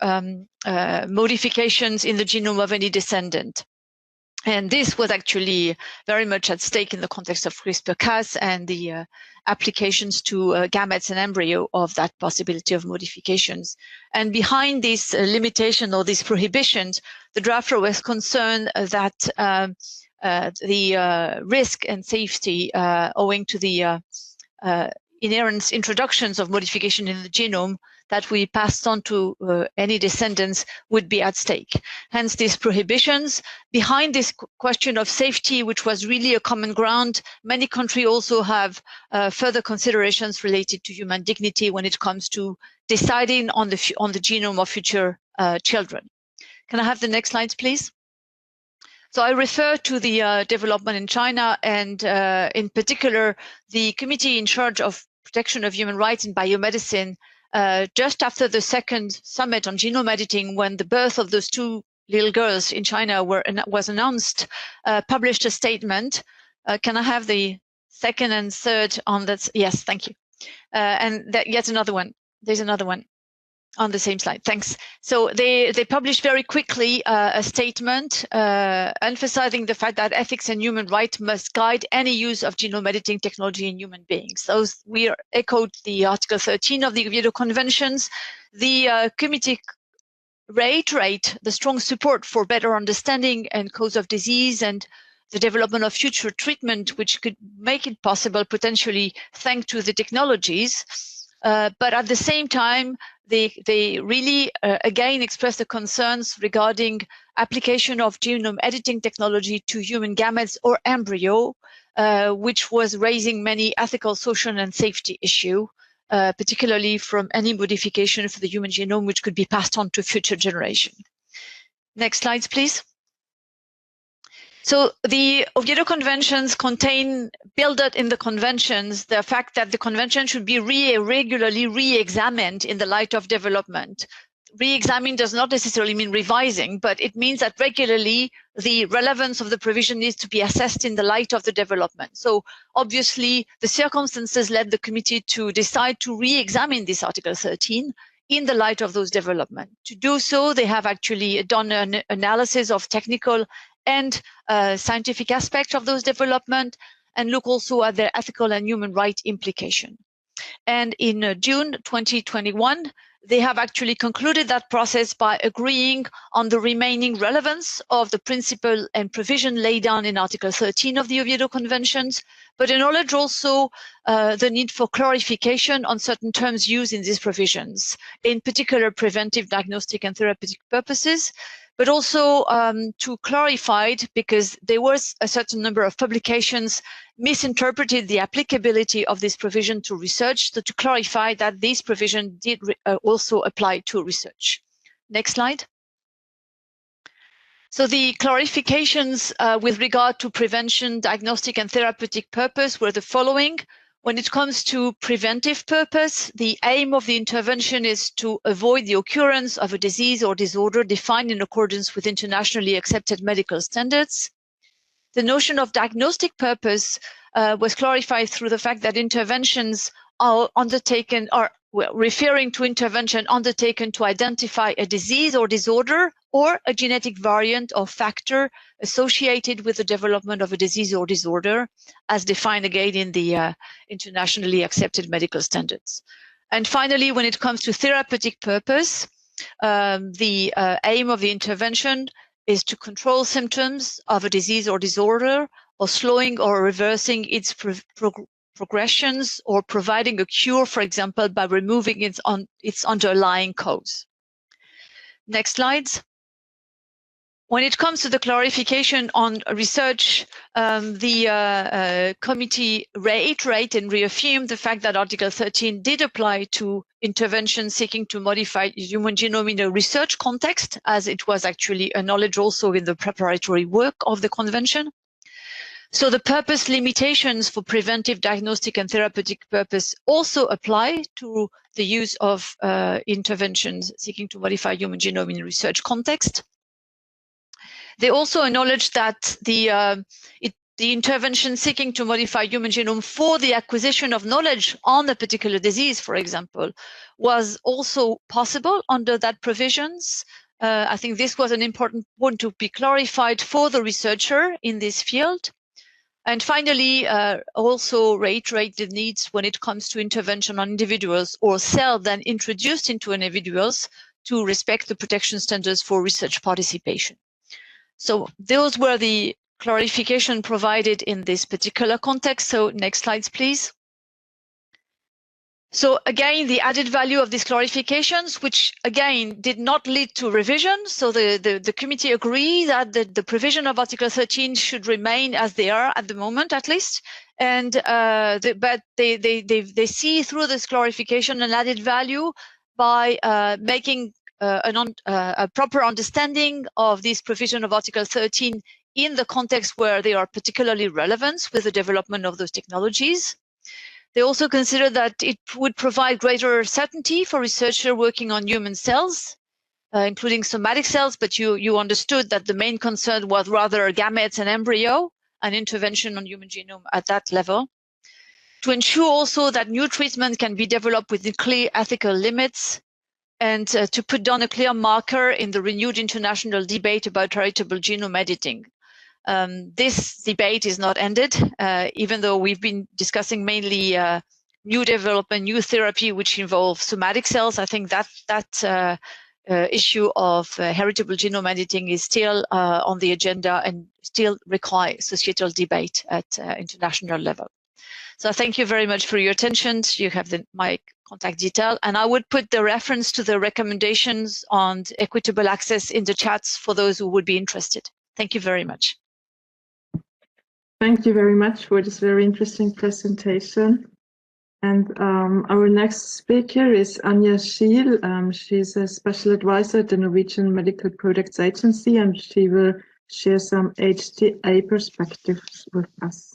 modifications in the genome of any descendant. And this was actually very much at stake in the context of CRISPR-Cas and the applications to gametes and embryo of that possibility of modifications. And behind this limitation or these prohibitions, the drafter was concerned that the risk and safety owing to the inherent introductions of modification in the genome that we passed on to any descendants would be at stake. Hence these prohibitions. Behind this question of safety, which was really a common ground, many countries also have further considerations related to human dignity when it comes to deciding on the genome of future children. Can I have the next slides, please? So I refer to the development in China and in particular, the committee in charge of protection of human rights in biomedicine just after the second summit on genome editing, when the birth of those two little girls in China was announced, published a statement. Can I have the second and third on that. Yes, thank you. And that, yet another one. There's another one on the same slide. Thanks. So they published very quickly a statement emphasizing the fact that ethics and human rights must guide any use of genome editing technology in human beings. So we echoed the Article 13 of the Oviedo Conventions. The committee reiterate the strong support for better understanding and cause of disease and the development of future treatment, which could make it possible potentially thanks to the technologies. But at the same time, they really again express the concerns regarding application of genome editing technology to human gametes or embryo, which was raising many ethical, social, and safety issues, particularly from any modification for the human genome, which could be passed on to future generation. Next slides, please. So the Oviedo Conventions build it in the conventions, the fact that the convention should be regularly re-examined in the light of development. Re-examine does not necessarily mean revising, but it means that regularly the relevance of the provision needs to be assessed in the light of the development. So obviously the circumstances led the committee to decide to re-examine this Article 13 in the light of those developments. To do so, they have actually done an analysis of technical and scientific aspects of those developments, and look also at their ethical and human rights implication. And in June 2021, they have actually concluded that process by agreeing on the remaining relevance of the principle and provision laid down in Article 13 of the Oviedo Conventions, but acknowledge also the need for clarification on certain terms used in these provisions, in particular preventive, diagnostic, and therapeutic purposes, but also to clarify it, because there was a certain number of publications misinterpreted the applicability of this provision to research, so to clarify that this provision did also apply to research. Next slide. So the clarifications with regard to prevention, diagnostic, and therapeutic purpose were the following. When it comes to preventive purpose, the aim of the intervention is to avoid the occurrence of a disease or disorder defined in accordance with internationally accepted medical standards. The notion of diagnostic purpose was clarified through the fact that interventions are undertaken, referring to intervention undertaken to identify a disease or disorder or a genetic variant or factor associated with the development of a disease or disorder, as defined again in the internationally accepted medical standards. And finally, when it comes to therapeutic purpose, the aim of the intervention is to control symptoms of a disease or disorder, or slowing or reversing its progressions, or providing a cure, for example, by removing its underlying cause. Next slides. When it comes to the clarification on research, the committee reiterated and reaffirmed the fact that Article 13 did apply to interventions seeking to modify human genome in a research context, as it was actually acknowledged also in the preparatory work of the convention. So the purpose limitations for preventive, diagnostic, and therapeutic purpose also apply to the use of interventions seeking to modify human genome in a research context. They also acknowledge that the intervention seeking to modify human genome for the acquisition of knowledge on a particular disease, for example, was also possible under that provisions. I think this was an important point to be clarified for the researcher in this field. And finally, also reiterate the needs when it comes to intervention on individuals or cells then introduced into individuals to respect the protection standards for research participation. So those were the clarification provided in this particular context. So next slides, please. So again, the added value of these clarifications, which again did not lead to revision. So the committee agreed that the provision of Article 13 should remain as they are at the moment, at least. And but they see through this clarification an added value by making a proper understanding of this provision of Article 13 in the context where they are particularly relevant with the development of those technologies. They also consider that it would provide greater certainty for researchers working on human cells, including somatic cells, but you understood that the main concern was rather gametes and embryo, and intervention on human genome at that level. to ensure also that new treatment can be developed within clear ethical limits, and to put down a clear marker in the renewed international debate about heritable genome editing. This debate is not ended, even though we've been discussing mainly new development, new therapy, which involves somatic cells. I think that issue of heritable genome editing is still on the agenda and still requires societal debate at international level. So thank you very much for your attention. You have my contact detail, and I would put the reference to the recommendations on equitable access in the chats for those who would be interested. Thank you very much. Thank you very much for this very interesting presentation. And our next speaker is Anja Schiel. She's a special advisor at the Norwegian Medical Products Agency, and she will share some HTA perspectives with us.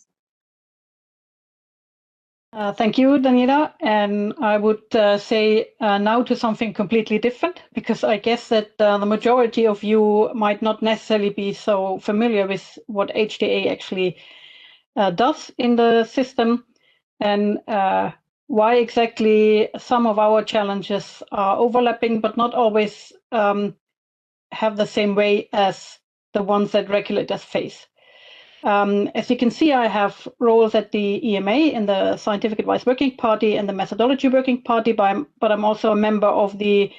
Thank you, Daniela. And I would say now to something completely different, because I guess that the majority of you might not necessarily be so familiar with what HTA actually does in the system, and why exactly some of our challenges are overlapping, but not always have the same way as the ones that regulators face. As you can see, I have roles at the EMA in the Scientific Advice Working Party and the Methodology Working Party, but I'm also a member of the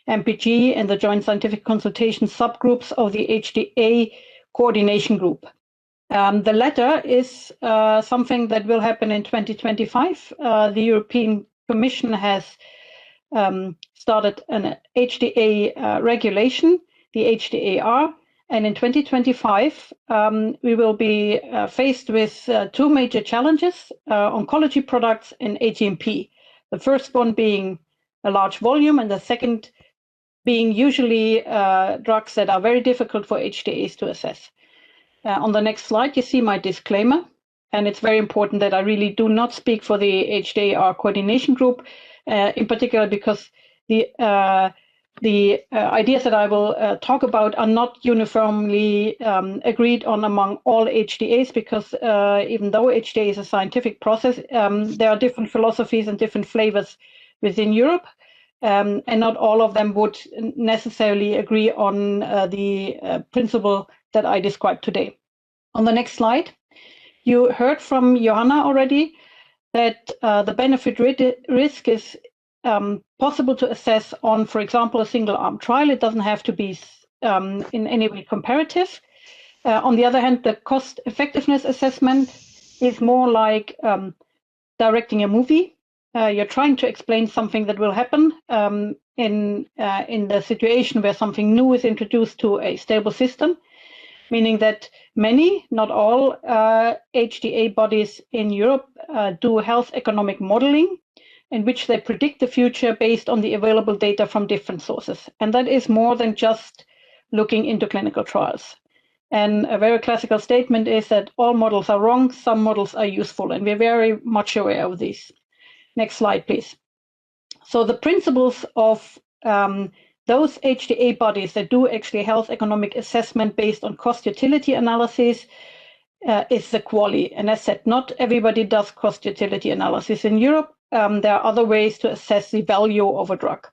MPG and the Joint Scientific Consultation subgroups of the HTA Coordination Group. The latter is something that will happen in 2025. The European Commission has started an HTA regulation, the HTA-R, and in 2025, we will be faced with two major challenges, oncology products and ATMP. The first one being a large volume, and the second being usually drugs that are very difficult for HTAs to assess. On the next slide, you see my disclaimer, and it's very important that I really do not speak for the HTA-R coordination group, in particular because the ideas that I will talk about are not uniformly agreed on among all HTAs, because even though HTA is a scientific process, there are different philosophies and different flavors within Europe, and not all of them would necessarily agree on the principle that I described today. On the next slide, you heard from Johanna already that the benefit risk is possible to assess on, for example, a single-arm trial. It doesn't have to be in any way comparative. On the other hand, the cost-effectiveness assessment is more like directing a movie. You're trying to explain something that will happen in the situation where something new is introduced to a stable system, meaning that many, not all, HTA bodies in Europe do health economic modeling, in which they predict the future based on the available data from different sources. And that is more than just looking into clinical trials. And a very classical statement is that all models are wrong, some models are useful, and we're very much aware of these. Next slide, please. So the principles of those HTA bodies that do actually health economic assessment based on cost-utility analysis is the QALY. And as said, not everybody does cost-utility analysis in Europe. There are other ways to assess the value of a drug.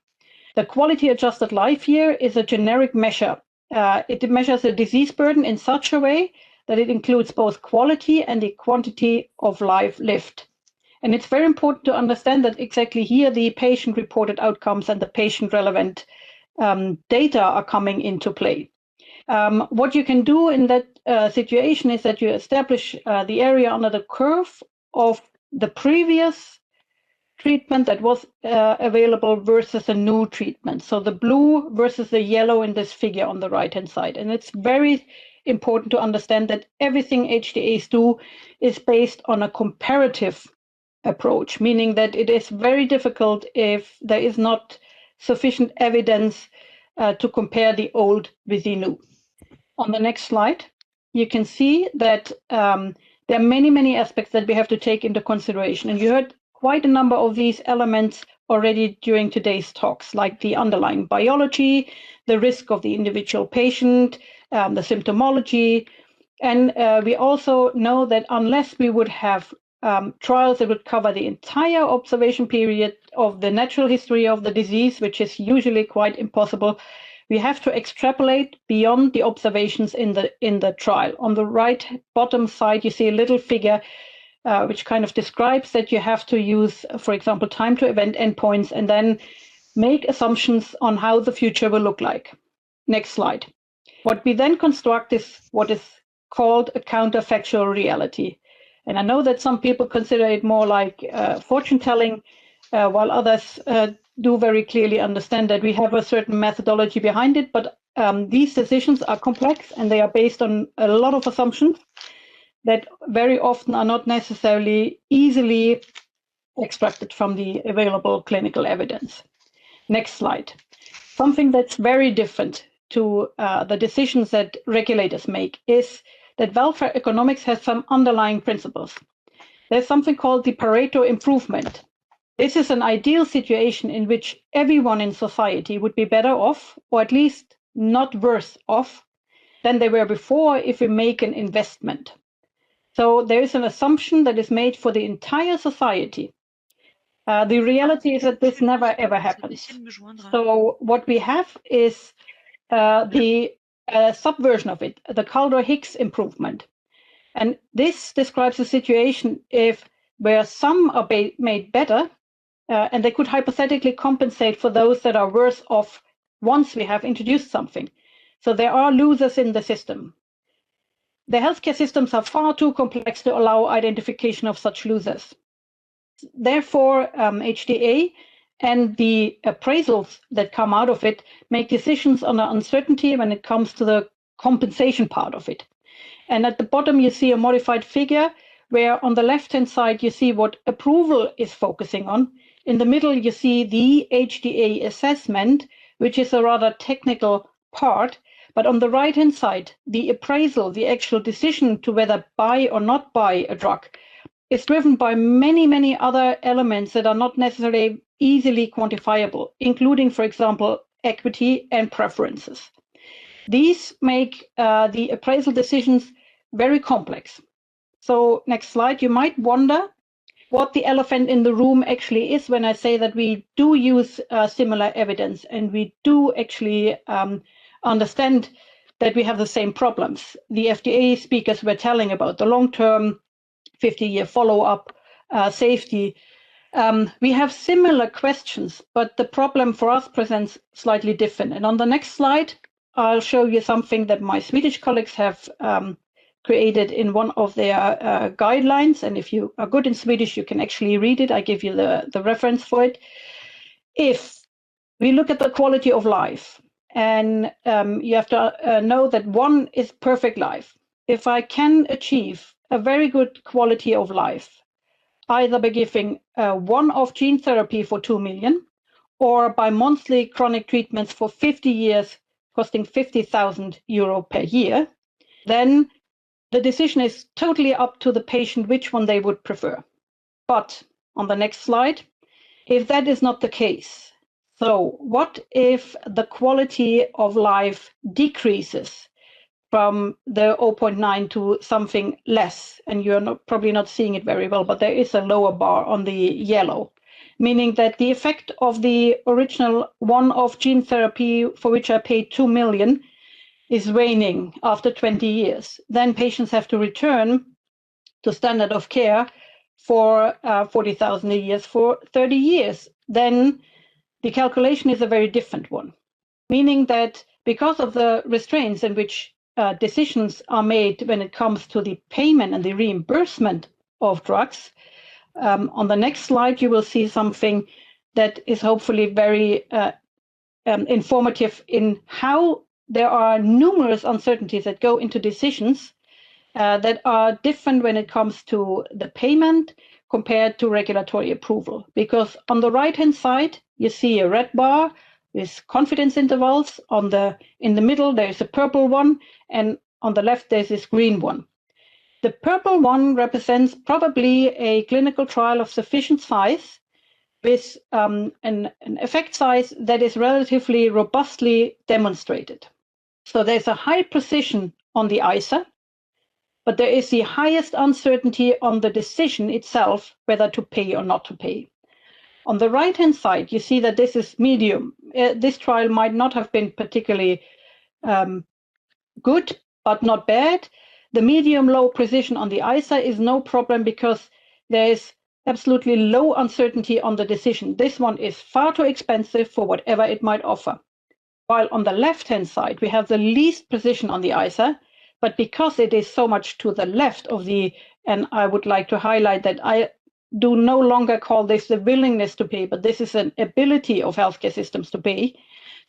The quality-adjusted life year is a generic measure. It measures the disease burden in such a way that it includes both quality and the quantity of life lived. And it's very important to understand that exactly here the patient-reported outcomes and the patient-relevant data are coming into play. What you can do in that situation is that you establish the area under the curve of the previous treatment that was available versus a new treatment. So the blue versus the yellow in this figure on the right-hand side. And it's very important to understand that everything HTAs do is based on a comparative approach, meaning that it is very difficult if there is not sufficient evidence to compare the old with the new. On the next slide, you can see that there are many, many aspects that we have to take into consideration. And you heard quite a number of these elements already during today's talks, like the underlying biology, the risk of the individual patient, the symptomology. And we also know that unless we would have trials that would cover the entire observation period of the natural history of the disease, which is usually quite impossible, we have to extrapolate beyond the observations in the trial. On the right bottom side, you see a little figure which kind of describes that you have to use, for example, time to event endpoints and then make assumptions on how the future will look like. Next slide. What we then construct is what is called a counterfactual reality. And I know that some people consider it more like fortune telling, while others do very clearly understand that we have a certain methodology behind it, but these decisions are complex and they are based on a lot of assumptions that very often are not necessarily easily extracted from the available clinical evidence. Next slide. Something that's very different to the decisions that regulators make is that welfare economics has some underlying principles. There's something called the Pareto improvement. This is an ideal situation in which everyone in society would be better off, or at least not worse off, than they were before if we make an investment. So there is an assumption that is made for the entire society. The reality is that this never ever happens. So what we have is the subversion of it, the Kaldor-Hicks improvement. And this describes a situation where some are made better, and they could hypothetically compensate for those that are worse off once we have introduced something. So there are losers in the system. The healthcare systems are far too complex to allow identification of such losers. Therefore, HTA and the appraisals that come out of it make decisions on the uncertainty when it comes to the compensation part of it. And at the bottom, you see a modified figure where on the left-hand side, you see what approval is focusing on. In the middle, you see the HTA assessment, which is a rather technical part. But on the right-hand side, the appraisal, the actual decision to whether buy or not buy a drug, is driven by many, many other elements that are not necessarily easily quantifiable, including, for example, equity and preferences. These make the appraisal decisions very complex. So next slide, you might wonder what the elephant in the room actually is when I say that we do use similar evidence and we do actually understand that we have the same problems. The FDA speakers were telling about the long-term 50-year follow-up, safety. We have similar questions, but the problem for us presents slightly different. And on the next slide, I'll show you something that my Swedish colleagues have created in one of their guidelines. And if you are good in Swedish, you can actually read it. I give you the reference for it. If we look at the quality of life, and you have to know that one is perfect life. If I can achieve a very good quality of life, either by giving one-off gene therapy for 2 million, or by monthly chronic treatments for 50 years, costing 50,000 euro per year, then the decision is totally up to the patient which one they would prefer. But on the next slide, if that is not the case, so what if the quality of life decreases from the 0.9 to something less? And you're probably not seeing it very well, but there is a lower bar on the yellow, meaning that the effect of the original one-off gene therapy for which I paid 2 million is waning after 20 years. Then patients have to return to standard of care for 40,000 a year for 30 years. Then the calculation is a very different one, meaning that because of the restraints in which decisions are made when it comes to the payment and the reimbursement of drugs, on the next slide, you will see something that is hopefully very informative in how there are numerous uncertainties that go into decisions that are different when it comes to the payment compared to regulatory approval. Because on the right-hand side, you see a red bar with confidence intervals. In the middle, there is a purple one, and on the left, there's this green one. The purple one represents probably a clinical trial of sufficient size with an effect size that is relatively robustly demonstrated. So there's a high precision on the ISA, but there is the highest uncertainty on the decision itself, whether to pay or not to pay. On the right-hand side, you see that this is medium. This trial might not have been particularly good, but not bad. The medium-low precision on the ISA is no problem because there is absolutely low uncertainty on the decision. This one is far too expensive for whatever it might offer. While on the left-hand side, we have the least precision on the ISA, but because it is so much to the left of the, and I would like to highlight that I do no longer call this the willingness to pay, but this is an ability of healthcare systems to pay.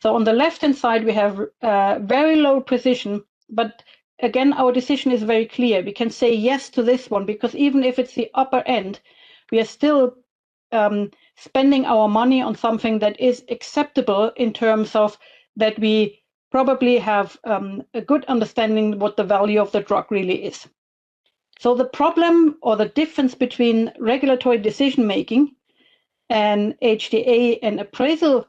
So on the left-hand side, we have very low precision, but again, our decision is very clear. We can say yes to this one because even if it's the upper end, we are still spending our money on something that is acceptable in terms of that we probably have a good understanding what the value of the drug really is. So the problem or the difference between regulatory decision-making and HTA and appraisal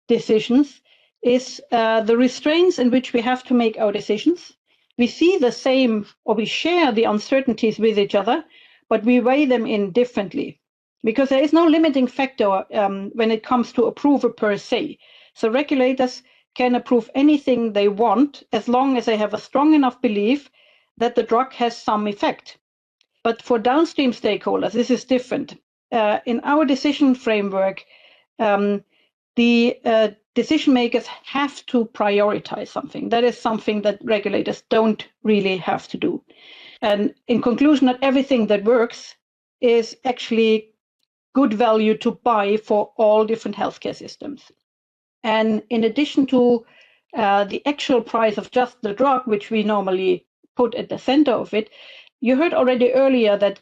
decisions is the restraints in which we have to make our decisions. We see the same, or we share the uncertainties with each other, but we weigh them in differently because there is no limiting factor when it comes to approval per se. So regulators can approve anything they want as long as they have a strong enough belief that the drug has some effect. But for downstream stakeholders, this is different. In our decision framework, the decision makers have to prioritize something. That is something that regulators don't really have to do. And in conclusion, not everything that works is actually good value to buy for all different healthcare systems. And in addition to the actual price of just the drug, which we normally put at the center of it, you heard already earlier that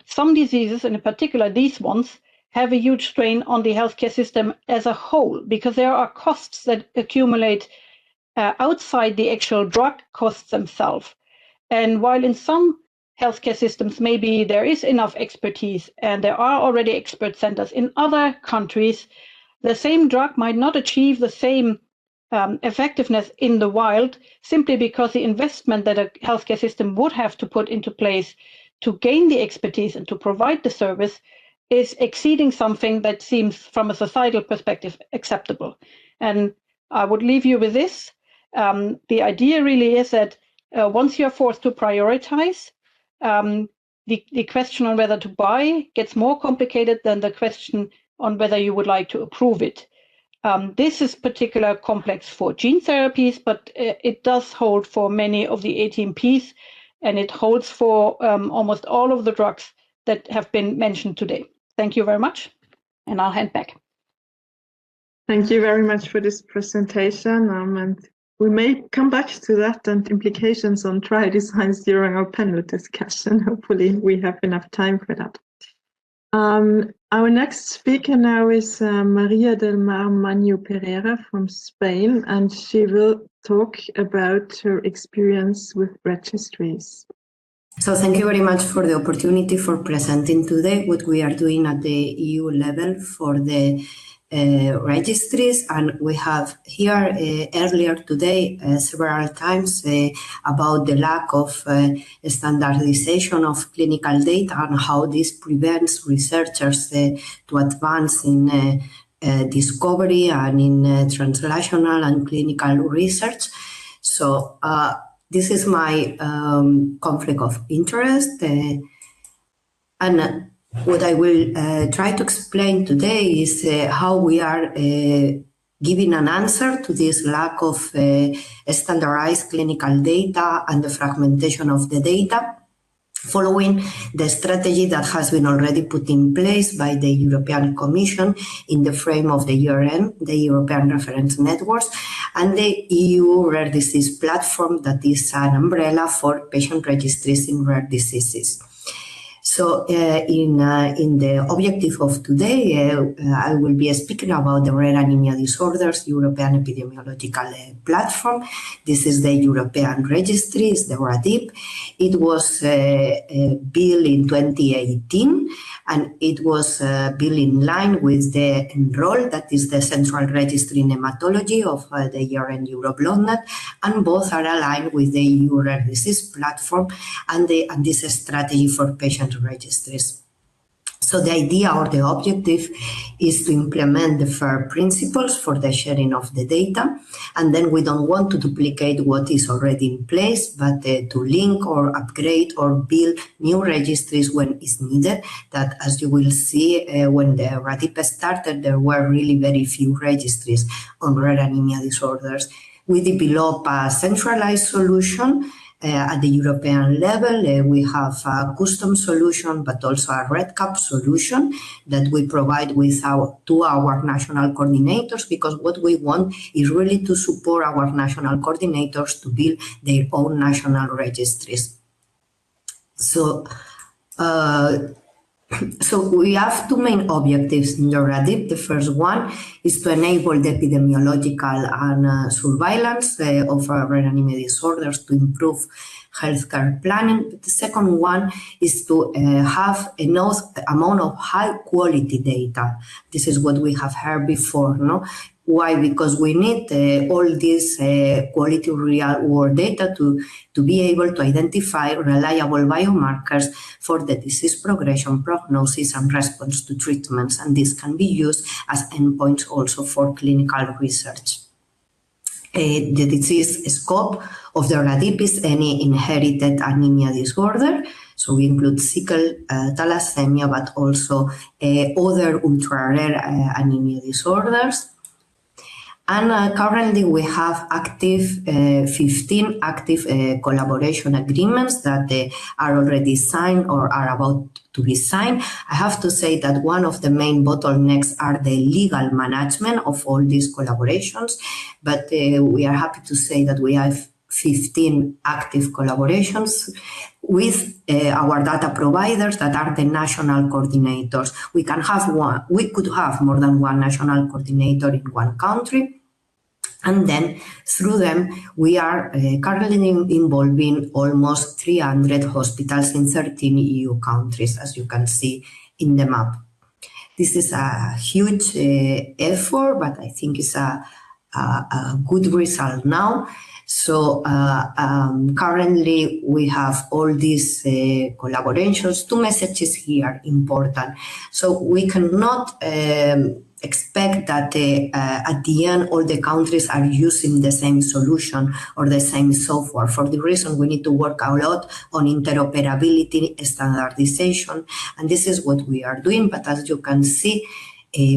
some diseases, and in particular these ones, have a huge strain on the healthcare system as a whole, because there are costs that accumulate outside the actual drug costs themselves. And while in some healthcare systems, maybe there is enough expertise and there are already expert centers, in other countries, the same drug might not achieve the same effectiveness in the wild simply because the investment that a healthcare system would have to put into place to gain the expertise and to provide the service is exceeding something that seems from a societal perspective acceptable. And I would leave you with this. The idea really is that once you're forced to prioritize, the question on whether to buy gets more complicated than the question on whether you would like to approve it. This is particularly complex for gene therapies, but it does hold for many of the ATMPs, and it holds for almost all of the drugs that have been mentioned today. Thank you very much, and I'll hand back. Thank you very much for this presentation, and we may come back to that and implications on trial designs during our panel discussion. Hopefully we have enough time for that. Our next speaker now is Maria del Mar Manu Pereira from Spain, and she will talk about her experience with registries. So thank you very much for the opportunity for presenting today what we are doing at the EU level for the registries. And we have here earlier today several times about the lack of standardization of clinical data and how this prevents researchers to advance in discovery and in translational and clinical research. So this is my conflict of interest, and what I will try to explain today is how we are giving an answer to this lack of standardized clinical data and the fragmentation of the data, following the strategy that has been already put in place by the European Commission in the frame of the ERN, the European Reference Networks, and the EU Rare Disease Platform that is an umbrella for patient registries in rare diseases. So So in the objective of today, I will be speaking about the Rare Anemia Disorders European Epidemiological Platform. This is the European registry, it's the RADIP. It was built in 2018, and it was built in line with the ENROL, that is the Central Registry in Hematology of the ERN EuroBloodNet, and both are aligned with the EU Rare Disease Platform and this strategy for patient registries. So the idea or the objective is to implement the FAIR principles for the sharing of the data, and then we don't want to duplicate what is already in place, but to link or upgrade or build new registries when it's needed. That, as you will see, when the RADIP started, there were really very few registries on rare anemia disorders. We developed a centralized solution at the European level. We have a custom solution, but also a REDCap solution that we provide to our national coordinators, because what we want is really to support our national coordinators to build their own national registries. So we have two main objectives in the RADIP. The first one is to enable the epidemiological and surveillance of rare anemia disorders to improve healthcare planning. But the second one is to have enough amount of high quality data. This is what we have heard before, no? Why? Because we need all this quality real world data to be able to identify reliable biomarkers for the disease progression, prognosis, and response to treatments. And this can be used as endpoints also for clinical research. The disease scope of the RADIP is any inherited anemia disorder. So we include sickle thalassemia, but also other ultra-rare anemia disorders. And currently we have 15 active collaboration agreements that are already signed or are about to be signed. I have to say that one of the main bottlenecks are the legal management of all these collaborations, but we are happy to say that we have 15 active collaborations with our data providers that are the national coordinators. We could have more than one national coordinator in one country. And then through them, we are currently involving almost 300 hospitals in 13 EU countries, as you can see in the map. This is a huge effort, but I think it's a good result now. So currently we have all these collaborations. Two messages here important. So we cannot expect that at the end all the countries are using the same solution or the same software. For the reason we need to work a lot on interoperability, standardization, and this is what we are doing. But as you can see,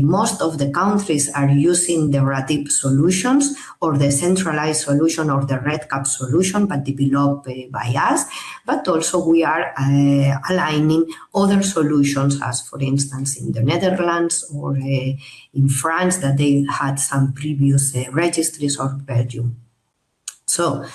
most of the countries are using the RADIP solutions or the centralized solution or the REDCap solution, but developed by us. But also we are aligning other solutions, as for instance in the Netherlands or in France, that they had some previous registries, or Belgium. So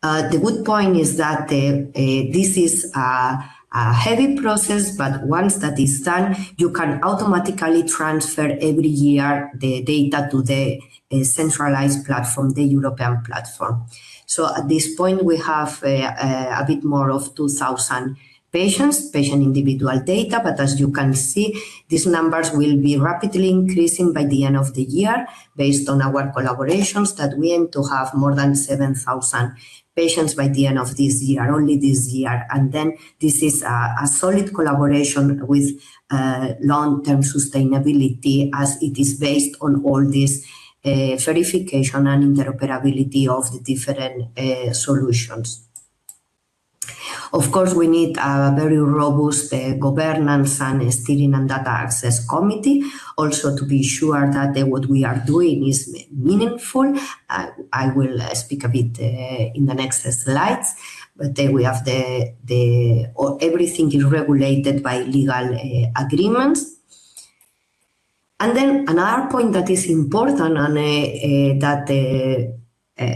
the good point is that this is a heavy process, but once that is done, you can automatically transfer every year the data to the centralized platform, the European platform. So at this point, we have a bit more of 2,000 patient individual data, but as you can see, these numbers will be rapidly increasing by the end of the year based on our collaborations that we aim to have more than 7,000 patients by the end of this year, only this year. And then this is a solid collaboration with long-term sustainability, as it is based on all this verification and interoperability of the different solutions. Of course, we need a very robust governance and steering and data access committee, also to be sure that what we are doing is meaningful. I will speak a bit in the next slides, but we have everything is regulated by legal agreements. And then another point that is important and that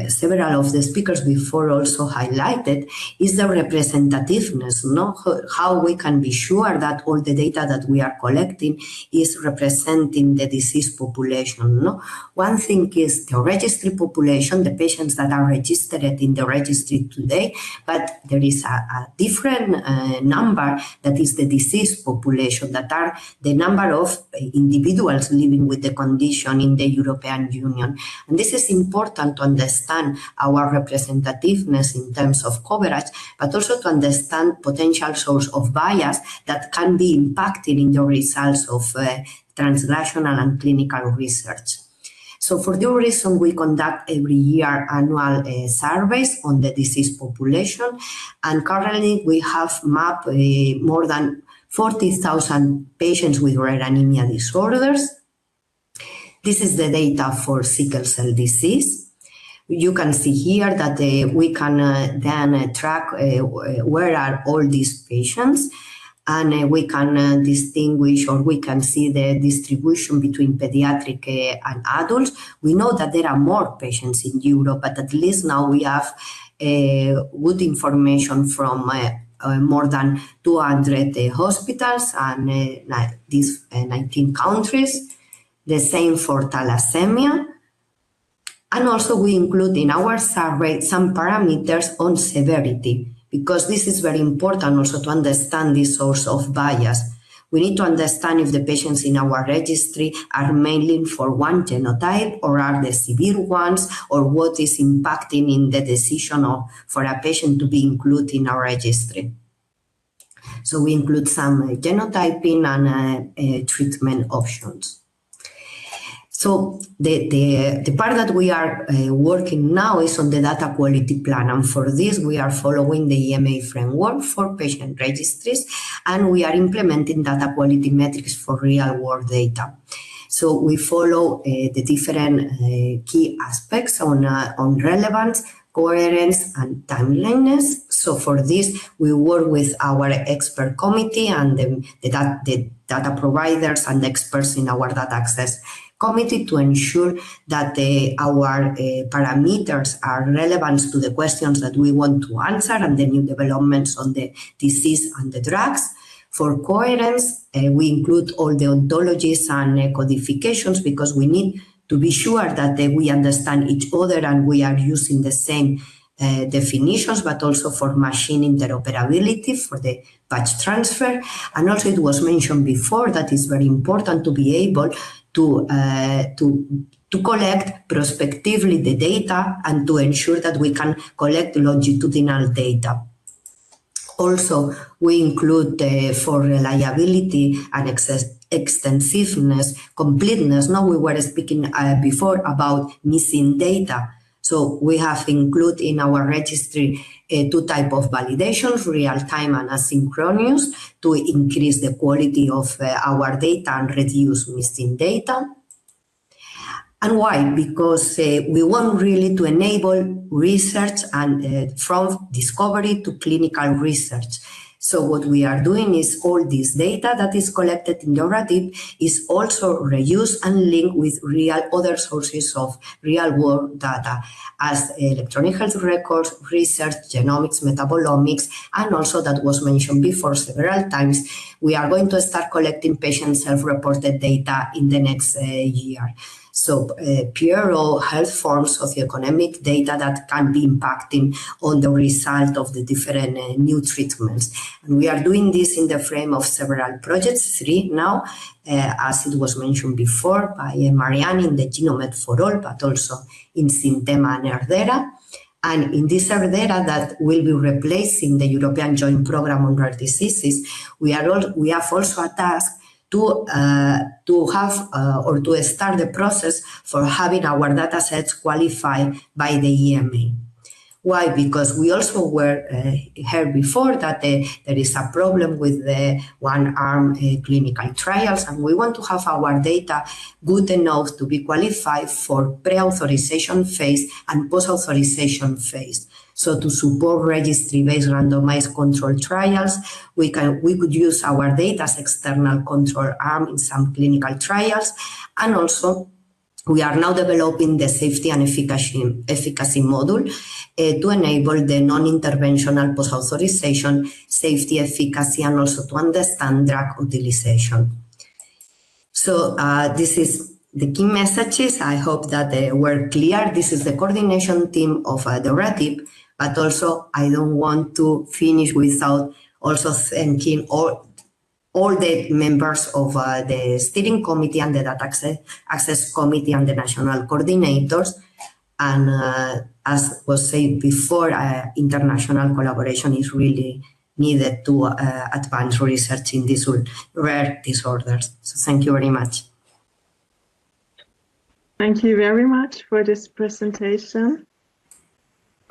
several of the speakers before also highlighted, is the representativeness, no? How we can be sure that all the data that we are collecting is representing the disease population, no? One thing is the registry population, the patients that are registered in the registry today, but there is a different number that is the disease population, that are the number of individuals living with the condition in the European Union. And this is important to understand our representativeness in terms of coverage, but also to understand potential source of bias that can be impacting in the results of translational and clinical research. So for this reason, we conduct every year annual surveys on the disease population, and currently we have mapped more than 40,000 patients with rare anemia disorders. This is the data for sickle cell disease. You can see here that we can then track where are all these patients, and we can distinguish, or we can see the distribution between pediatric and adults. We know that there are more patients in Europe, but at least now we have good information from more than 200 hospitals and these 19 countries. The same for thalassemia. And also we include in our survey some parameters on severity, because this is very important also to understand this source of bias. We need to understand if the patients in our registry are mainly for one genotype, or are the severe ones, or what is impacting in the decision for a patient to be included in our registry. So we include some genotyping and treatment options. So the part that we are working now is on the data quality plan, and for this we are following the EMA framework for patient registries, and we are implementing data quality metrics for real-world data. So we follow the different key aspects on relevance, coherence, and timeliness. So for this, we work with our expert committee and the data providers and the experts in our data access committee to ensure that our parameters are relevant to the questions that we want to answer and the new developments on the disease and the drugs. For coherence, we include all the ontologies and codifications, because we need to be sure that we understand each other and we are using the same definitions, but also for machine interoperability, for the batch transfer. And also it was mentioned before that it's very important to be able to collect prospectively the data and to ensure that we can collect longitudinal data. Also, we include for reliability and extensiveness, completeness. Now we were speaking before about missing data. So we have included in our registry two types of validations, real-time and asynchronous, to increase the quality of our data and reduce missing data. And why? Because we want really to enable research and from discovery to clinical research. So what we are doing is all this data that is collected in the RADIP is also reused and linked with other sources of real-world data, as electronic health records, research, genomics, metabolomics, and also that was mentioned before several times, we are going to start collecting patient self-reported data in the next year. So PRO, health forms, socioeconomic data that can be impacting on the result of the different new treatments. And we are doing this in the frame of several projects, 3 now, as it was mentioned before by Marianne in the Genomed for All, but also in Syntema and Herdera. And in this Herdera that will be replacing the European Joint Programme on Rare Diseases, we have also a task to have or to start the process for having our data sets qualified by the EMA. Why? Because we also heard before that there is a problem with the one-arm clinical trials, and we want to have our data good enough to be qualified for pre-authorization phase and post-authorization phase. So to support registry-based randomized control trials, we could use our data as external control arm in some clinical trials, and also We are now developing the safety and efficacy module to enable the non-interventional post-authorization, safety, efficacy, and also to understand drug utilization. So this is the key messages. I hope that they were clear. This is the coordination team of the RATIP, but also I don't want to finish without also thanking all the members of the steering committee and the data access committee and the national coordinators. And as was said before, international collaboration is really needed to advance research in these rare disorders. So thank you very much. Thank you very much for this presentation.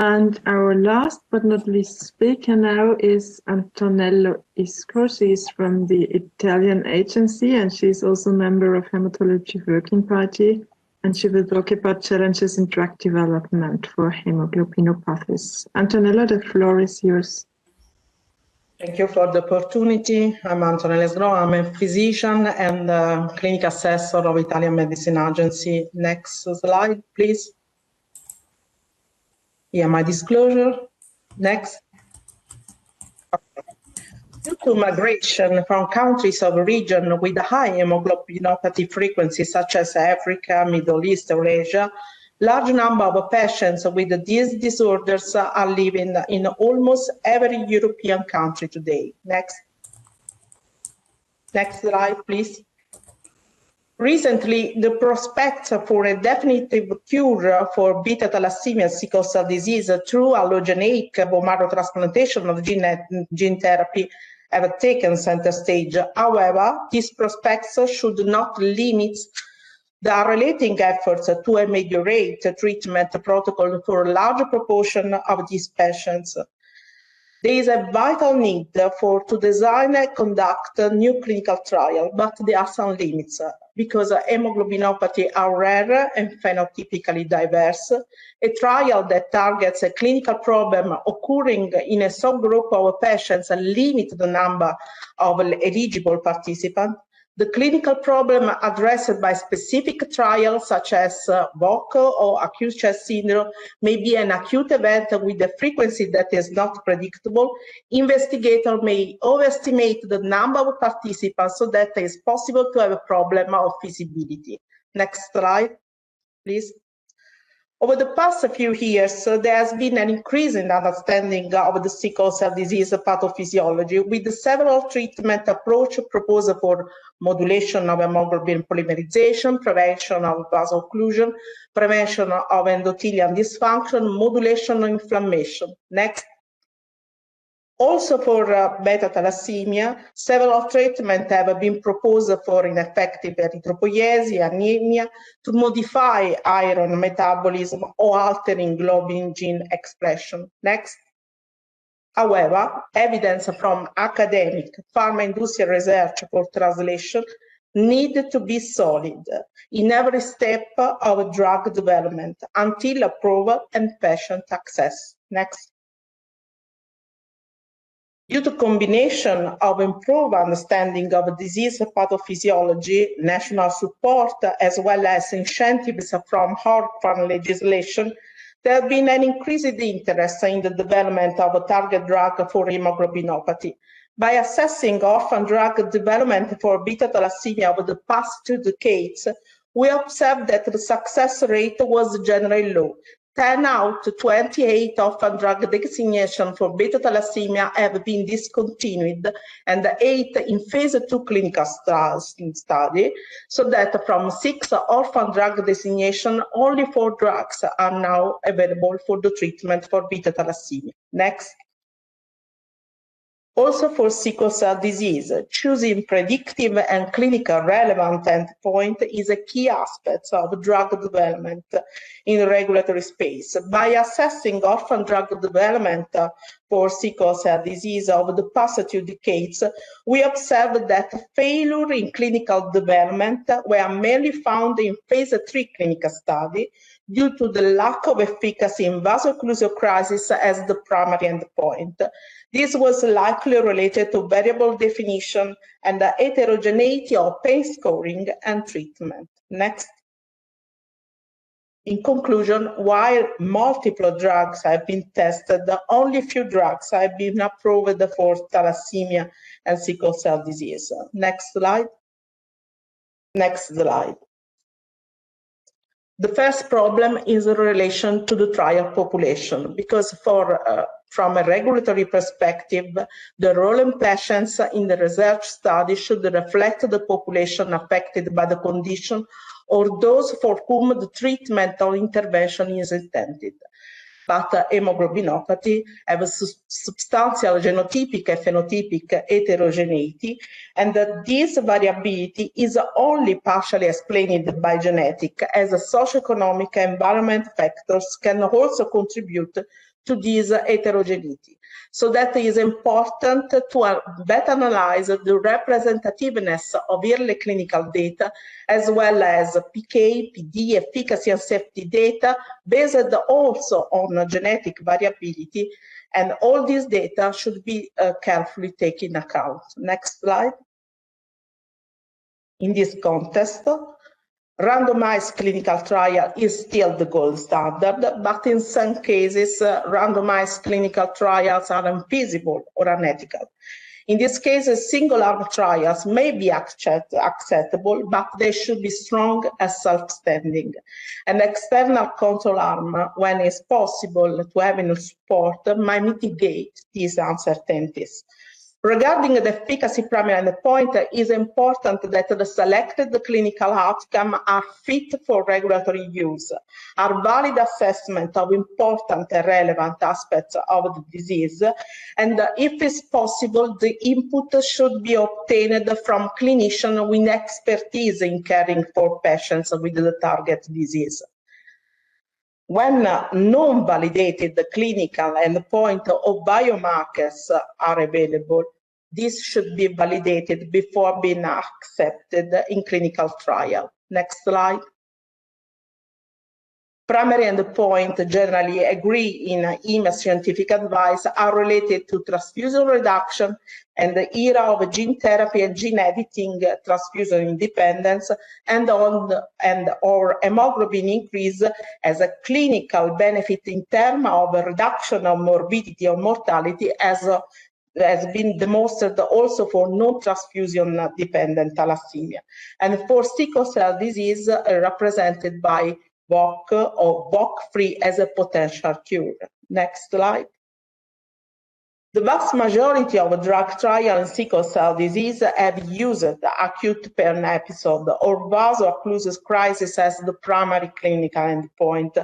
And our last but not least speaker now is Antonella Isco. She is from the Italian agency and she's also a member of Hematology Working Party. And she will talk about challenges in drug development for haemoglobinopathies. Antonella, the floor is yours. Thank you for the opportunity. I'm Antonella Isco. I'm a physician and clinical assessor of Italian Medicine Agency. Next slide, please. Yeah, my disclosure. Next. Due to migration from countries of region with high hemoglobinopathy frequency, such as Africa, Middle East, or Asia, large number of patients with these disorders are living in almost every European country today. Next. Next slide, please. Recently, the prospects for a definitive cure for beta thalassemia sickle cell disease through allogeneic bone marrow transplantation of gene therapy have taken center stage. However, these prospects should not limit the relating efforts to ameliorate treatment protocol for a large proportion of these patients. There is a vital need to design and conduct a new clinical trial, but there are some limits because hemoglobinopathy are rare and phenotypically diverse. A trial that targets a clinical problem occurring in a subgroup of patients limits the number of eligible participants. The clinical problem addressed by specific trials such as VOC or acute chest syndrome may be an acute event with a frequency that is not predictable. Investigators may overestimate the number of participants so that it is possible to have a problem of feasibility. Next slide, please. Over the past few years, there has been an increase in understanding of the sickle cell disease pathophysiology with several treatment approaches proposed for modulation of hemoglobin polymerization, prevention of vaso-occlusion, prevention of endothelial dysfunction, modulation of inflammation. Next. Also for beta thalassemia, several treatments have been proposed for ineffective erythropoiesis, anemia, to modify iron metabolism or altering globin gene expression. Next. However, evidence from academic pharma industrial research for translation need to be solid in every step of drug development until approval and patient access. Next. Due to combination of improved understanding of disease pathophysiology, national support, as well as incentives from orphan legislation, there has been an increased interest in the development of a target drug for hemoglobinopathy. By assessing orphan drug development for beta thalassemia over the past 2 decades, we observed that the success rate was generally low. 10 out of 28 orphan drug designation for beta thalassemia have been discontinued, and 8 in phase 2 clinical study, so that from 6 orphan drug designation, only 4 drugs are now available for the treatment for beta thalassemia. Next. Also for sickle cell disease, choosing predictive and clinical relevant endpoint is a key aspect of drug development in the regulatory space. By assessing orphan drug development for sickle cell disease over the past 2 decades, we observed that failure in clinical development were mainly found in phase 3 clinical study due to the lack of efficacy in vaso-occlusive crisis as the primary endpoint. This was likely related to variable definition and the heterogeneity of pain scoring and treatment. Next. In conclusion, while multiple drugs have been tested, only few drugs have been approved for thalassemia and sickle cell disease. Next slide. Next slide. The first problem is in relation to the trial population, because from a regulatory perspective, the enrollment patients in the research study should reflect the population affected by the condition or those for whom the treatment or intervention is intended. But haemoglobinopathy have a substantial genotypic and phenotypic heterogeneity, and that this variability is only partially explained by genetic, as socioeconomic and environment factors can also contribute to this heterogeneity. So that is important to better analyze the representativeness of early clinical data, as well as PK, PD, efficacy and safety data, based also on genetic variability, and all these data should be carefully taken into account. Next slide. In this context, randomized clinical trial is still the gold standard, but in some cases, randomized clinical trials are unfeasible or unethical. In this case, single-arm trials may be acceptable, but they should be strong and self-standing. An external control arm, when it's possible to have in support, might mitigate these uncertainties. Regarding the efficacy primary endpoint, it is important that the selected clinical outcomes are fit for regulatory use, are valid assessment of important and relevant aspects of the disease, and if it's possible, the input should be obtained from clinicians with expertise in caring for patients with the target disease. When non-validated clinical endpoint or biomarkers are available, this should be validated before being accepted in clinical trial. Next slide. Primary endpoint generally agree in EMA scientific advice are related to transfusion reduction and the era of gene therapy and gene editing transfusion independence, and or hemoglobin increase as a clinical benefit in terms of a reduction of morbidity or mortality, as has been demonstrated also for non-transfusion dependent thalassemia. And for sickle cell disease, represented by VOC or VOC-free as a potential cure. Next slide. The vast majority of drug trials in sickle cell disease have used acute pain episode or vaso-occlusive crisis as the primary clinical endpoint.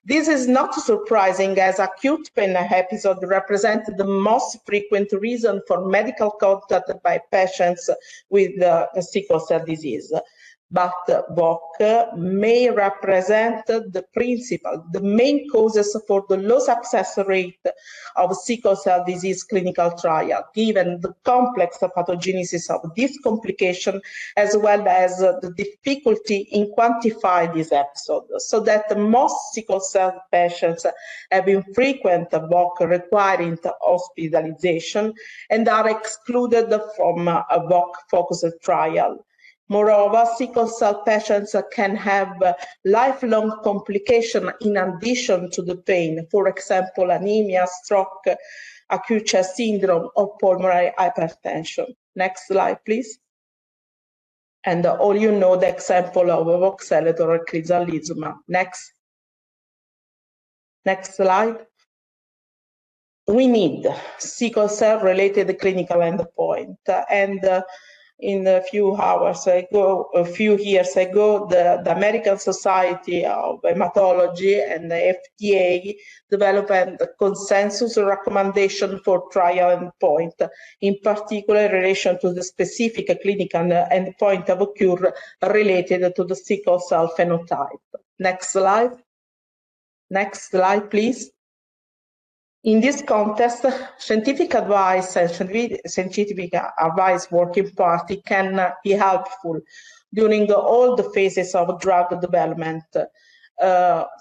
This is not surprising, as acute pain episode represent the most frequent reason for medical contact by patients with sickle cell disease. But VOC may represent the main causes for the low success rate of sickle cell disease clinical trial, given the complex pathogenesis of this complication, as well as the difficulty in quantifying this episode, so that most sickle cell patients have infrequent VOC requiring hospitalization and are excluded from a VOC-focused trial. Moreover, sickle cell patients can have lifelong complications in addition to the pain, for example, anemia, stroke, acute chest syndrome, or pulmonary hypertension. Next slide, please. And all you know the example of voxelotor or crizanlizumab. Next slide. We need sickle cell related clinical endpoint, and in a few years ago, the American Society of Hematology and the FDA developed a consensus recommendation for trial endpoint, in particular in relation to the specific clinical endpoint of a cure related to the sickle cell phenotype. Next slide. Next slide, please. In this context, scientific advice and scientific advice working party can be helpful during all the phases of drug development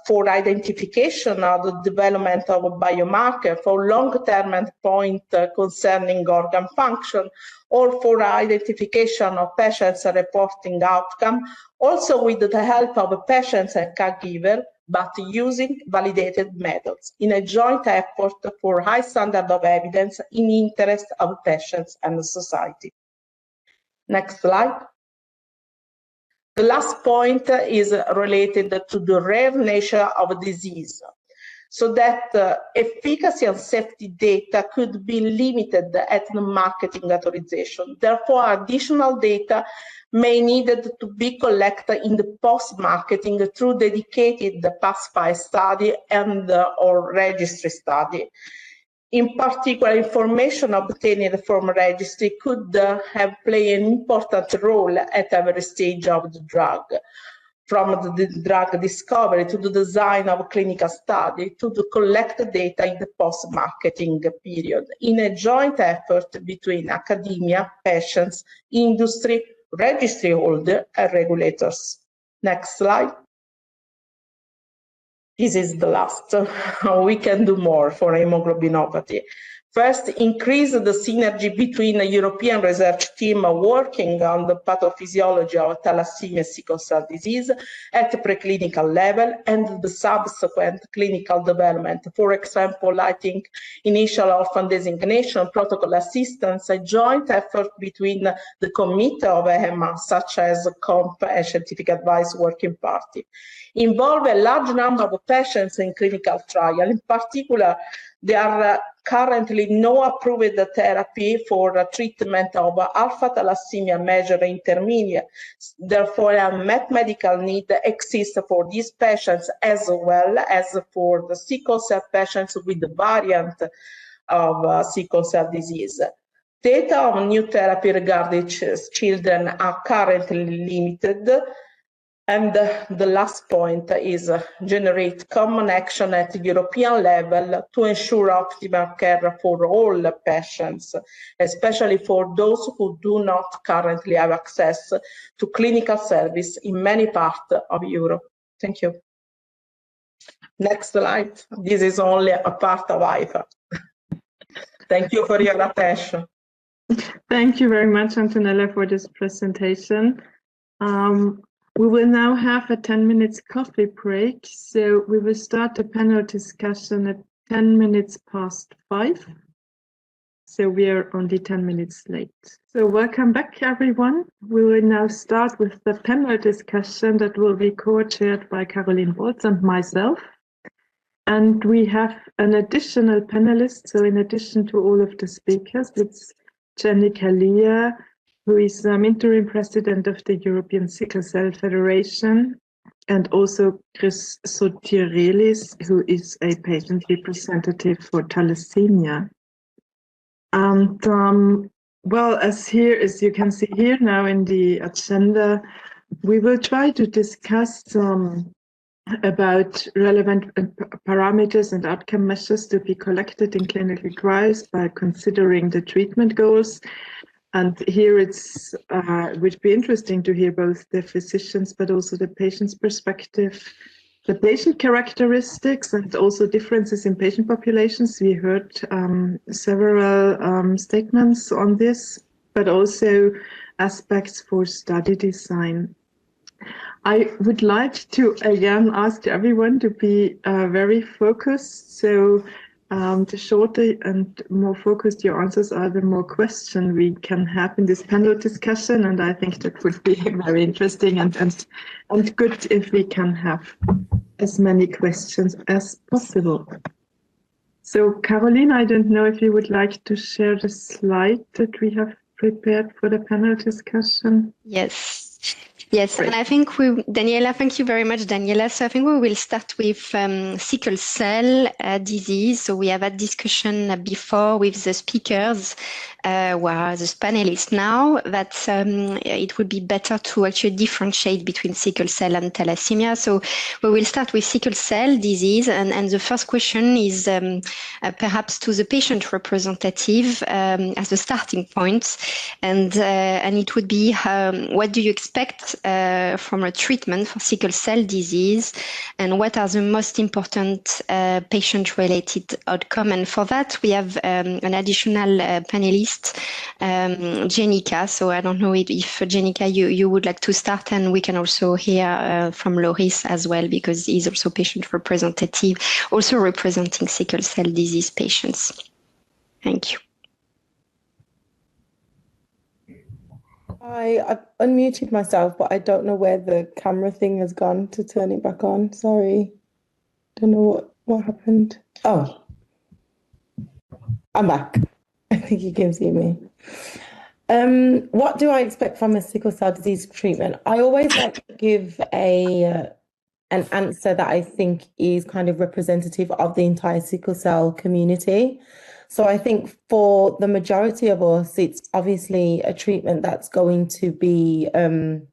for identification of the development of a biomarker for long-term endpoint concerning organ function, or for identification of patients reporting outcome, also with the help of patients and caregiver, but using validated methods in a joint effort for high standard of evidence in interest of patients and society. Next slide. The last point is related to the rare nature of disease, so that efficacy and safety data could be limited at the marketing authorization. Therefore, additional data may needed to be collected in the post-marketing through dedicated PASS-5 study and or registry study. In particular, information obtained from registry could have played an important role at every stage of the drug, from the drug discovery to the design of clinical study to the collect data in the post-marketing period, in a joint effort between academia, patients, industry, registry holder, and regulators. Next slide. This is the last. We can do more for haemoglobinopathy. First, increase the synergy between a European research team working on the pathophysiology of thalassemia sickle cell disease at the preclinical level and the subsequent clinical development. For example, I think initial orphan designation, protocol assistance, a joint effort between the committee of EMA, such as COMP and Scientific Advice Working Party. Involve a large number of patients in clinical trial. In particular, there are currently no approved therapy for treatment of alpha thalassemia measured intermediate. Therefore, a unmet medical need exists for these patients as well as for the sickle cell patients with the variant of sickle cell disease. Data on new therapy regarding children are currently limited. And the last point is generate common action at the European level to ensure optimal care for all patients, especially for those who do not currently have access to clinical service in many parts of Europe. Thank you. Next slide. This is only a part of IFA. Thank you for your attention. Thank you very much, Antonella, for this presentation. We will now have a 10 minutes coffee break. So we will start the panel discussion at 10 minutes past 5. So we are only 10 minutes late. So welcome back, everyone. We will now start with the panel discussion that will be co-chaired by Caroline Bolz and myself. And we have an additional panelist. So in addition to all of the speakers, it's Jenny Kalia, who is interim president of the European Sickle Cell Federation, and also Chris Sotirelis, who is a patient representative for thalassemia. And well, as you can see here now in the agenda, we will try to discuss about relevant parameters and outcome measures to be collected in clinical trials by considering the treatment goals. And here would be interesting to hear both the physicians, but also the patient's perspective, the patient characteristics, and also differences in patient populations. We heard several statements on this, but also aspects for study design. I would like to again ask everyone to be very focused. So the shorter and more focused your answers are, the more questions we can have in this panel discussion. And I think that would be very interesting and good if we can have as many questions as possible. So Caroline, I don't know if you would like to share the slide that we have prepared for the panel discussion. Yes. Yes, and I think Daniela, thank you very much, Daniela. So I think we will start with sickle cell disease. So we have had discussion before with the speakers, where the panelists now, that it would be better to actually differentiate between sickle cell and thalassemia. So we will start with sickle cell disease, and the first question is perhaps to the patient representative as a starting point, and it would be what do you expect from a treatment for sickle cell disease, and what are the most important patient-related outcome. And for that, we have an additional panelist, Jenica. So I don't know if Jenica, you would like to start, and we can also hear from Loris as well, because he's also patient representative, also representing sickle cell disease patients. Thank you. I've unmuted myself, but I don't know where the camera thing has gone to turn it back on. Sorry. Don't know what happened. Oh, I'm back. I think you can see me. What do I expect from a sickle cell disease treatment? I always like to give an answer that I think is kind of representative of the entire sickle cell community. So I think for the majority of us, it's obviously a treatment that's going to be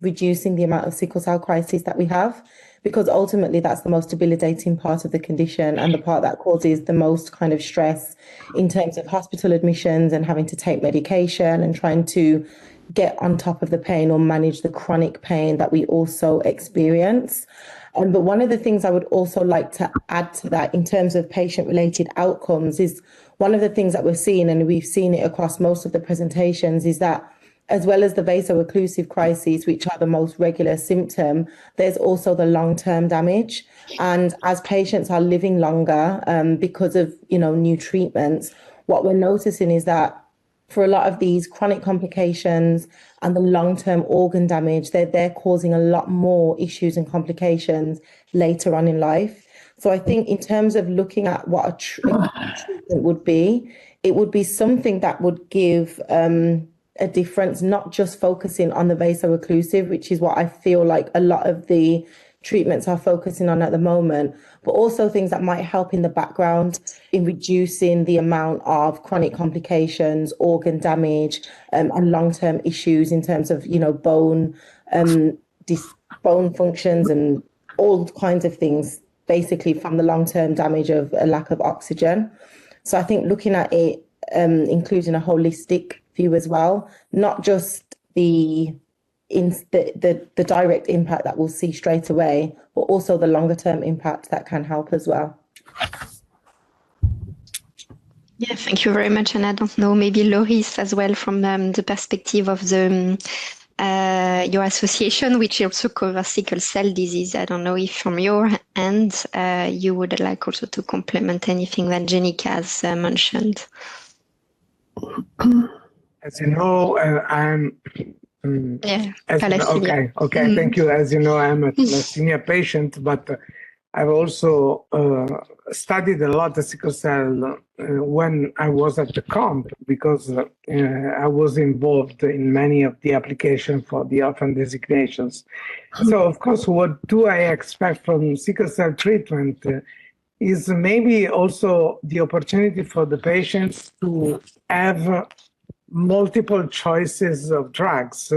reducing the amount of sickle cell crises that we have, because ultimately that's the most debilitating part of the condition and the part that causes the most kind of stress in terms of hospital admissions and having to take medication and trying to get on top of the pain or manage the chronic pain that we also experience. But one of the things I would also like to add to that in terms of patient-related outcomes is one of the things that we're seeing, and we've seen it across most of the presentations, is that as well as the vaso-occlusive crises, which are the most regular symptom, there's also the long-term damage. And as patients are living longer because of new treatments, what we're noticing is that for a lot of these chronic complications and the long-term organ damage, they're causing a lot more issues and complications later on in life. So I think in terms of looking at what a treatment would be, it would be something that would give a difference, not just focusing on the vaso-occlusive, which is what I feel like a lot of the treatments are focusing on at the moment, but also things that might help in the background in reducing the amount of chronic complications, organ damage, and long-term issues in terms of, bone functions and all kinds of things, basically from the long-term damage of a lack of oxygen. So I think looking at it, including a holistic view as well, not just the direct impact that we'll see straight away, but also the longer term impact that can help as well. Yeah, thank you very much. And I don't know, maybe Loris as well, from the perspective of the your association, which also covers sickle cell disease. I don't know if from your end you would like also to complement anything that Jenica has mentioned. As you know, I'm thalassemia. Okay. Thank you. As you know, I'm a thalassemia patient, but I've also studied a lot of sickle cell when I was at the camp, because I was involved in many of the applications for the orphan designations. So, of course, what do I expect from sickle cell treatment is maybe also the opportunity for the patients to have multiple choices of drugs.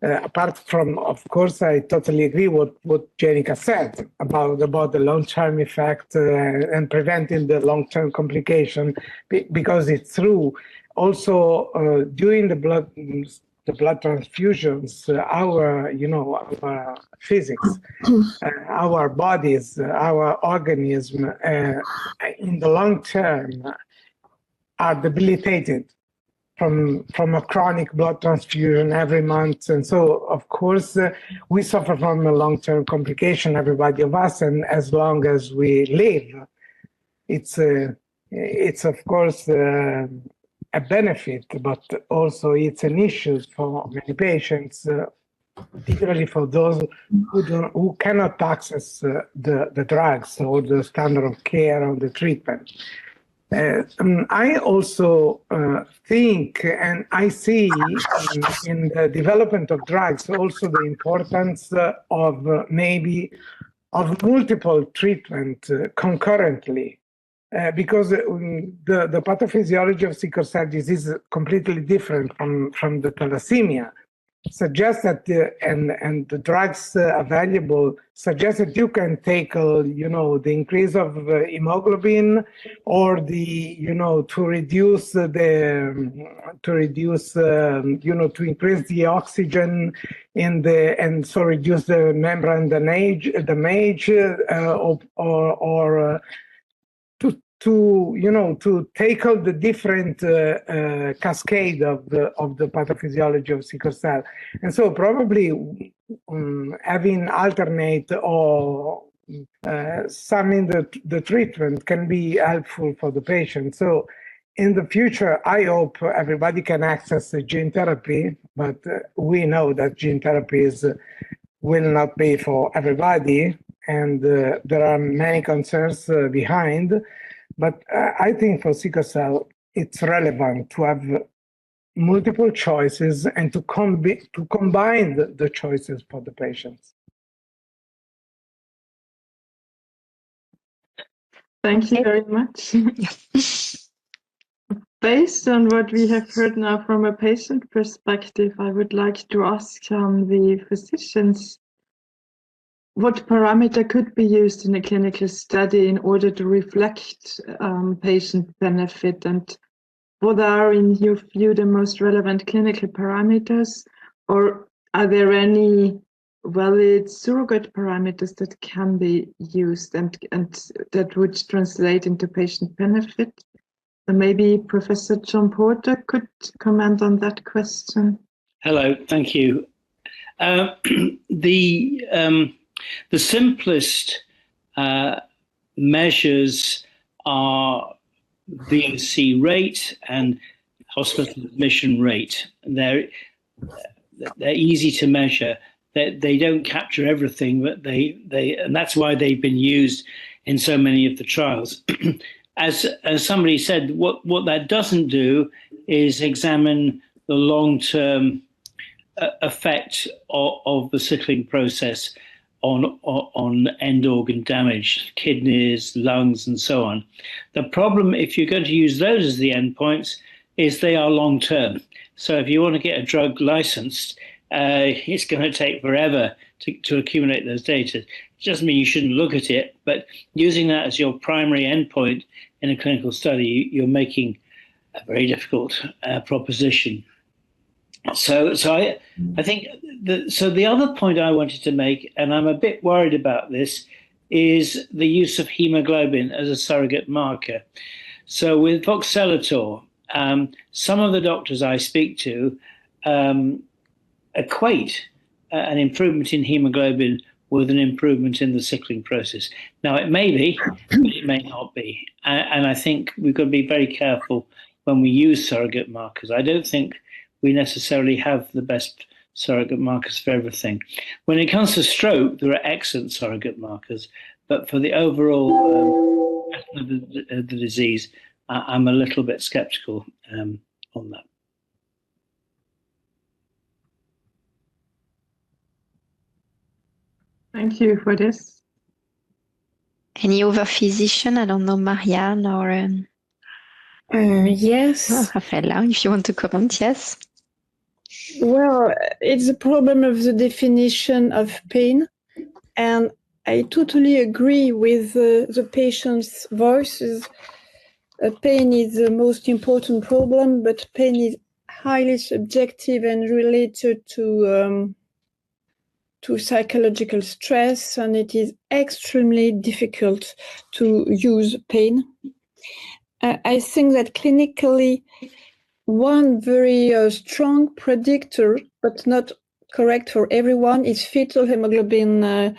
Apart from, of course, I totally agree with what Jenica said about the long-term effect and preventing the long-term complication, because it's true. Also, during the blood transfusions, our physics, our bodies, our organism, in the long term, are debilitated from a chronic blood transfusion every month. And so, of course, we suffer from a long-term complication, everybody of us, and as long as we live, it's of course, a benefit, but also it's an issue for many patients, particularly for those who cannot access the drugs or the standard of care or the treatment. I also think, and I see in the development of drugs also the importance of multiple treatment concurrently, because the pathophysiology of sickle cell disease is completely different from the thalassemia. suggests that and the drugs available suggest that you can tackle, the increase of hemoglobin, or to reduce to increase the oxygen and so reduce the membrane damage, or to tackle the different cascade of the pathophysiology of sickle cell. And so probably having alternate or summing the treatment can be helpful for the patient. So in the future, I hope everybody can access gene therapy, but we know that gene therapy will not be for everybody, and there are many concerns behind. But I think for sickle cell, it's relevant to have multiple choices and to combine the choices for the patients. Thank you very much. Based on what we have heard now from a patient perspective, I would like to ask the physicians what parameter could be used in a clinical study in order to reflect patient benefit, and what are, in your view, the most relevant clinical parameters, or are there any valid surrogate parameters that can be used and that would translate into patient benefit? So maybe Professor John Porter could comment on that question. Hello, thank you. The simplest measures are VOC rate and hospital admission rate. They're easy to measure. They don't capture everything, but and that's why they've been used in so many of the trials. As somebody said, what that doesn't do is examine the long-term effect of the sickling process on end organ damage, kidneys, lungs, and so on. The problem, if you're going to use those as the endpoints, is they are long-term. So if you want to get a drug licensed, it's going to take forever to accumulate those data. It doesn't mean you shouldn't look at it, but using that as your primary endpoint in a clinical study, you're making a very difficult proposition. So I think the other point I wanted to make, and I'm a bit worried about this, is the use of hemoglobin as a surrogate marker. So with voxelotor, some of the doctors I speak to equate an improvement in hemoglobin with an improvement in the sickling process. Now, it may be, but it may not be. And I think we've got to be very careful when we use surrogate markers. I don't think we necessarily have the best surrogate markers for everything. When it comes to stroke, there are excellent surrogate markers, but for the overall of the disease, I'm a little bit skeptical on that. Thank you for this. Any other physician? I don't know, Marianne or yes. Rafaela, if you want to comment, yes. Well, it's a problem of the definition of pain, and I totally agree with the patient's voices. Pain is the most important problem, but pain is highly subjective and related to psychological stress, and it is extremely difficult to use pain. I think that clinically, one very strong predictor, but not correct for everyone, is fetal hemoglobin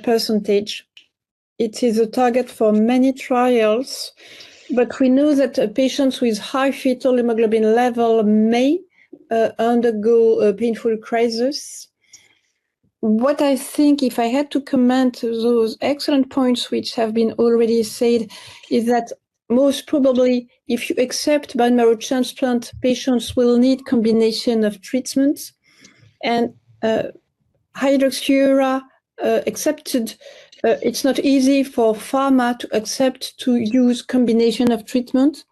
percentage. It is a target for many trials, but we know that patients with high fetal hemoglobin level may undergo a painful crisis. What I think, if I had to comment those excellent points which have been already said, is that most probably, if you accept bone marrow transplant, patients will need combination of treatments, and hydroxyurea accepted. It's not easy for pharma to accept to use combination of treatment.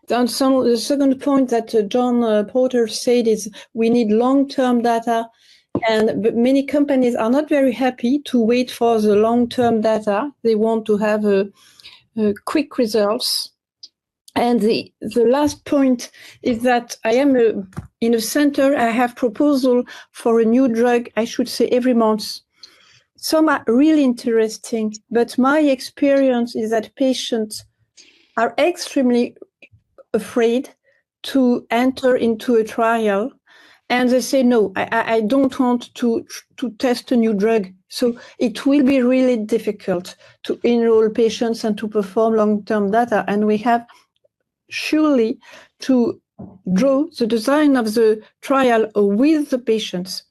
the second point that John Porter said is we need long-term data, and many companies are not very happy to wait for the long-term data. They want to have quick results. And the last point is that I am in a center. I have proposal for a new drug, I should say, every month. Some are really interesting, but my experience is that patients are extremely afraid to enter into a trial, and they say, no, I don't want to test a new drug. So it will be really difficult to enroll patients and to perform long-term data. And we have surely to draw the design of the trial with the patients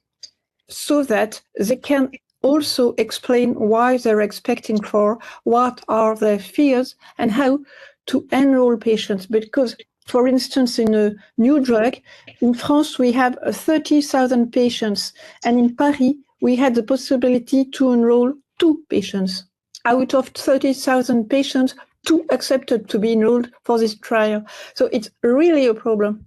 so that they can also explain why they're expecting for, what are their fears, and how to enroll patients. Because, for instance, in a new drug, in France, we have 30,000 patients, and in Paris, we had the possibility to enroll 2 patients. Out of 30,000 patients, 2 accepted to be enrolled for this trial. So it's really a problem.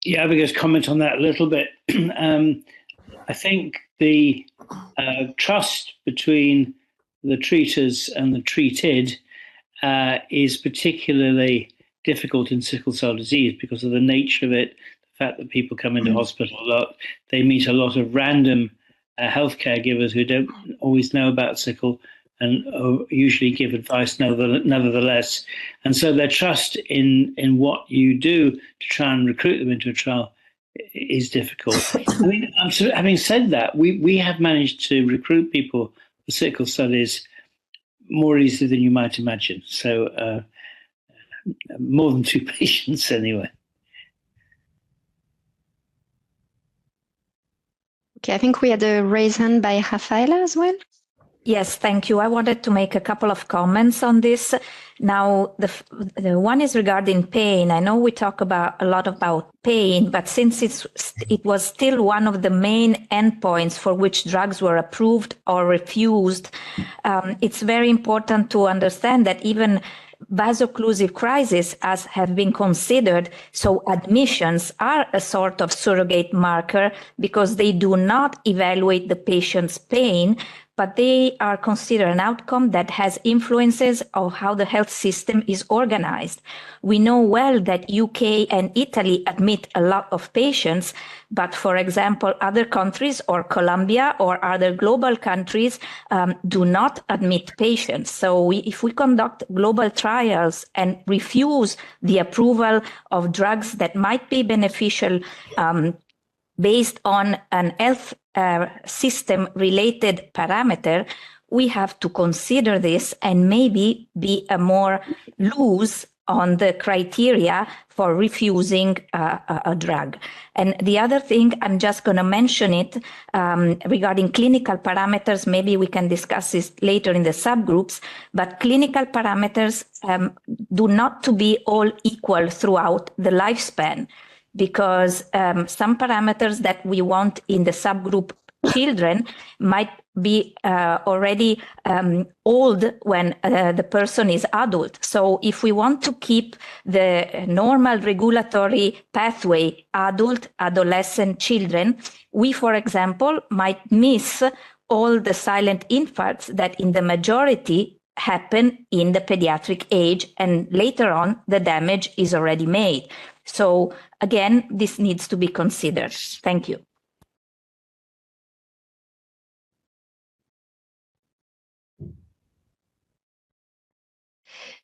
Yeah, I would just comment on that a little bit. I think the trust between the treaters and the treated is particularly difficult in sickle cell disease because of the nature of it, the fact that people come into hospital a lot, they meet a lot of random healthcare givers who don't always know about sickle and usually give advice nevertheless. And so their trust in what you do to try and recruit them into a trial is difficult. I mean, having said that, we have managed to recruit people for sickle studies more easily than you might imagine. So more than 2 patients anyway. Okay, I think we had a raised hand by Rafaela as well. Yes, thank you. I wanted to make a couple of comments on this. Now, the one is regarding pain. I know we talk a lot about pain, but since it was still one of the main endpoints for which drugs were approved or refused, it's very important to understand that even vaso-occlusive crisis as have been considered, so admissions are a sort of surrogate marker because they do not evaluate the patient's pain, but they are considered an outcome that has influences of how the health system is organized. We know well that UK and Italy admit a lot of patients, but for example, other countries or Colombia or other global countries do not admit patients. So if we conduct global trials and refuse the approval of drugs that might be beneficial based on an health system related parameter, we have to consider this and maybe be a more loose on the criteria for refusing a drug. And the other thing, I'm just going to mention it regarding clinical parameters. Maybe we can discuss this later in the subgroups, but clinical parameters do not to be all equal throughout the lifespan, because some parameters that we want in the subgroup children might be already old when the person is adult. So if we want to keep the normal regulatory pathway, adult, adolescent, children, we, for example, might miss all the silent infarcts that in the majority happen in the pediatric age, and later on the damage is already made. So again, this needs to be considered. Thank you.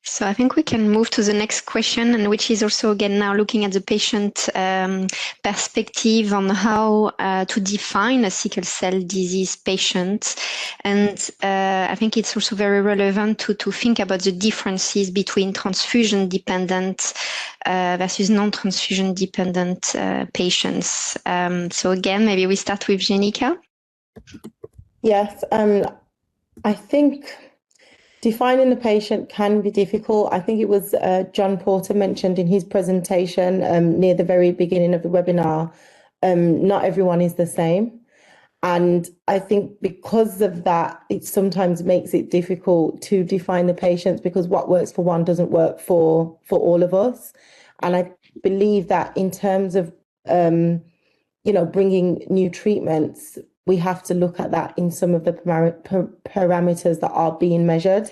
So I think we can move to the next question, and which is also again now looking at the patient perspective on how to define a sickle cell disease patient. And I think it's also very relevant to think about the differences between transfusion dependent versus non-transfusion dependent patients. So again, maybe we start with Jenica. Yes, I think defining the patient can be difficult. I think it was John Porter mentioned in his presentation near the very beginning of the webinar, not everyone is the same. And I think because of that, it sometimes makes it difficult to define the patients, because what works for one doesn't work for all of us. And I believe that in terms of, bringing new treatments, we have to look at that in some of the parameters that are being measured.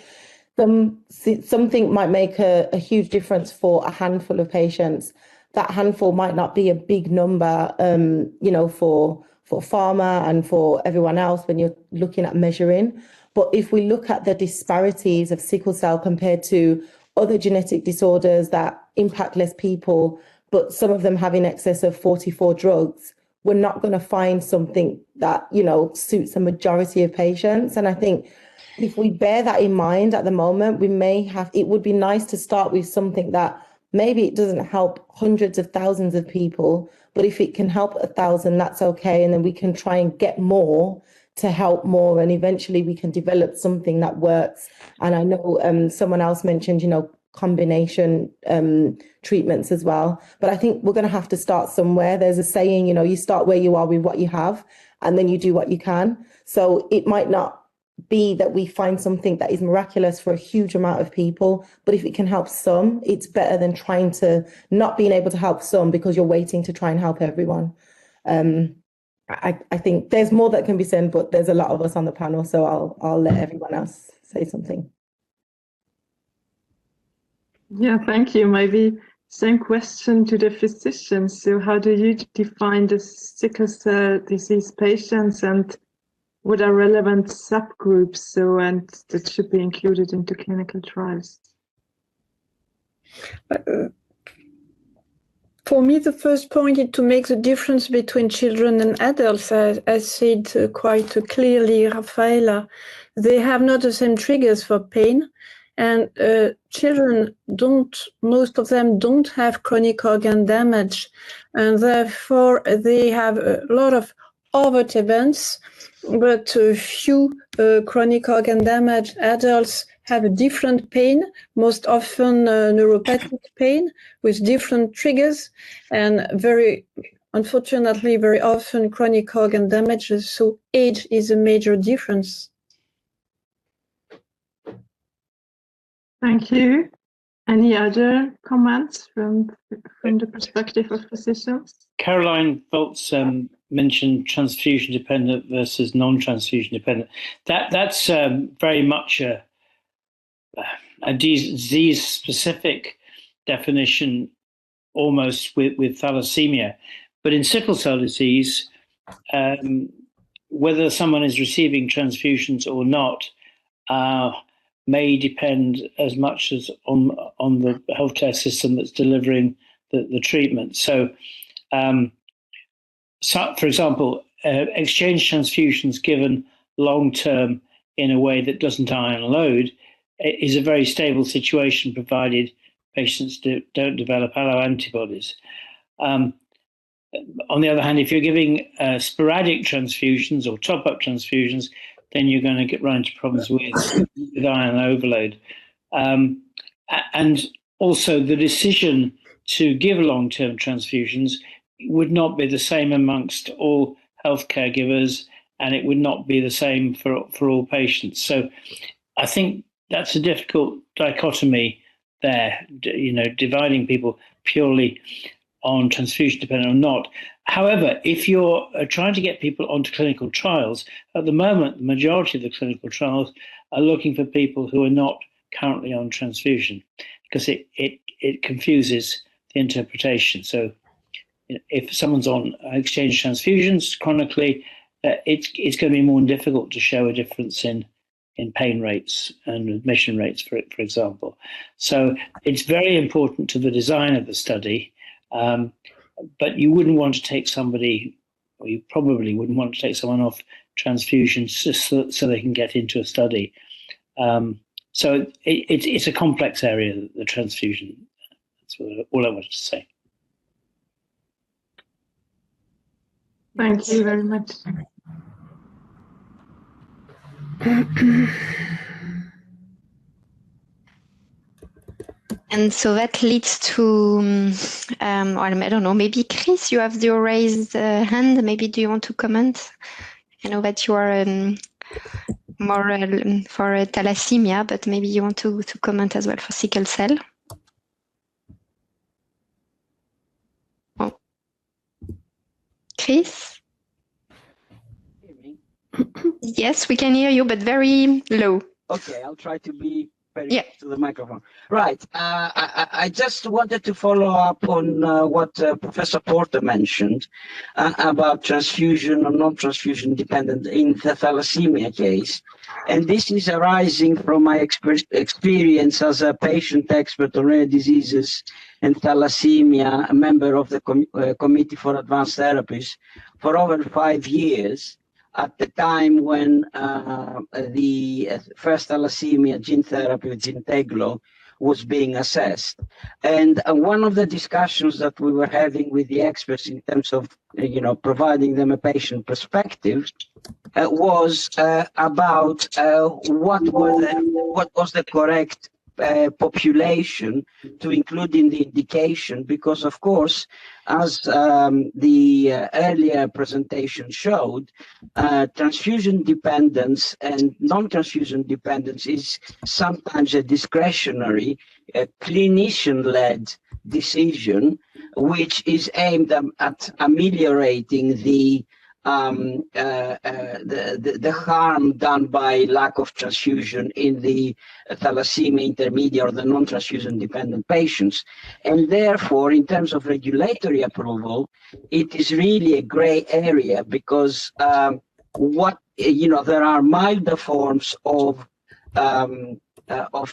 Something might make a huge difference for a handful of patients. That handful might not be a big number, for pharma and for everyone else when you're looking at measuring. But if we look at the disparities of sickle cell compared to other genetic disorders that impact less people, but some of them have in excess of 44 drugs, we're not going to find something that, suits the majority of patients. And I think if we bear that in mind at the moment, it would be nice to start with something that maybe it doesn't help hundreds of thousands of people, but if it can help 1,000, that's okay. And then we can try and get more to help more. And eventually we can develop something that works. And I know someone else mentioned, combination treatments as well. But I think we're going to have to start somewhere. There's a saying, you start where you are with what you have, and then you do what you can. So it might not be that we find something that is miraculous for a huge amount of people, but if it can help some, it's better than trying to not being able to help some because you're waiting to try and help everyone. I think there's more that can be said, but there's a lot of us on the panel, so I'll let everyone else say something. Yeah, thank you. Maybe same question to the physicians. So how do you define the sickle cell disease patients, and what are relevant subgroups and that should be included into clinical trials? For me, the first point is to make the difference between children and adults, as said quite clearly, Rafaela. They have not the same triggers for pain, and children most of them don't have chronic organ damage, and therefore they have a lot of overt events, but few chronic organ damage. Adults have a different pain, most often neuropathic pain with different triggers, and unfortunately, very often chronic organ damage. So age is a major difference. Thank you. Any other comments from the perspective of physicians? Caroline Volz mentioned transfusion dependent versus non-transfusion dependent. That's very much a disease specific definition, almost with thalassemia. But in sickle cell disease, whether someone is receiving transfusions or not may depend as much as on the healthcare system that's delivering the treatment. So, for example, exchange transfusions given long-term in a way that doesn't iron load is a very stable situation, provided patients don't develop alloantibodies. On the other hand, if you're giving sporadic transfusions or top-up transfusions, then you're going to get run into problems with iron overload. And also the decision to give long-term transfusions would not be the same amongst all healthcare givers, and it would not be the same for all patients. So I think that's a difficult dichotomy there, dividing people purely on transfusion dependent or not. However, if you're trying to get people onto clinical trials, at the moment, the majority of the clinical trials are looking for people who are not currently on transfusion, because it confuses the interpretation. So if someone's on exchange transfusions chronically, it's going to be more difficult to show a difference in pain rates and admission rates, for example. So it's very important to the design of the study. But you wouldn't want to take somebody, or you probably wouldn't want to take someone off transfusions just so they can get into a study. So it's a complex area, the transfusion. That's all I wanted to say. Thank you very much. And so that leads to, I don't know, maybe Chris, you have your raised hand. Maybe do you want to comment I know that you are more for thalassemia, but maybe you want to comment as well for sickle cell. Oh. Chris? Yes, we can hear you, but very low. Okay, I'll try to be very close to the microphone. Right. I just wanted to follow up on what Professor Porter mentioned about transfusion or non-transfusion dependent in the thalassemia case. And this is arising from my experience as a patient expert on rare diseases and thalassemia, a member of the Committee for Advanced Therapies for over 5 years, at the time when the first thalassemia gene therapy with Zynteglo was being assessed. And one of the discussions that we were having with the experts in terms of, providing them a patient perspective was about what was the correct population to include in the indication, because of course, as the earlier presentation showed, transfusion dependence and non-transfusion dependence is sometimes a discretionary, clinician-led decision, which is aimed at ameliorating the harm done by lack of transfusion in the thalassemia intermediate or the non-transfusion dependent patients. And therefore, in terms of regulatory approval, it is really a gray area, because there are milder forms of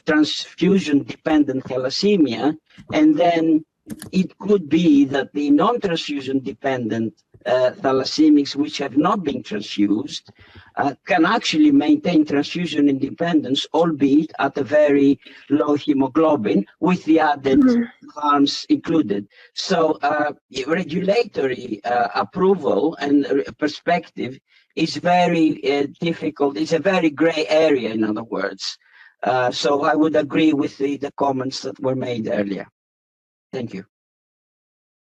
transfusion dependent thalassemia, and then it could be that the non-transfusion dependent thalassemics which have not been transfused can actually maintain transfusion independence, albeit at a very low hemoglobin, with the added harms included. So regulatory approval and perspective is very difficult. It's a very gray area, in other words. So I would agree with the comments that were made earlier. Thank you.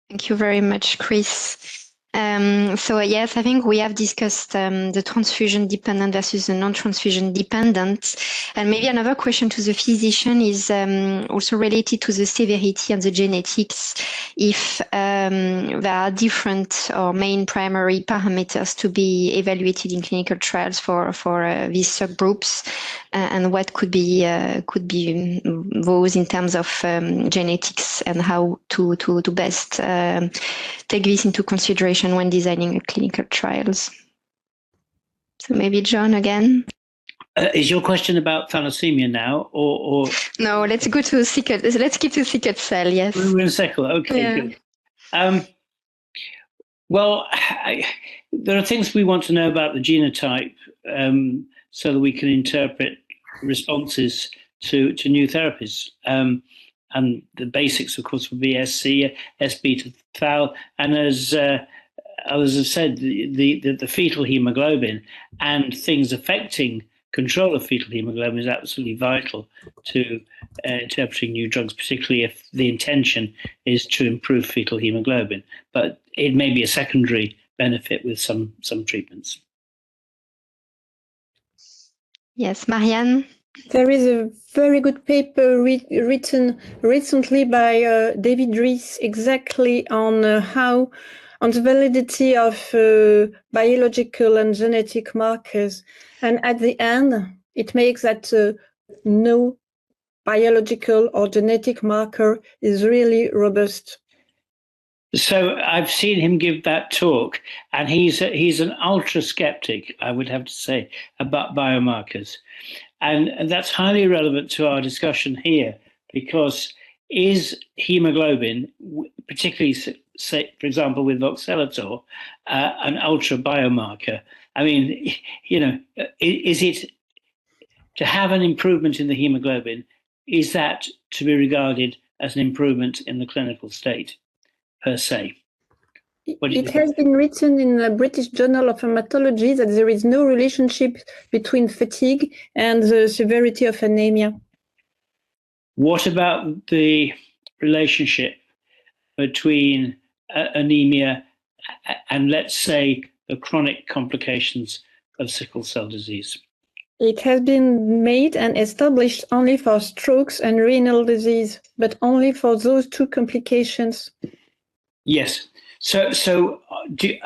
Thank you very much, Chris. So yes, I think we have discussed the transfusion dependent versus the non-transfusion dependent. And maybe another question to the physician is also related to the severity and the genetics. If there are different or main primary parameters to be evaluated in clinical trials for these subgroups, and what could be those in terms of genetics, and how to best take this into consideration when designing clinical trials. So maybe John again. Is your question about thalassemia now, or no? Let's go to sickle. Let's keep to sickle cell. Yes, we're in sickle. Okay, good. Well, there are things we want to know about the genotype, so that we can interpret responses to new therapies. And the basics, of course, would be SC, S-beta thal, and as others have said, the fetal hemoglobin and things affecting control of fetal hemoglobin is absolutely vital to interpreting new drugs, particularly if the intention is to improve fetal hemoglobin. But it may be a secondary benefit with some treatments. Yes, Marianne? There is a very good paper written recently by David Rees exactly on on the validity of biological and genetic markers. And at the end, it makes that no biological or genetic marker is really robust. So I've seen him give that talk, and he's an ultra skeptic, I would have to say, about biomarkers. And that's highly relevant to our discussion here, because is hemoglobin, particularly, say, for example, with voxelotor, an ultra biomarker? I mean, is it to have an improvement in the hemoglobin, is that to be regarded as an improvement in the clinical state per se? It has been written in the British Journal of Hematology that there is no relationship between fatigue and the severity of anemia. What about the relationship between anemia and, let's say, the chronic complications of sickle cell disease? It has been made and established only for strokes and renal disease, but only for those two complications. Yes. So do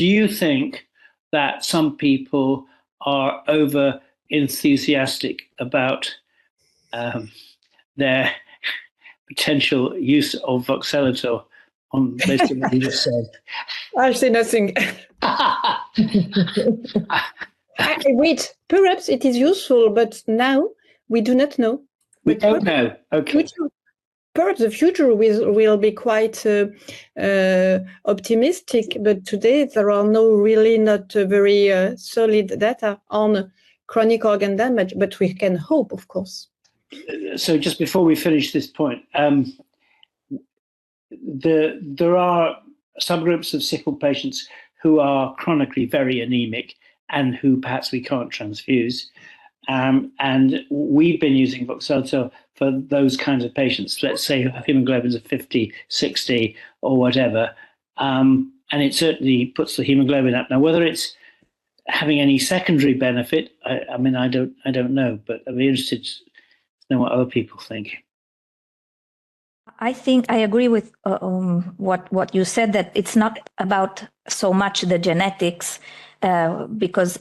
you think that some people are over enthusiastic about their potential use of voxelotor on based on what you just said? I say nothing. Wait, perhaps it is useful, but now we do not know. We don't know. Okay. Perhaps the future will be quite optimistic, but today there are not very solid data on chronic organ damage, but we can hope, of course. So just before we finish this point, there are subgroups of sickle patients who are chronically very anemic and who perhaps we can't transfuse. And we've been using voxelotor for those kinds of patients, let's say hemoglobins of 50, 60 or whatever. And it certainly puts the hemoglobin up. Now, whether it's having any secondary benefit, I mean, I don't know, but I'd be interested to know what other people think. I think I agree with what you said, that it's not about so much the genetics, because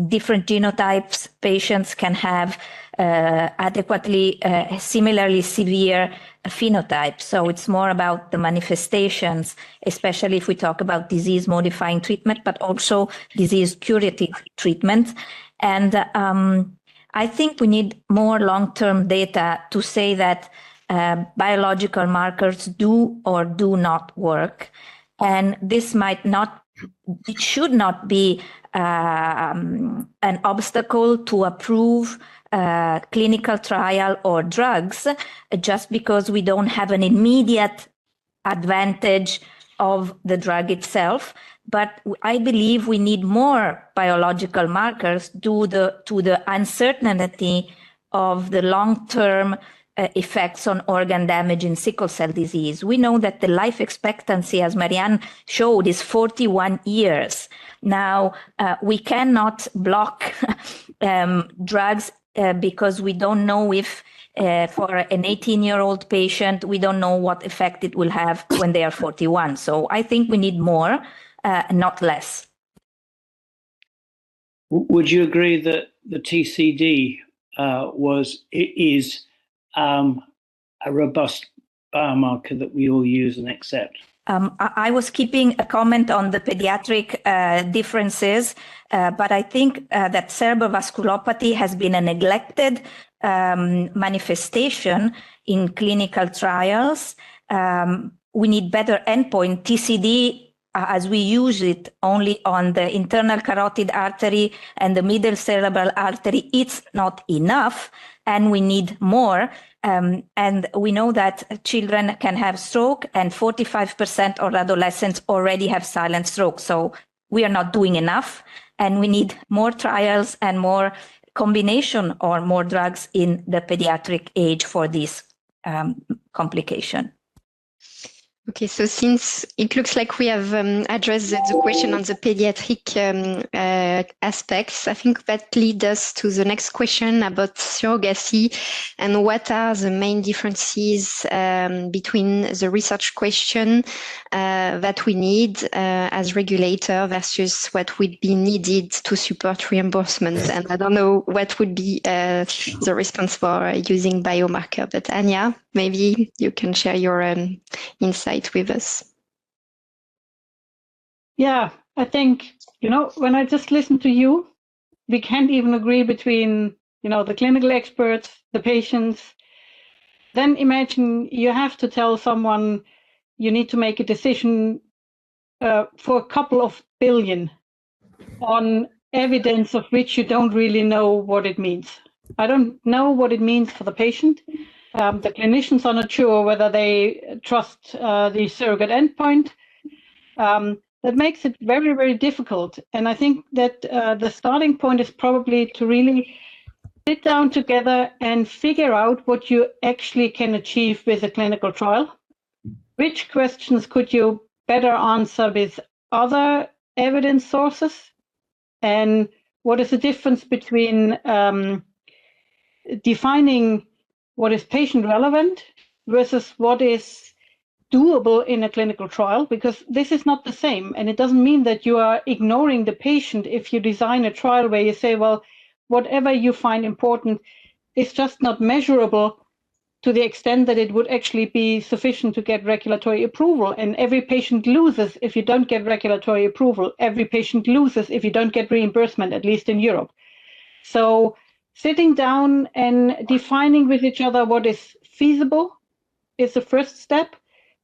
different genotypes, patients can have adequately, similarly severe phenotypes. So it's more about the manifestations, especially if we talk about disease-modifying treatment, but also disease-curative treatment. And I think we need more long-term data to say that biological markers do or do not work. And this it should not be an obstacle to approve clinical trial or drugs just because we don't have an immediate advantage of the drug itself. But I believe we need more biological markers due to the uncertainty of the long-term effects on organ damage in sickle cell disease. We know that the life expectancy, as Marianne showed, is 41 years. Now, we cannot block drugs because we don't know if for an 18-year-old patient, we don't know what effect it will have when they are 41. So I think we need more, not less. Would you agree that the TCD is a robust biomarker that we all use and accept? I was keeping a comment on the pediatric differences, but I think that cerebrovasculopathy has been a neglected manifestation in clinical trials. We need better endpoint. TCD, as we use it only on the internal carotid artery and the middle cerebral artery, it's not enough, and we need more. And we know that children can have stroke, and 45% of adolescents already have silent stroke. So we are not doing enough, and we need more trials and more combination or more drugs in the pediatric age for this complication. Okay, so since it looks like we have addressed the question on the pediatric aspects, I think that leads us to the next question about surrogacy and what are the main differences between the research question that we need as regulator versus what would be needed to support reimbursement. And I don't know what would be the response for using biomarker, but Anya, maybe you can share your insight with us. Yeah, I think, when I just listen to you, we can't even agree between, the clinical experts, the patients. Then imagine you have to tell someone you need to make a decision for a couple of billion on evidence of which you don't really know what it means. I don't know what it means for the patient. The clinicians are not sure whether they trust the surrogate endpoint. That makes it very, very difficult. And I think that the starting point is probably to really sit down together and figure out what you actually can achieve with a clinical trial. Which questions could you better answer with other evidence sources and what is the difference between defining what is patient relevant versus what is doable in a clinical trial, because this is not the same. And it doesn't mean that you are ignoring the patient if you design a trial where you say, well, whatever you find important is just not measurable to the extent that it would actually be sufficient to get regulatory approval. And every patient loses if you don't get regulatory approval. Every patient loses if you don't get reimbursement, at least in Europe. So sitting down and defining with each other what is feasible is the first step.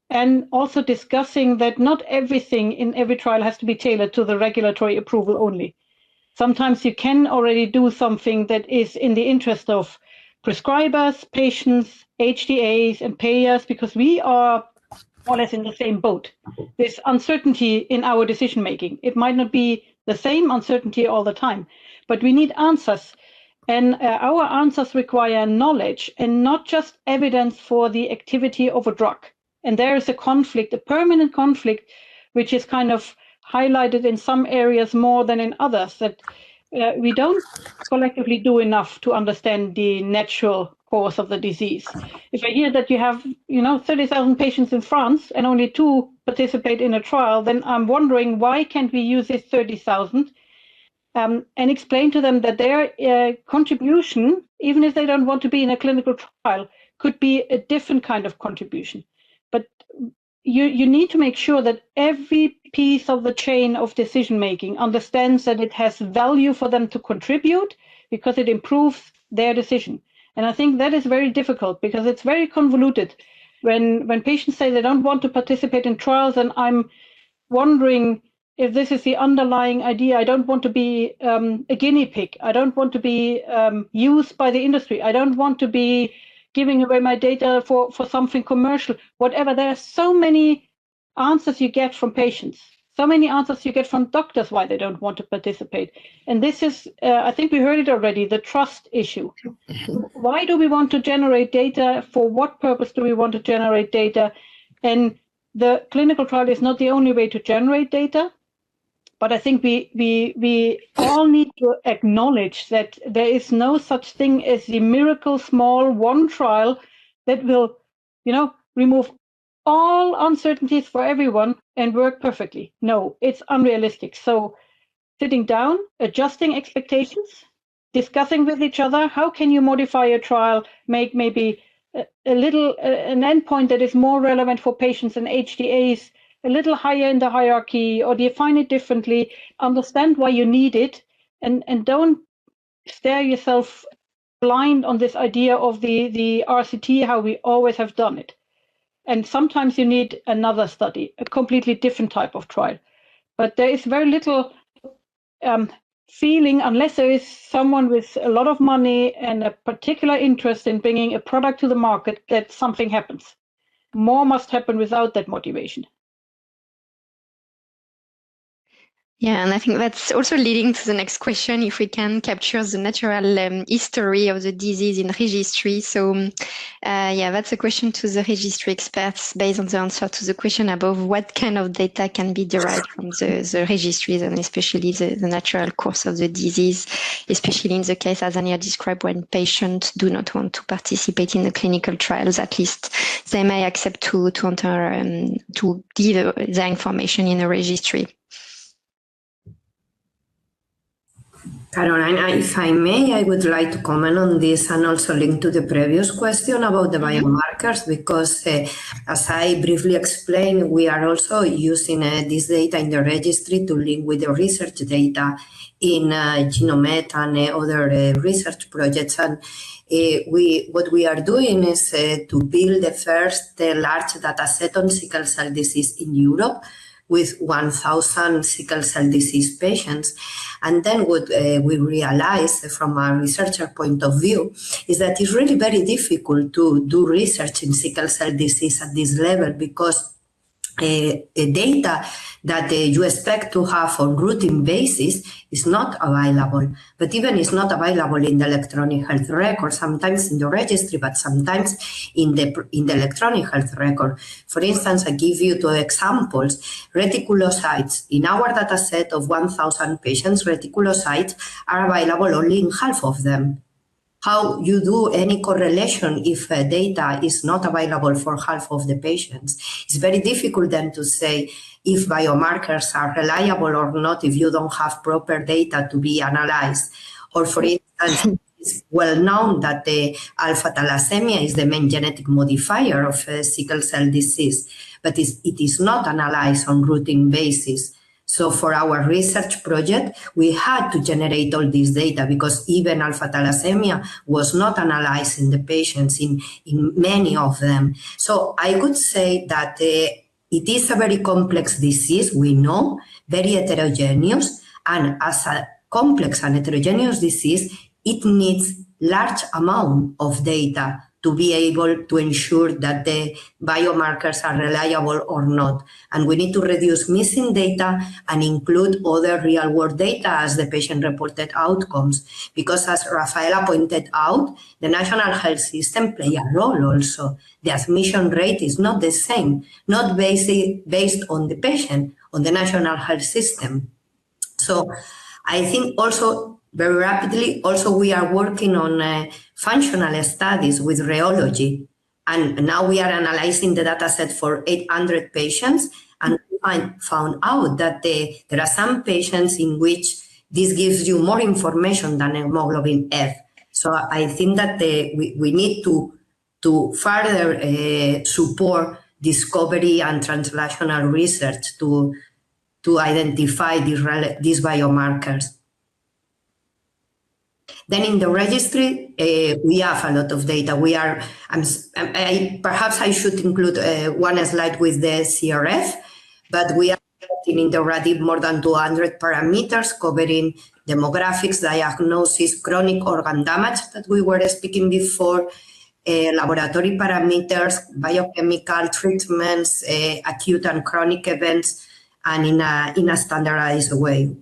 And also discussing that not everything in every trial has to be tailored to the regulatory approval only. Sometimes you can already do something that is in the interest of prescribers, patients, HTAs, and payers, because we are more or less in the same boat. There's uncertainty in our decision making. It might not be the same uncertainty all the time, but we need answers. And our answers require knowledge and not just evidence for the activity of a drug. And there is a conflict, a permanent conflict, which is kind of highlighted in some areas more than in others, that we don't collectively do enough to understand the natural course of the disease. If I hear that you have, 30,000 patients in France and only 2 participate in a trial, then I'm wondering why can't we use this 30,000 and explain to them that their contribution, even if they don't want to be in a clinical trial, could be a different kind of contribution. But you need to make sure that every piece of the chain of decision making understands that it has value for them to contribute because it improves their decision. And I think that is very difficult because it's very convoluted. When patients say they don't want to participate in trials, and I'm wondering if this is the underlying idea. I don't want to be a guinea pig. I don't want to be used by the industry. I don't want to be giving away my data for something commercial, whatever. There are so many answers you get from patients, so many answers you get from doctors why they don't want to participate. And this is, I think we heard it already, the trust issue. Why do we want to generate data? For what purpose do we want to generate data? And the clinical trial is not the only way to generate data. But I think we all need to acknowledge that there is no such thing as the miracle small one trial that will, remove all uncertainties for everyone and work perfectly. No, it's unrealistic. So sitting down, adjusting expectations, discussing with each other, how can you modify a trial, make maybe an endpoint that is more relevant for patients and HTAs, a little higher in the hierarchy, or define it differently, understand why you need it, and don't stare yourself blind on this idea of the RCT, how we always have done it. And sometimes you need another study, a completely different type of trial. But there is very little feeling, unless there is someone with a lot of money and a particular interest in bringing a product to the market, that something happens. More must happen without that motivation. Yeah, and I think that's also leading to the next question, if we can capture the natural history of the disease in registry. So yeah, that's a question to the registry experts based on the answer to the question above. What kind of data can be derived from the registries, and especially the natural course of the disease, especially in the case, as Anya described, when patients do not want to participate in the clinical trials, at least they may accept to enter to give the information in a registry. Caroline, if I may, I would like to comment on this and also link to the previous question about the biomarkers, because as I briefly explained, we are also using this data in the registry to link with the research data in GenoMed and other research projects. And what we are doing is to build the first large data set on sickle cell disease in Europe, with 1,000 sickle cell disease patients. And then what we realized from a researcher point of view is that it's really very difficult to do research in sickle cell disease at this level, because data that you expect to have on routine basis is not available. But even it's not available in the electronic health record, sometimes in the registry, but sometimes in the electronic health record. For instance, I give you two examples. Reticulocytes. In our data set of 1,000 patients, reticulocytes are available only in half of them. How you do any correlation if data is not available for half of the patients? It's very difficult then to say if biomarkers are reliable or not if you don't have proper data to be analyzed. Or for instance, it's well known that the alpha thalassemia is the main genetic modifier of sickle cell disease, but it is not analyzed on routine basis. So for our research project, we had to generate all this data because even alpha thalassemia was not analyzed in the patients, in many of them. So I would say that it is a very complex disease, we know, very heterogeneous, and as a complex and heterogeneous disease, it needs large amount of data to be able to ensure that the biomarkers are reliable or not. And we need to reduce missing data and include other real-world data as the patient-reported outcomes. Because as Rafaela pointed out, the national health system plays a role also. The admission rate is not the same, not based on the patient, on the national health system. So I think also very rapidly, also we are working on functional studies with rheology. And now we are analyzing the data set for 800 patients. And we found out that there are some patients in which this gives you more information than hemoglobin F. So I think that we need to further support discovery and translational research to identify these biomarkers. Then in the registry, we have a lot of data. Perhaps I should include one slide with the CRF, but we are in the RADIP more than 200 parameters covering demographics, diagnosis, chronic organ damage that we were speaking before, laboratory parameters, biochemical treatments, acute and chronic events, and in a standardized way.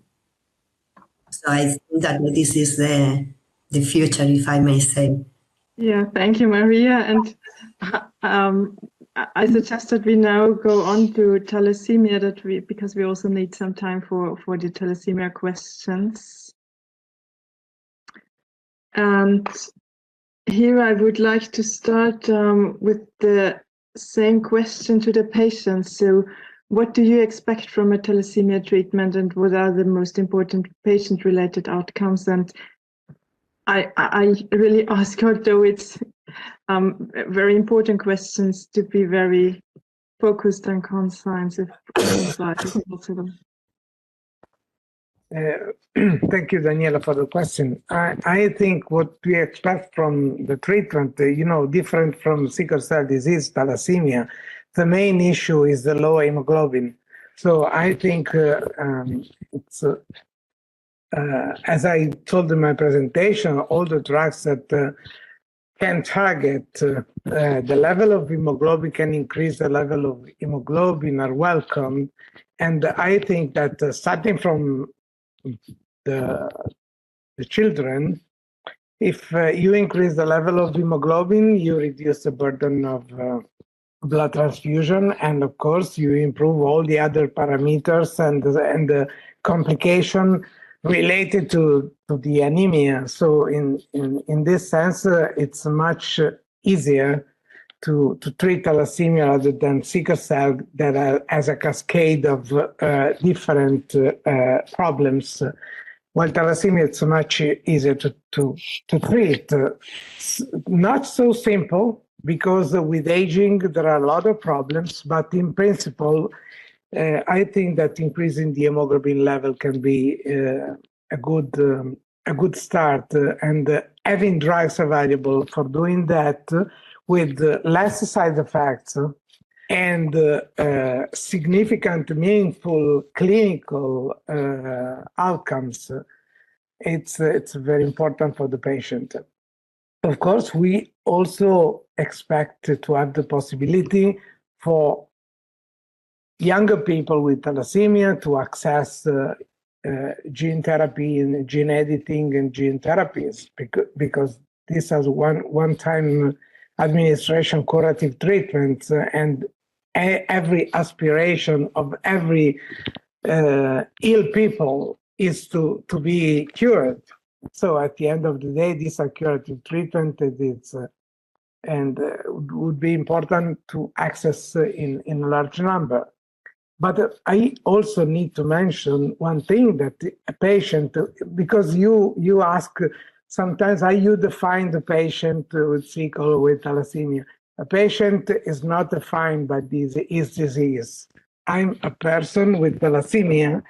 So I think that this is the future, if I may say. Yeah, thank you, Maria. And I suggest that we now go on to thalassemia, because we also need some time for the thalassemia questions. And here I would like to start with the same question to the patients. So, what do you expect from a thalassemia treatment, and what are the most important patient-related outcomes? And I really ask, although it's very important questions, to be very focused and concise if possible. Thank you, Daniela, for the question. I think what we expect from the treatment, different from sickle cell disease, thalassemia, the main issue is the low hemoglobin. So I think it's, as I told in my presentation, all the drugs that can target the level of hemoglobin, can increase the level of hemoglobin, are welcome. And I think that starting from the children, if you increase the level of hemoglobin, you reduce the burden of blood transfusion, and of course you improve all the other parameters and the complication related to the anemia. So in this sense, it's much easier to treat thalassemia rather than sickle cell that has a cascade of different problems. While thalassemia, it's much easier to treat. Not so simple, because with aging, there are a lot of problems, but in principle, I think that increasing the hemoglobin level can be a good start, and having drugs available for doing that with less side effects and significant, meaningful clinical outcomes, it's very important for the patient. Of course, we also expect to have the possibility for younger people with thalassemia to access gene therapy and gene editing and gene therapies, because this has one-time administration curative treatments, and every aspiration of every ill people is to be cured. So at the end of the day, these are curative treatment, and would be important to access in a large number. But I also need to mention one thing, that a patient, because you ask sometimes how you define the patient with sickle, with thalassemia. A patient is not defined by his disease. I'm a person with thalassemia,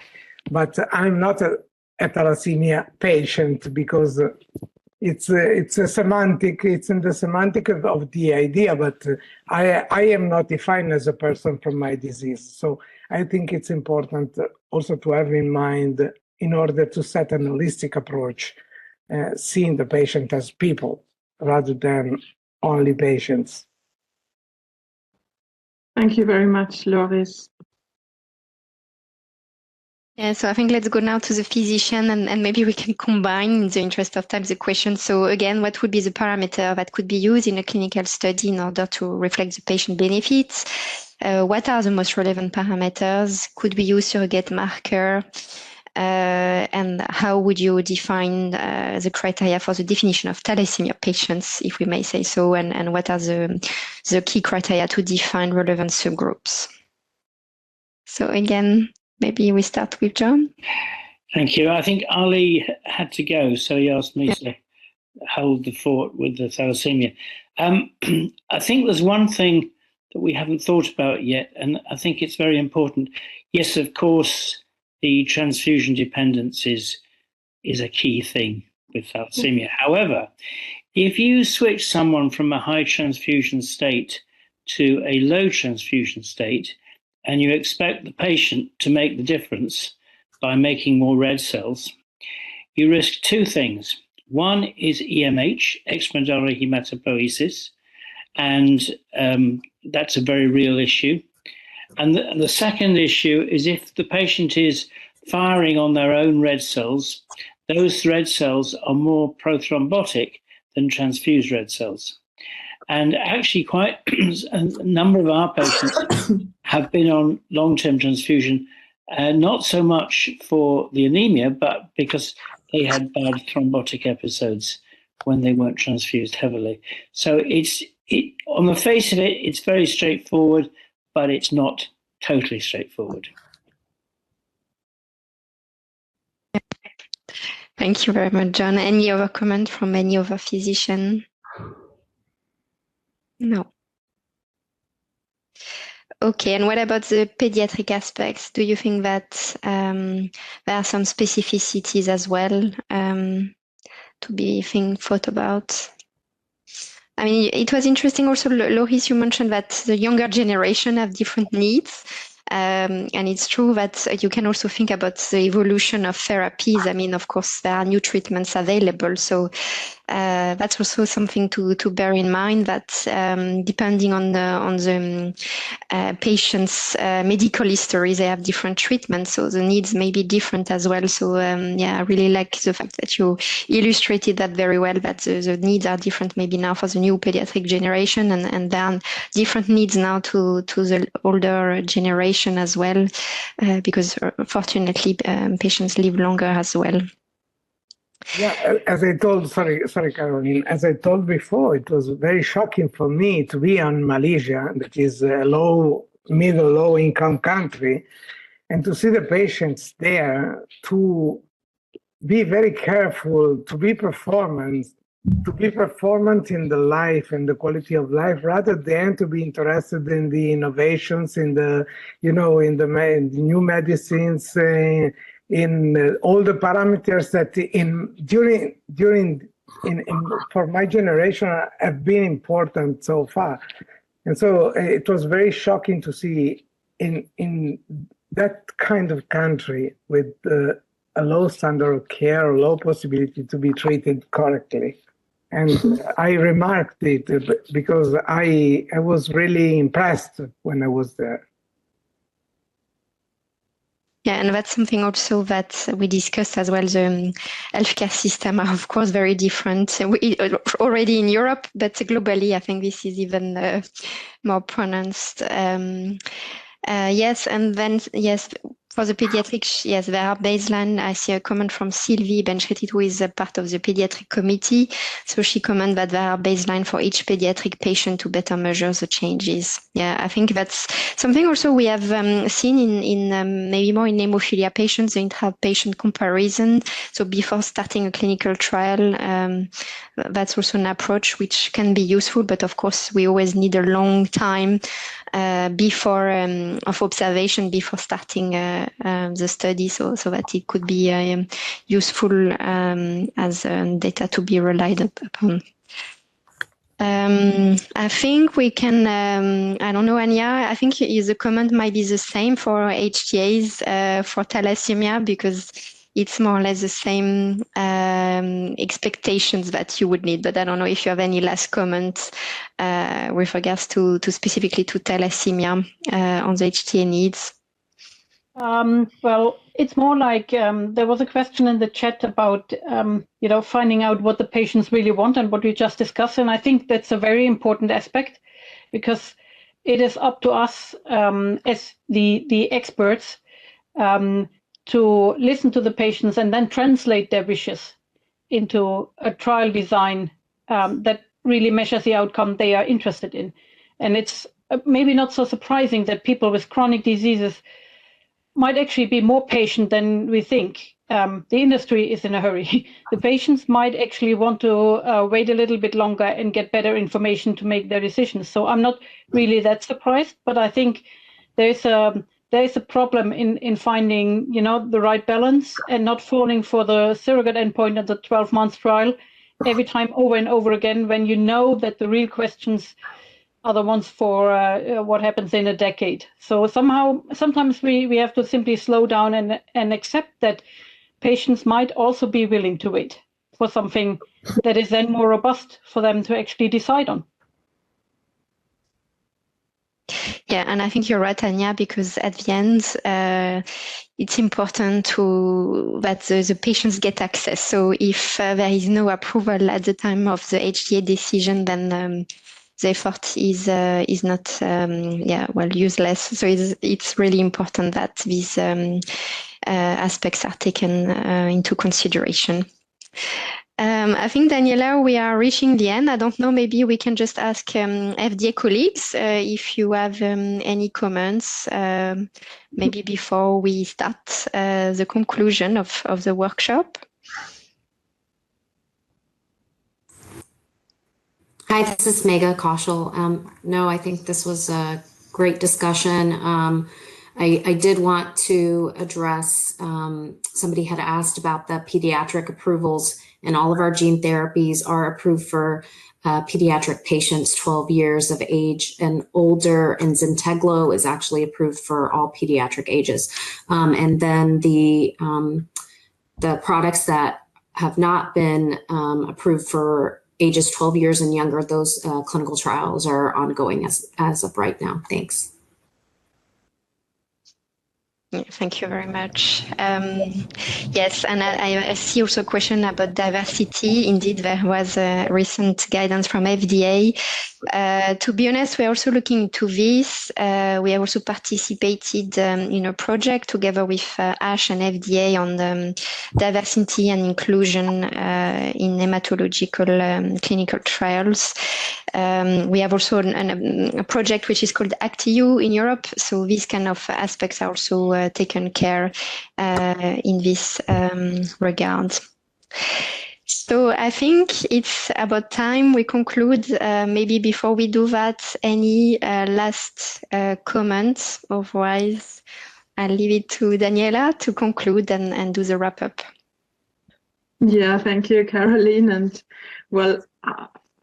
but I'm not a thalassemia patient, because it's a semantic. It's in the semantic of the idea, but I am not defined as a person from my disease. So I think it's important also to have in mind, in order to set an holistic approach, seeing the patient as people rather than only patients. Thank you very much, Loris. Yeah, so I think let's go now to the physician, and maybe we can combine, in the interest of time, the question. So again, what would be the parameter that could be used in a clinical study in order to reflect the patient benefits? What are the most relevant parameters? Could we use surrogate marker? And how would you define the criteria for the definition of thalassemia patients, if we may say so, and what are the key criteria to define relevant subgroups? So again, maybe we start with John. Thank you. I think Ali had to go, so he asked me to hold the fort with the thalassemia. I think there's one thing that we haven't thought about yet, and I think it's very important. Yes, of course, the transfusion dependence is a key thing with thalassemia. However, if you switch someone from a high transfusion state to a low transfusion state, and you expect the patient to make the difference by making more red cells, you risk two things. One is EMH, extramedullary hematopoiesis, and that's a very real issue. And the second issue is if the patient is firing on their own red cells, those red cells are more prothrombotic than transfused red cells. And actually quite a number of our patients have been on long-term transfusion, not so much for the anemia, but because they had bad thrombotic episodes when they weren't transfused heavily. So on the face of it, it's very straightforward, but it's not totally straightforward. Thank you very much, John. Any other comment from any other physician? No. Okay, and what about the pediatric aspects? Do you think that there are some specificities as well to be thought about? I mean, it was interesting also, Loris, you mentioned that the younger generation have different needs. And it's true that you can also think about the evolution of therapies. I mean, of course, there are new treatments available. So that's also something to bear in mind, that depending on the patient's medical history, they have different treatments. So the needs may be different as well. So yeah, I really like the fact that you illustrated that very well, that the needs are different maybe now for the new pediatric generation, and there are different needs now to the older generation as well, because fortunately patients live longer as well. Yeah, as I told, sorry, Caroline, as I told before, it was very shocking for me to be on Malaysia, that is a middle income country, and to see the patients there, to be very careful, to be performant in the life and the quality of life, rather than to be interested in the innovations, in the, in the new medicines, in all the parameters that for my generation have been important so far. And so it was very shocking to see in that kind of country with a low standard of care, a low possibility to be treated correctly. And I remarked it because I was really impressed when I was there. Yeah, and that's something also that we discussed as well. The healthcare system are, of course, very different already in Europe, but globally, I think this is even more pronounced. Yes, and then, yes, for the pediatrics, yes, there are baseline. I see a comment from Sylvie Benchretit, who is a part of the pediatric committee. So she commented that there are baseline for each pediatric patient to better measure the changes. Yeah, I think that's something also we have seen in maybe more in hemophilia patients, the intra-patient comparison. So before starting a clinical trial, that's also an approach which can be useful, but of course we always need a long time before of observation before starting the study, so that it could be useful as data to be relied upon. I think we can, I don't know, Anya, I think the comment might be the same for HTAs for thalassemia, because it's more or less the same expectations that you would need. But I don't know if you have any last comments with regards to specifically to thalassemia on the HTA needs. Well, it's more like there was a question in the chat about finding out what the patients really want and what we just discussed, and I think that's a very important aspect, because it is up to us as the experts to listen to the patients and then translate their wishes into a trial design that really measures the outcome they are interested in. And it's maybe not so surprising that people with chronic diseases might actually be more patient than we think. The industry is in a hurry. The patients might actually want to wait a little bit longer and get better information to make their decisions. So I'm not really that surprised, but I think there's a problem in finding, the right balance and not falling for the surrogate endpoint of the 12-month trial every time over and over again, when you know that the real questions are the ones for what happens in a decade. So sometimes we have to simply slow down and accept that patients might also be willing to wait for something that is then more robust for them to actually decide on. Yeah, and I think you're right, Anya, because at the end, it's important that the patients get access. So if there is no approval at the time of the HTA decision, then the effort is not useless. So it's really important that these aspects are taken into consideration. I think, Daniela, we are reaching the end. I don't know, maybe we can just ask FDA colleagues if you have any comments, maybe before we start the conclusion of the workshop. Hi, this is Megha Kaushal. No, I think this was a great discussion. I did want to address, somebody had asked about the pediatric approvals, and all of our gene therapies are approved for pediatric patients 12 years of age and older, and Zynteglo is actually approved for all pediatric ages. And then the products that have not been approved for ages 12 years and younger, those clinical trials are ongoing as of right now. Thanks. Thank you very much. Yes, and I see also a question about diversity. Indeed, there was a recent guidance from FDA. To be honest, we're also looking into this. We have also participated in a project together with ASH and FDA on diversity and inclusion in hematological clinical trials. We have also a project which is called ACTIU in Europe. So these kind of aspects are also taken care in this regard. So I think it's about time we conclude. Maybe before we do that, any last comments? Otherwise, I'll leave it to Daniela to conclude and do the wrap up. Yeah, thank you, Caroline. And well,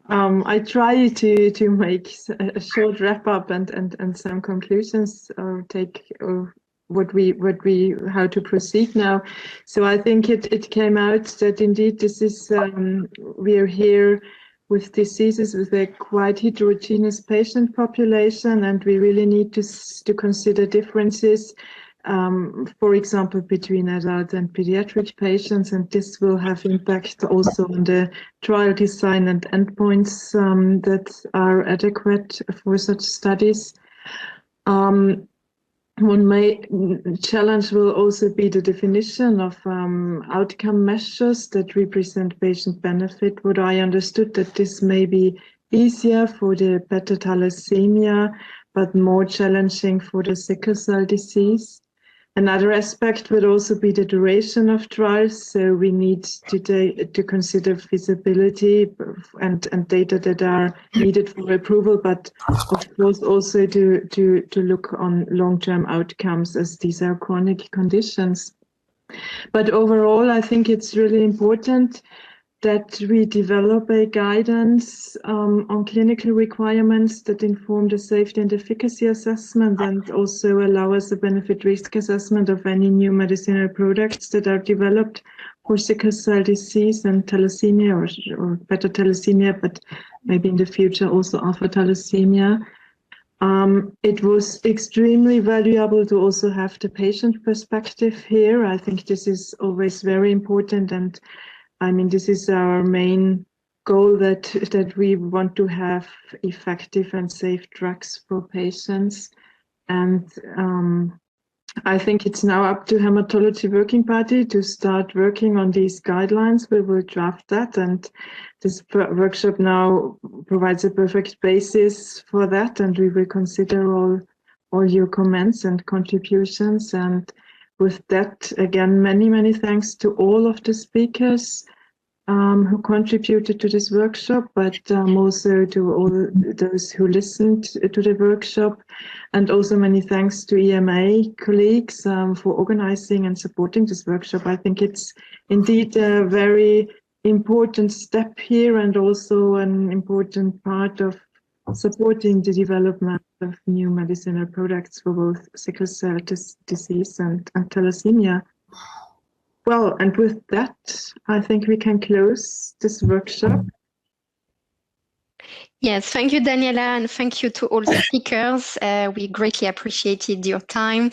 I try to make a short wrap up and some conclusions, or take how to proceed now. So I think it came out that indeed this is we are here with diseases with a quite heterogeneous patient population, and we really need to consider differences for example, between adult and pediatric patients, and this will have impact also on the trial design and endpoints that are adequate for such studies. One main challenge will also be the definition of outcome measures that represent patient benefit. What I understood that this may be easier for the beta thalassemia, but more challenging for the sickle cell disease. Another aspect would also be the duration of trials. So we need to consider feasibility and data that are needed for approval, but of course also to look on long-term outcomes, as these are chronic conditions. But overall, I think it's really important that we develop a guidance on clinical requirements that inform the safety and efficacy assessment, and also allow us a benefit risk assessment of any new medicinal products that are developed for sickle cell disease and thalassemia or beta thalassemia, but maybe in the future also alpha thalassemia. It was extremely valuable to also have the patient perspective here. I think this is always very important, and I mean, this is our main goal, that we want to have effective and safe drugs for patients. And I think it's now up to Hematology Working Party to start working on these guidelines. We will draft that, and this workshop now provides a perfect basis for that, and we will consider all your comments and contributions. And with that, again, many thanks to all of the speakers who contributed to this workshop, but also to all those who listened to the workshop. And also many thanks to EMA colleagues for organizing and supporting this workshop. I think it's indeed a very important step here, and also an important part of supporting the development of new medicinal products for both sickle cell disease and thalassemia. Well, and with that, I think we can close this workshop. Yes, thank you, Daniela, and thank you to all the speakers. We greatly appreciated your time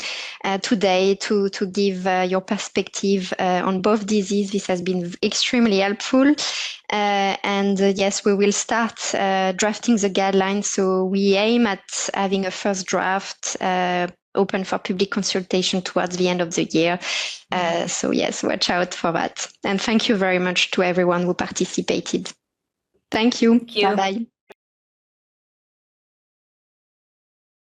today to give your perspective on both diseases. This has been extremely helpful. Yes, we will start drafting the guidelines. So we aim at having a first draft open for public consultation towards the end of the year. So yes, watch out for that. And thank you very much to everyone who participated. Thank you. Bye-bye.